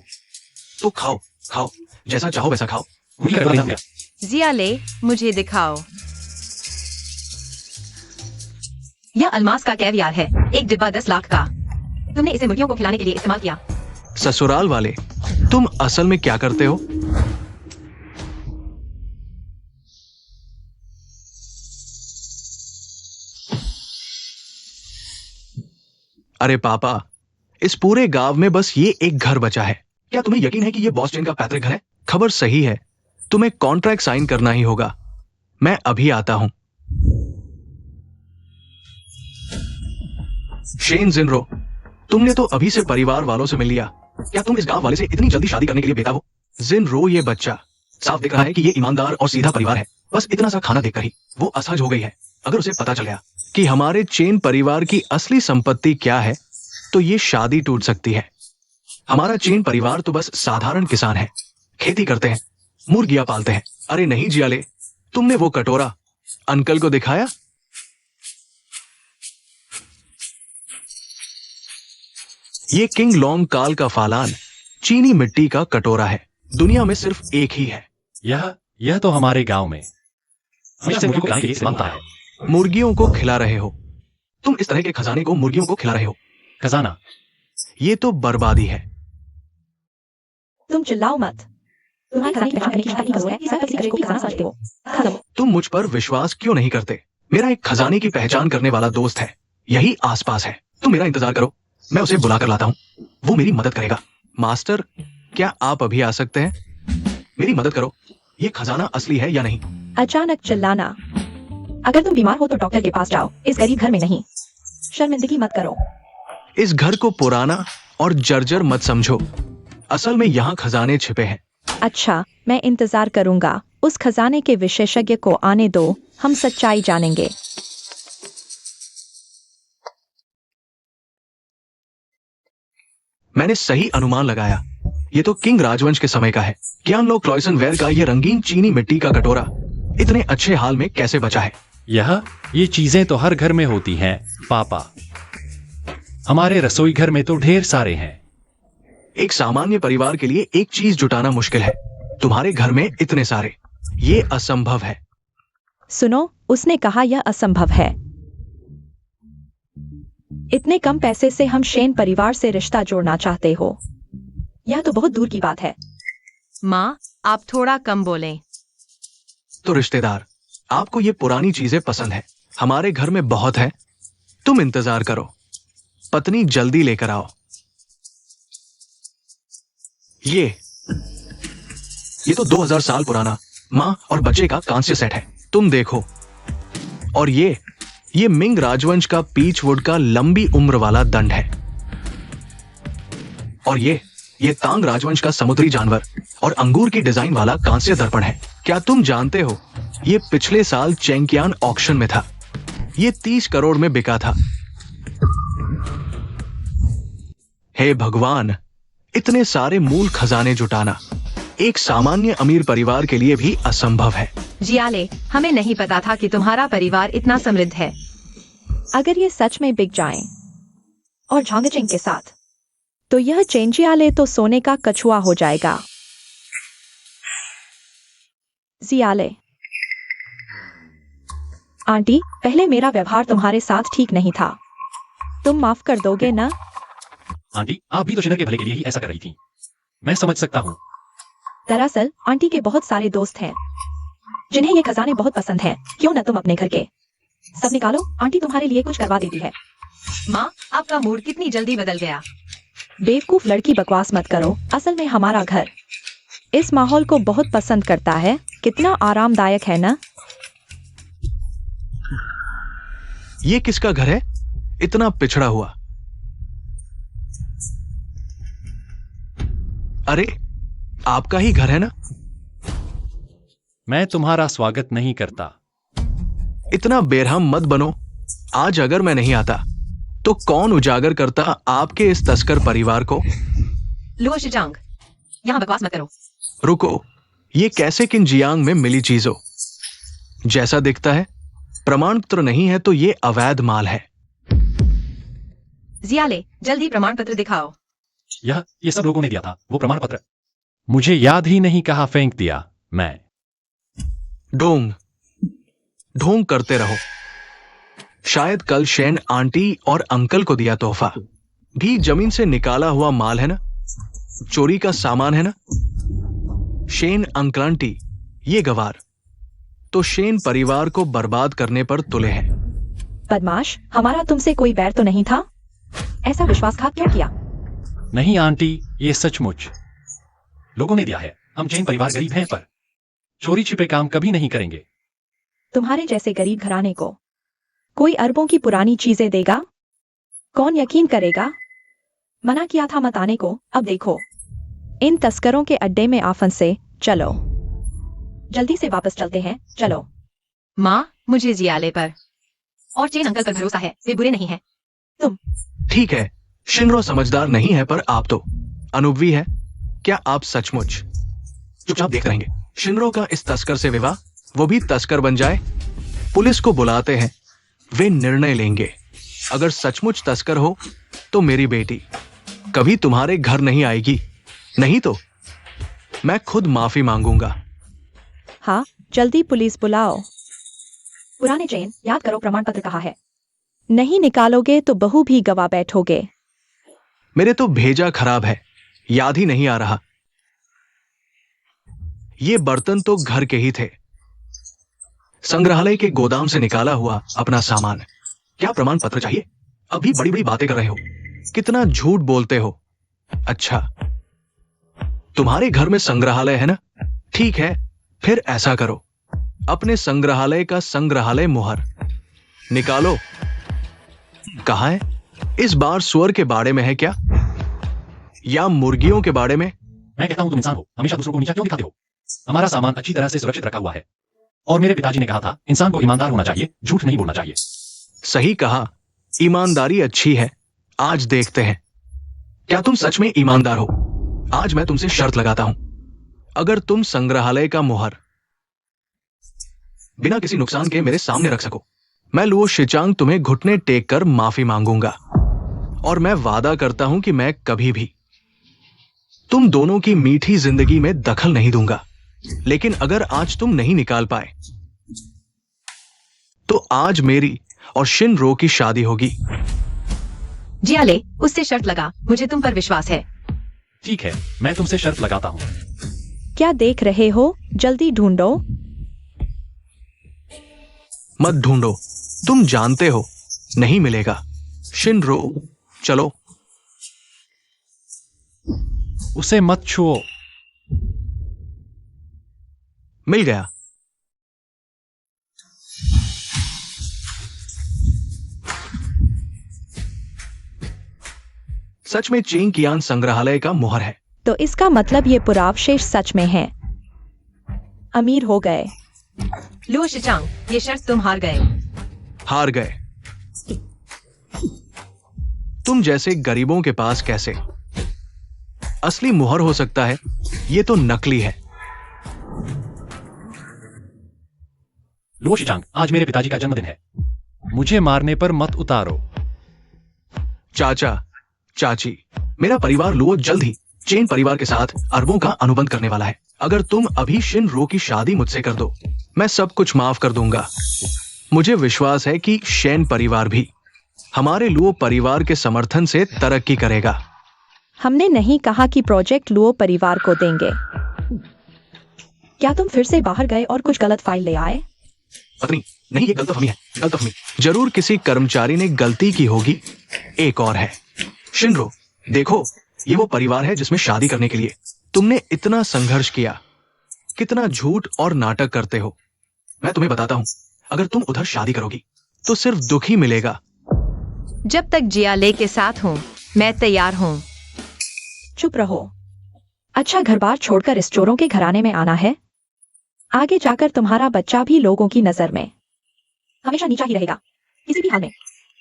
तो खाओ, जैसा चाहो वैसा खाओ। मुझे कर दिया। जियाले, मुझे दिखाओ। यह अलमास का कैवियार है, एक डिब्बा 10 लाख का। तुमने इसे मुर्गियों को खिलाने के लिए इस्तेमाल किया। ससुराल वाले, तुम असल में क्या करते हो? अरे पापा, इस पूरे गांव में बस ये एक घर बचा है। क्या तुम्हें यकीन है कि ये बॉस चेन का पैतृक घर है? खबर सही है, तुम्हें कॉन्ट्रैक्ट साइन करना ही होगा। मैं अभी आता हूं। शेन जिनरो, तुमने तो अभी से परिवार वालों से मिल लिया। क्या तुम इस गांव वाले से इतनी जल्दी शादी करने के लिए बेताब हो? जिनरो, ये बच्चा साफ दिख रहा है कि ये ईमानदार और सीधा परिवार है। बस इतना सा खाना देखकर ही वो असहज हो गई है। अगर उसे पता चल गया कि हमारे चेन परिवार की असली संपत्ति क्या है, तो ये शादी टूट सकती है। हमारा चेन परिवार तो बस साधारण किसान है, खेती करते हैं, मुर्गियां पालते हैं। अरे नहीं जियाले, तुमने वो कटोरा अंकल को दिखाया? ये किंग लॉन्ग काल का फालान चीनी मिट्टी का कटोरा है। दुनिया में सिर्फ एक ही है। यह तो हमारे गांव में हमेशा से मुर्गियों को खिलाने के लिए इस्तेमाल होता है। मुर्गियों को खिला रहे हो तुम? इस तरह के खजाने को मुर्गियों को खिला रहे हो? खजाना? ये तो बर्बादी है। तुम चिल्लाओ मत। तुम्हारी खजाने की पहचान करने की क्षमता इतनी कमजोर है कि शायद किसी बच्चे को भी खजाना समझते हो। खत्म। तुम मुझ पर विश्वास क्यों नहीं करते? मेरा एक खजाने की पहचान करने वाला दोस्त है, यही आसपास है। तुम मेरा इंतजार करो, मैं उसे बुलाकर लाता हूँ। वो मेरी मदद करेगा। मास्टर, क्या आप अभी आ सकते हैं? मेरी मदद करो, ये खजाना असली है या नहीं? अचानक चिल्लाना। अगर तुम बीमार हो तो डॉक्टर के पास जाओ, इस गरीब घर में नहीं। शर्मिंदगी मत करो। इस घर को पुराना और जर्जर मत समझो। असल में यहाँ खजाने छिपे हैं। अच्छा, मैं इंतजार करूंगा। उस खजाने के विशेषज्ञ को आने दो, हम सच्चाई जानेंगे। मैंने सही अनुमान लगाया। ये तो किंग राजवंश के समय का है। क्या लो क्लॉयसन वेयर का ये रंगीन चीनी मिट्टी का कटोरा इतने अच्छे हाल में कैसे बचा है? ये चीजें तो हर घर में होती हैं पापा। हमारे रसोई घर में तो ढेर सारे हैं। एक सामान्य परिवार के लिए एक चीज जुटाना मुश्किल है, तुम्हारे घर में इतने सारे, ये असंभव है। सुनो, उसने कहा यह असंभव है। इतने कम पैसे से हम शेन परिवार से रिश्ता जोड़ना चाहते हो? यह तो बहुत दूर की बात है। माँ, आप थोड़ा कम बोलें। तो रिश्तेदार, आपको ये पुरानी चीजें पसंद है, हमारे घर में बहुत है। तुम इंतजार करो, पत्नी जल्दी लेकर आओ। ये तो 2000 साल पुराना माँ और बच्चे का कांस्य सेट है, तुम देखो। और ये मिंग राजवंश का पीचवुड का लंबी उम्र वाला दंड है। और ये तांग राजवंश का समुद्री जानवर और अंगूर की डिजाइन वाला कांस्य दर्पण है। क्या तुम जानते हो, ये पिछले साल चेंकियान ऑक्शन में था। ये 30 करोड़ में बिका था। हे भगवान, इतने सारे मूल खजाने जुटाना एक सामान्य अमीर परिवार के लिए भी असंभव है। जियाले, हमें नहीं पता था कि तुम्हारा परिवार इतना समृद्ध है। अगर ये सच में बिक जाएं और झांगचिंग के साथ, तो यह चेंजियाले तो सोने का कछुआ हो जाएगा। जियाले, आंटी, पहले मेरा व्यवहार तुम्हारे साथ ठीक नहीं था, तुम माफ कर दोगे ना? आंटी, आप भी तो शिनर के भले के लिए ही ऐसा कर रही थी। मैं समझ सकता हूँ। दरअसल आंटी के बहुत सारे दोस्त हैं जिन्हें ये खजाने बहुत पसंद हैं। क्यों न तुम अपने घर के सब निकालो, आंटी तुम्हारे लिए कुछ करवा देती है। माँ, आपका मूड कितनी जल्दी बदल गया। बेवकूफ लड़की, बकवास मत करो। असल में हमारा घर इस माहौल को बहुत पसंद करता है। कितना आरामदायक है ना? ये किसका घर है, इतना पिछड़ा हुआ? अरे, आपका ही घर है ना? मैं तुम्हारा स्वागत नहीं करता। इतना बेरहम मत बनो। आज अगर मैं नहीं आता तो कौन उजागर करता आपके इस तस्कर परिवार को? लुओ शिजांग, यहाँ बकवास मत करो। रुको, ये कैसे किन जियांग में मिली चीजों? जैसा दिखता है प्रमाण पत्र नहीं है तो ये अवैध माल है। जियाले, जल्दी प्रमाण पत्र दिखाओ। ये सब लोगों ने दिया था, वो प्रमाण पत्र। मुझे याद ही नहीं, कहाँ फेंक दिया मैं। ढोंग ढोंग करते रहो। शायद कल शेन आंटी और अंकल को दिया तोहफा भी जमीन से निकाला हुआ माल है ना, चोरी का सामान है ना। शेन अंकल आंटी ये गवार तो शेन परिवार को बर्बाद करने पर तुले हैं। बदमाश, हमारा तुमसे कोई बैर तो नहीं था? ऐसा विश्वासघात क्यों किया? नहीं आंटी, ये सचमुच लोगों ने दिया है। हम जैन परिवार गरीब हैं, पर चोरी छिपे काम कभी नहीं करेंगे। तुम्हारे जैसे गरीब घराने को कोई अरबों की पुरानी चीजें देगा? कौन यकीन करेगा? मना किया था मत आने को। अब देखो, इन तस्करों के अड्डे में आफन से चलो, जल्दी से वापस चलते हैं, चलो। माँ, मुझे जियाले पर और चेन अंकल पर भरोसा है, वे बुरे नहीं हैं। ठीक है, शिनरो समझदार नहीं है पर आप तो अनुभवी है। क्या आप सचमुच चुपचाप देख रहेंगे शिनरो का इस तस्कर से विवाह, वो भी तस्कर बन जाए? पुलिस को बुलाते हैं, वे निर्णय लेंगे। अगर सचमुच तस्कर हो तो मेरी बेटी कभी तुम्हारे घर नहीं आएगी, नहीं तो मैं खुद माफी मांगूंगा। हाँ, जल्दी पुलिस बुलाओ। पुराने चेन, याद करो प्रमाण पत्र कहाँ है? नहीं निकालोगे तो बहू भी गवा बैठोगे। मेरे तो भेजा खराब है, याद ही नहीं आ रहा। ये बर्तन तो घर के ही थे, संग्रहालय के गोदाम से निकाला हुआ अपना सामान। क्या प्रमाण पत्र चाहिए? अभी बड़ी बड़ी बातें कर रहे हो, कितना झूठ बोलते हो। अच्छा, तुम्हारे घर में संग्रहालय है ना? ठीक है, फिर ऐसा करो, अपने संग्रहालय का संग्रहालय मुहर निकालो। कहाँ है? इस बार सुअर के बाड़े में है क्या, या मुर्गियों के बाड़े में? मैं कहता हूं तुम इंसान हो, हमेशा दूसरों को नीचा क्यों दिखाते हो? हमारा सामान अच्छी तरह से सुरक्षित रखा हुआ है, और मेरे पिताजी ने कहा था इंसान को ईमानदार होना चाहिए, झूठ नहीं बोलना चाहिए। सही कहा, ईमानदारी अच्छी है। आज देखते हैं क्या तुम सच में ईमानदार हो? आज मैं तुमसे शर्त लगाता हूं, अगर तुम संग्रहालय का मोहर बिना किसी नुकसान के मेरे सामने रख सको, मैं लुओ शिचांग तुम्हें घुटने टेक कर माफी मांगूंगा। और मैं वादा करता हूं कि मैं कभी भी तुम दोनों की मीठी जिंदगी में दखल नहीं दूंगा। लेकिन अगर आज तुम नहीं निकाल पाए तो आज मेरी और शिनरो की शादी होगी। जियाले, उससे शर्त लगा, मुझे तुम पर विश्वास है। ठीक है, मैं तुमसे शर्त लगाता हूँ। क्या देख रहे हो? जल्दी ढूंढो। मत ढूंढो, तुम जानते हो नहीं मिलेगा। शिनरो, चलो। उसे मत छुओ। मिल गया। सच में चेंग कियान संग्रहालय का मोहर है। तो इसका मतलब ये पुरावशेष सच में है। अमीर हो गए। लुओ शिचांग, ये शर्त तुम हार गए। हार गए? तुम जैसे गरीबों के पास कैसे असली मोहर हो सकता है? ये तो नकली है। लुओ शिचांग, आज मेरे पिताजी का जन्मदिन है। मुझे मारने पर मत उतारो। चाचा, चाची, मेरा परिवार लुओ जल्द ही चेन परिवार के साथ अरबों का अनुबंध करने वाला है। अगर तुम अभी शिनरो की शादी मुझसे कर दो, मैं सब कुछ माफ कर दूंगा। मुझे विश्वास है कि शेन परिवार भी हमारे लुओ परिवार के समर्थन से तरक्की करेगा। हमने नहीं कहा कि प्रोजेक्ट लुओ परिवार को देंगे। क्या तुम फिर से बाहर गए और कुछ गलत फाइल ले आए? पत्नी, नहीं, ये गलतफहमी है, गलतफहमी। जरूर किसी कर्मचारी ने गलती की होगी। एक और है। शिनरो, देखो, ये वो परिवार है जिसमें शादी करने के लिए तुमने इतना संघर्ष किया। कितना झूठ और नाटक करते हो। मैं तुम्हें बताता हूं, अगर तुम उधर शादी करोगी तो सिर्फ दुख ही मिलेगा। जब तक जियाले के साथ हूँ, मैं तैयार हूँ। चुप रहो। अच्छा, घर बार छोड़कर इस चोरों के घराने में आना है? आगे जाकर तुम्हारा बच्चा भी लोगों की नजर में हमेशा नीचा ही रहेगा, किसी भी हाल में।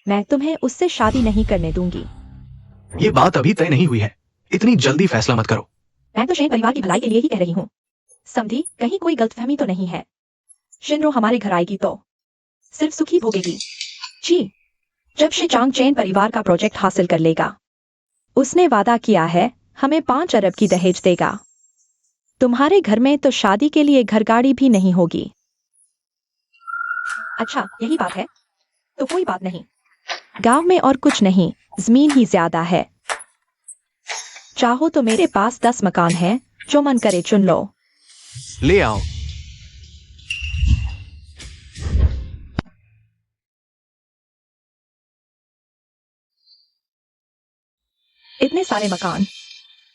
मैं तुम्हें उससे शादी नहीं करने दूंगी। ये बात अभी तय नहीं हुई है, इतनी जल्दी फैसला मत करो। मैं तो शेन परिवार की भलाई के लिए ही कह रही हूँ। समझी? कहीं कोई गलतफहमी तो नहीं है? शिनरो हमारे घर आएगी तो सिर्फ सुखी भोगेगी। जी, जब शिचांग चेन परिवार का प्रोजेक्ट हासिल कर लेगा, उसने वादा किया है हमें 5 अरब की दहेज देगा। तुम्हारे घर में तो शादी के लिए घर गाड़ी भी नहीं होगी। अच्छा, यही बात है तो कोई बात नहीं। गांव में और कुछ नहीं, जमीन ही ज्यादा है। चाहो तो मेरे पास 10 मकान हैं, जो मन करे चुन लो। ले आओ। इतने सारे मकान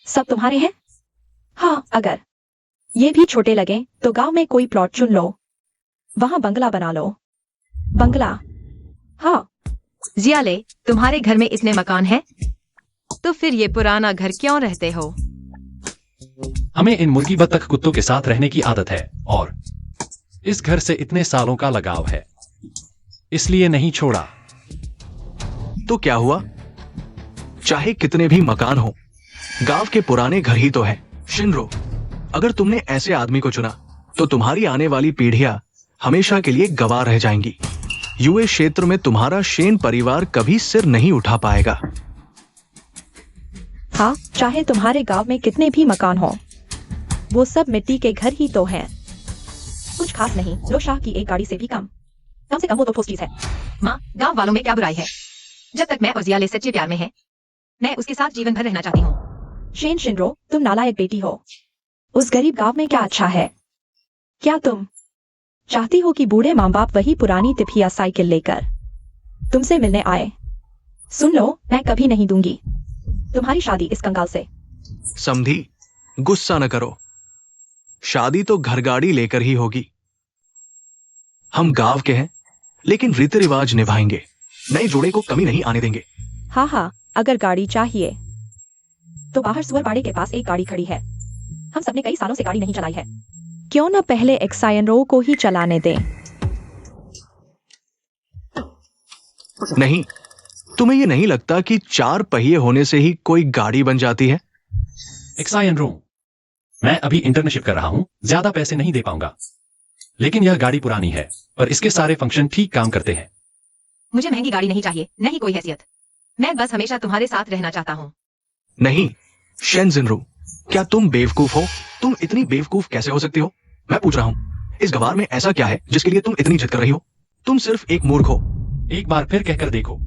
सब तुम्हारे हैं? हाँ, अगर ये भी छोटे लगे तो गांव में कोई प्लॉट चुन लो, वहां बंगला बना लो। बंगला? हाँ। जियाले, तुम्हारे घर में इतने मकान हैं, तो फिर ये पुराना घर क्यों रहते हो? हमें इन मुर्गी बत्तख कुत्तों के साथ रहने की आदत है और इस घर से इतने सालों का लगाव है, इसलिए नहीं छोड़ा। तो क्या हुआ? चाहे कितने भी मकान हो, गांव के पुराने घर ही तो है। शिनरो, अगर तुमने ऐसे आदमी को चुना तो तुम्हारी आने वाली पीढ़ियां हमेशा के लिए गवाह रह जाएंगी। यूए क्षेत्र में तुम्हारा शेन परिवार कभी सिर नहीं उठा पाएगा। हाँ, चाहे तुम्हारे गांव में कितने भी मकान हो, वो सब मिट्टी के घर ही तो हैं। कुछ खास नहीं, लो शाह की एक गाड़ी से भी कम से कम वो तो पोस्टीज है। माँ, गांव वालों में क्या बुराई है? जब तक मैं और जियाले सच्चे प्यार में हैं, मैं उसके साथ जीवन भर रहना चाहती हूँ। शेन शिनरो, तुम नालायक बेटी हो। उस गरीब गांव में क्या अच्छा है? क्या तुम चाहती हो कि बूढ़े माँ बाप वही पुरानी तिफिया साइकिल लेकर तुमसे मिलने आए? सुन लो, मैं कभी नहीं दूंगी तुम्हारी शादी इस कंगाल से। समधी, गुस्सा न करो। शादी तो घर गाड़ी लेकर ही होगी। हम गांव के हैं, लेकिन रीति रिवाज निभाएंगे। नए जोड़े को कमी नहीं आने देंगे। हाँ हाँ, अगर गाड़ी चाहिए तो बाहर सुअरबाड़े के पास एक गाड़ी खड़ी है। हम सबने कई सालों से गाड़ी नहीं चलाई है। क्यों न पहले एक्सायनरो को ही चलाने दें? नहीं, तुम्हें ये नहीं लगता कि 4 पहिए होने से ही कोई गाड़ी बन जाती है? एक्साइन रो, मैं अभी इंटर्नशिप कर रहा हूं, ज्यादा पैसे नहीं दे पाऊंगा, लेकिन यह गाड़ी पुरानी है पर इसके सारे फंक्शन ठीक काम करते हैं। मुझे महंगी गाड़ी नहीं चाहिए, नहीं कोई हैसियत। मैं बस हमेशा तुम्हारे साथ रहना चाहता हूँ। नहीं शेन जिनरू, क्या तुम बेवकूफ हो? तुम इतनी बेवकूफ कैसे हो सकती हो? मैं पूछ रहा हूँ, इस गवार में ऐसा क्या है जिसके लिए तुम इतनी जिद कर रही हो? तुम सिर्फ एक मूर्ख हो। एक बार फिर कहकर देखो।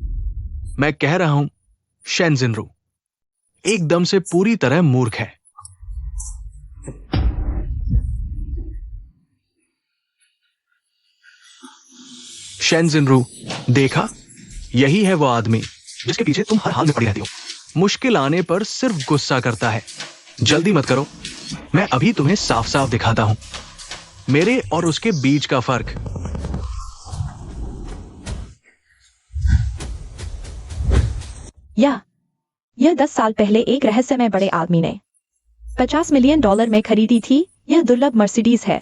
मैं कह रहा हूं शेन जिनरू एकदम से पूरी तरह मूर्ख है। शेन जिनरू, देखा, यही है वो आदमी जिसके पीछे तुम हर हाल में पड़ी रहती हो। मुश्किल आने पर सिर्फ गुस्सा करता है। जल्दी मत करो, मैं अभी तुम्हें साफ साफ दिखाता हूं मेरे और उसके बीच का फर्क। यह 10 साल पहले एक रहस्यमय बड़े आदमी ने $50 मिलियन में खरीदी थी। यह दुर्लभ मर्सिडीज है।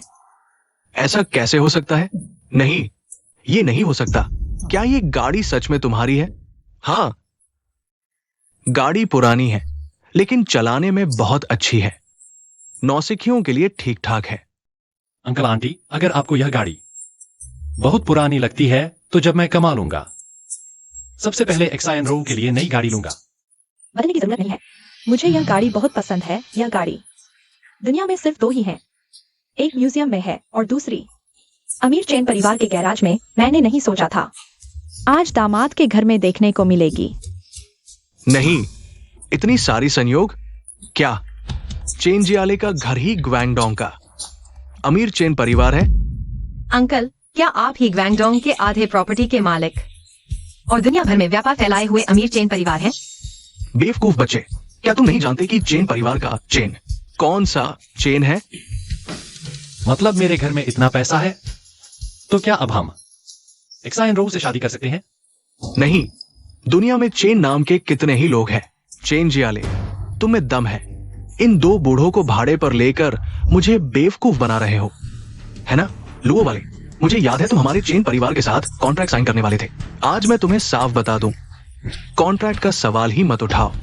ऐसा कैसे हो सकता है? नहीं, ये नहीं हो सकता। क्या ये गाड़ी सच में तुम्हारी है? हाँ, गाड़ी पुरानी है लेकिन चलाने में बहुत अच्छी है। नौसिखियों के लिए ठीक ठाक है। अंकल आंटी, अगर आपको यह गाड़ी बहुत पुरानी लगती है तो जब मैं कमा लूंगा, सबसे पहले एक्साइन रो के लिए नई गाड़ी लूंगा। बदलने की जरूरत नहीं है। मुझे यह गाड़ी बहुत पसंद है। यह गाड़ी दुनिया में सिर्फ 2 ही हैं। एक म्यूजियम में है और दूसरी अमीर चेन परिवार के गैराज में। मैंने नहीं सोचा था आज दामाद के घर में देखने को मिलेगी। नहीं, इतनी सारी संयोग? क्या चेन जियाले का घर ही ग्वैंगडोंग का अमीर चेन परिवार है? अंकल, क्या आप ही ग्वैंगडोंग के आधे प्रॉपर्टी के मालिक और दुनिया भर में व्यापार फैलाए हुए अमीर चेन परिवार हैं? बेवकूफ बच्चे, क्या तुम नहीं जानते कि चेन परिवार का चेन कौन सा चेन है? मतलब मेरे घर में इतना पैसा है तो क्या अब हम एक्साइन रो से शादी कर सकते हैं? नहीं, दुनिया में चेन नाम के कितने ही लोग हैं। चेन जियाले, तुम में दम है। इन 2 बूढ़ों को भाड़े पर लेकर मुझे बेवकूफ बना रहे हो, है ना? लुओ वाले, मुझे याद है तुम हमारे चेन परिवार के साथ कॉन्ट्रैक्ट साइन करने वाले थे। आज मैं तुम्हें साफ बता दूं, कॉन्ट्रैक्ट का सवाल ही मत उठाओ।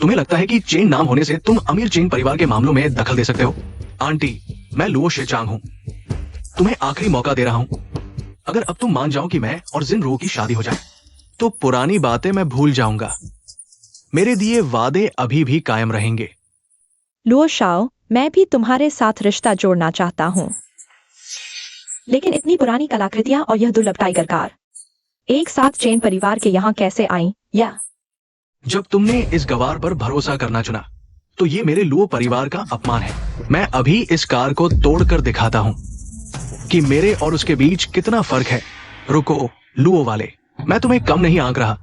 तुम्हें लगता है कि चेन नाम होने से तुम अमीर चेन परिवार के मामलों में दखल दे सकते हो? आंटी, मैं लुओ शेचांग हूं। तुम्हें आखिरी मौका दे रहा हूं। अगर अब तुम मान जाओ कि मैं और जिन रो की शादी हो जाए तो पुरानी बातें मैं भूल जाऊंगा। मेरे दिए वादे अभी भी कायम रहेंगे। लुओ शाओ, मैं भी तुम्हारे साथ रिश्ता जोड़ना चाहता हूँ, लेकिन इतनी पुरानी कलाकृतियां और यह दुर्लभ टाइगर कार एक साथ चेन परिवार के यहाँ कैसे आई? या जब तुमने इस गवार पर भरोसा करना चुना तो ये मेरे लुओ परिवार का अपमान है। मैं अभी इस कार को तोड़कर दिखाता हूं कि मेरे और उसके बीच कितना फर्क है। रुको लुओ वाले, मैं तुम्हें कम नहीं आंक रहा,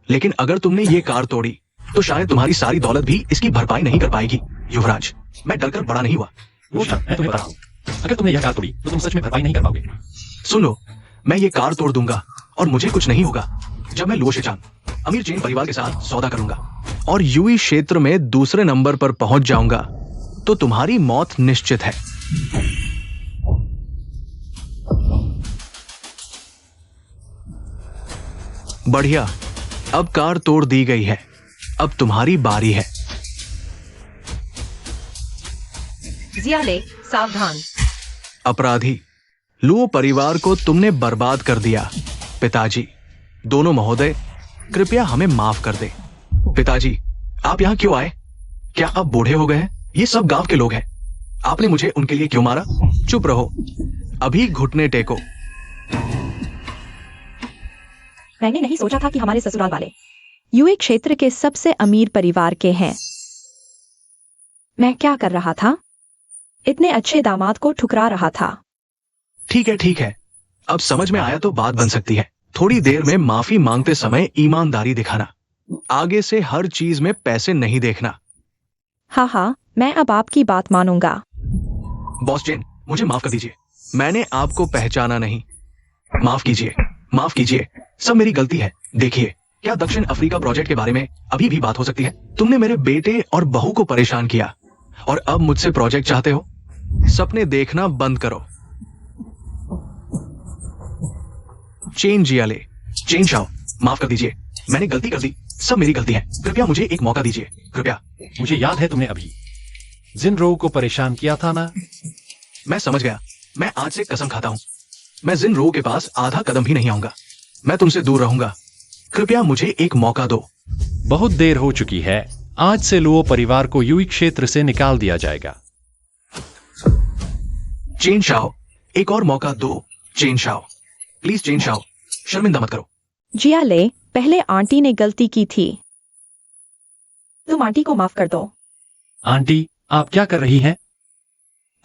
लेकिन अगर तुमने ये कार तोड़ी तो शायद तुम्हारी सारी दौलत भी इसकी भरपाई नहीं कर पाएगी। युवराज, मैं डरकर बड़ा नहीं हुआ। मैं तुम्हें बता रहा हूं, अगर तुमने यह कार तोड़ी तो तुम सच में भरपाई नहीं कर पाओगे। सुन लो, मैं ये कार तोड़ दूंगा और मुझे कुछ नहीं होगा जब मैं लुओ शेचांग अमीर चेन परिवार के साथ सौदा करूंगा और यूई क्षेत्र में दूसरे नंबर पर पहुंच जाऊंगा तो तुम्हारी मौत निश्चित है। बढ़िया, अब कार तोड़ दी गई है। अब तुम्हारी बारी है। जियाले, सावधान। अपराधी, लुओ परिवार को तुमने बर्बाद कर दिया। पिताजी, दोनों महोदय, कृपया हमें माफ कर दे। पिताजी, आप यहां क्यों आए? क्या आप बूढ़े हो गए हैं? ये सब गांव के लोग हैं। आपने मुझे उनके लिए क्यों मारा? चुप रहो, अभी घुटने टेको। मैंने नहीं सोचा था कि हमारे ससुराल वाले यूए क्षेत्र के सबसे अमीर परिवार के हैं। मैं क्या कर रहा था? इतने अच्छे दामाद को ठुकरा रहा था। ठीक है, अब समझ में आया तो बात बन सकती है। थोड़ी देर में माफी मांगते समय ईमानदारी दिखाना। आगे से हर चीज में पैसे नहीं देखना। हाँ, मैं अब आपकी बात मानूंगा। बॉस चेन, मुझे माफ कर दीजिए, मैंने आपको पहचाना नहीं। माफ कीजिए, सब मेरी गलती है। देखिए, क्या दक्षिण अफ्रीका प्रोजेक्ट के बारे में अभी भी बात हो सकती है? तुमने मेरे बेटे और बहू को परेशान किया और अब मुझसे प्रोजेक्ट चाहते हो? सपने देखना बंद करो। चेन जियाले, चेन शाओ, माफ कर दीजिए, मैंने गलती कर दी, सब मेरी गलती है। कृपया मुझे एक मौका दीजिए, कृपया। मुझे याद है तुमने अभी जिनरो को परेशान किया था ना? मैं समझ गया। मैं आज से कसम खाता हूँ, मैं जिनरो के पास आधा कदम भी नहीं आऊंगा। मैं तुमसे दूर रहूंगा। कृपया मुझे एक मौका दो। बहुत देर हो चुकी है। आज से लुओ परिवार को यूई क्षेत्र से निकाल दिया जाएगा। चेन शाओ, एक और मौका दो। Chain Shao, please chain Shao, शर्मिंदा मत करो। जिया ले, पहले आंटी ने गलती की थी, तुम आंटी को माफ कर दो। आंटी, आप क्या कर रही हैं?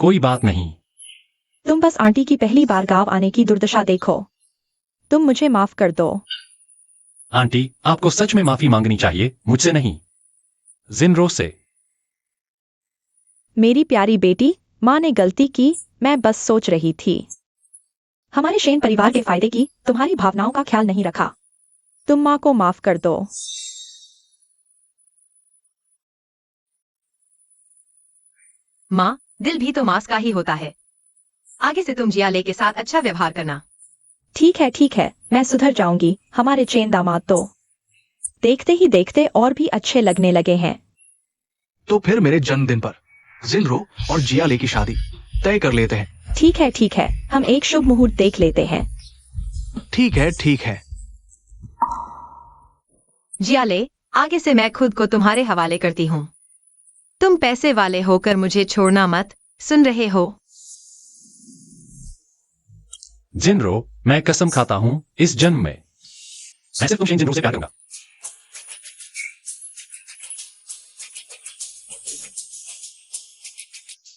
कोई बात नहीं। तुम बस आंटी की पहली बार गांव आने की दुर्दशा देखो। तुम मुझे माफ कर दो। आंटी, आपको सच में माफी मांगनी चाहिए, मुझसे नहीं, जिनरो से। मेरी प्यारी बेटी, माँ ने गलती की, मैं बस सोच रही थी। हमारे शेन परिवार के फायदे की तुम्हारी भावनाओं का ख्याल नहीं रखा। तुम माँ को माफ कर दो। माँ, दिल भी तो मांस का ही होता है। आगे से तुम जियाले के साथ अच्छा व्यवहार करना। ठीक है, मैं सुधर जाऊंगी। हमारे चेन दामाद तो देखते ही देखते और भी अच्छे लगने लगे हैं। तो फिर मेरे जन्मदिन पर जिनरो और जियाले की शादी तय कर लेते हैं। ठीक है, हम एक शुभ मुहूर्त देख लेते हैं। ठीक है। जियाले, आगे से मैं खुद को तुम्हारे हवाले करती हूँ। तुम पैसे वाले होकर मुझे छोड़ना मत, सुन रहे हो? जिनरो, मैं कसम खाता हूं, इस जन्म में मैं सिर्फ तुम शेन जिनरो से प्यार करूंगा।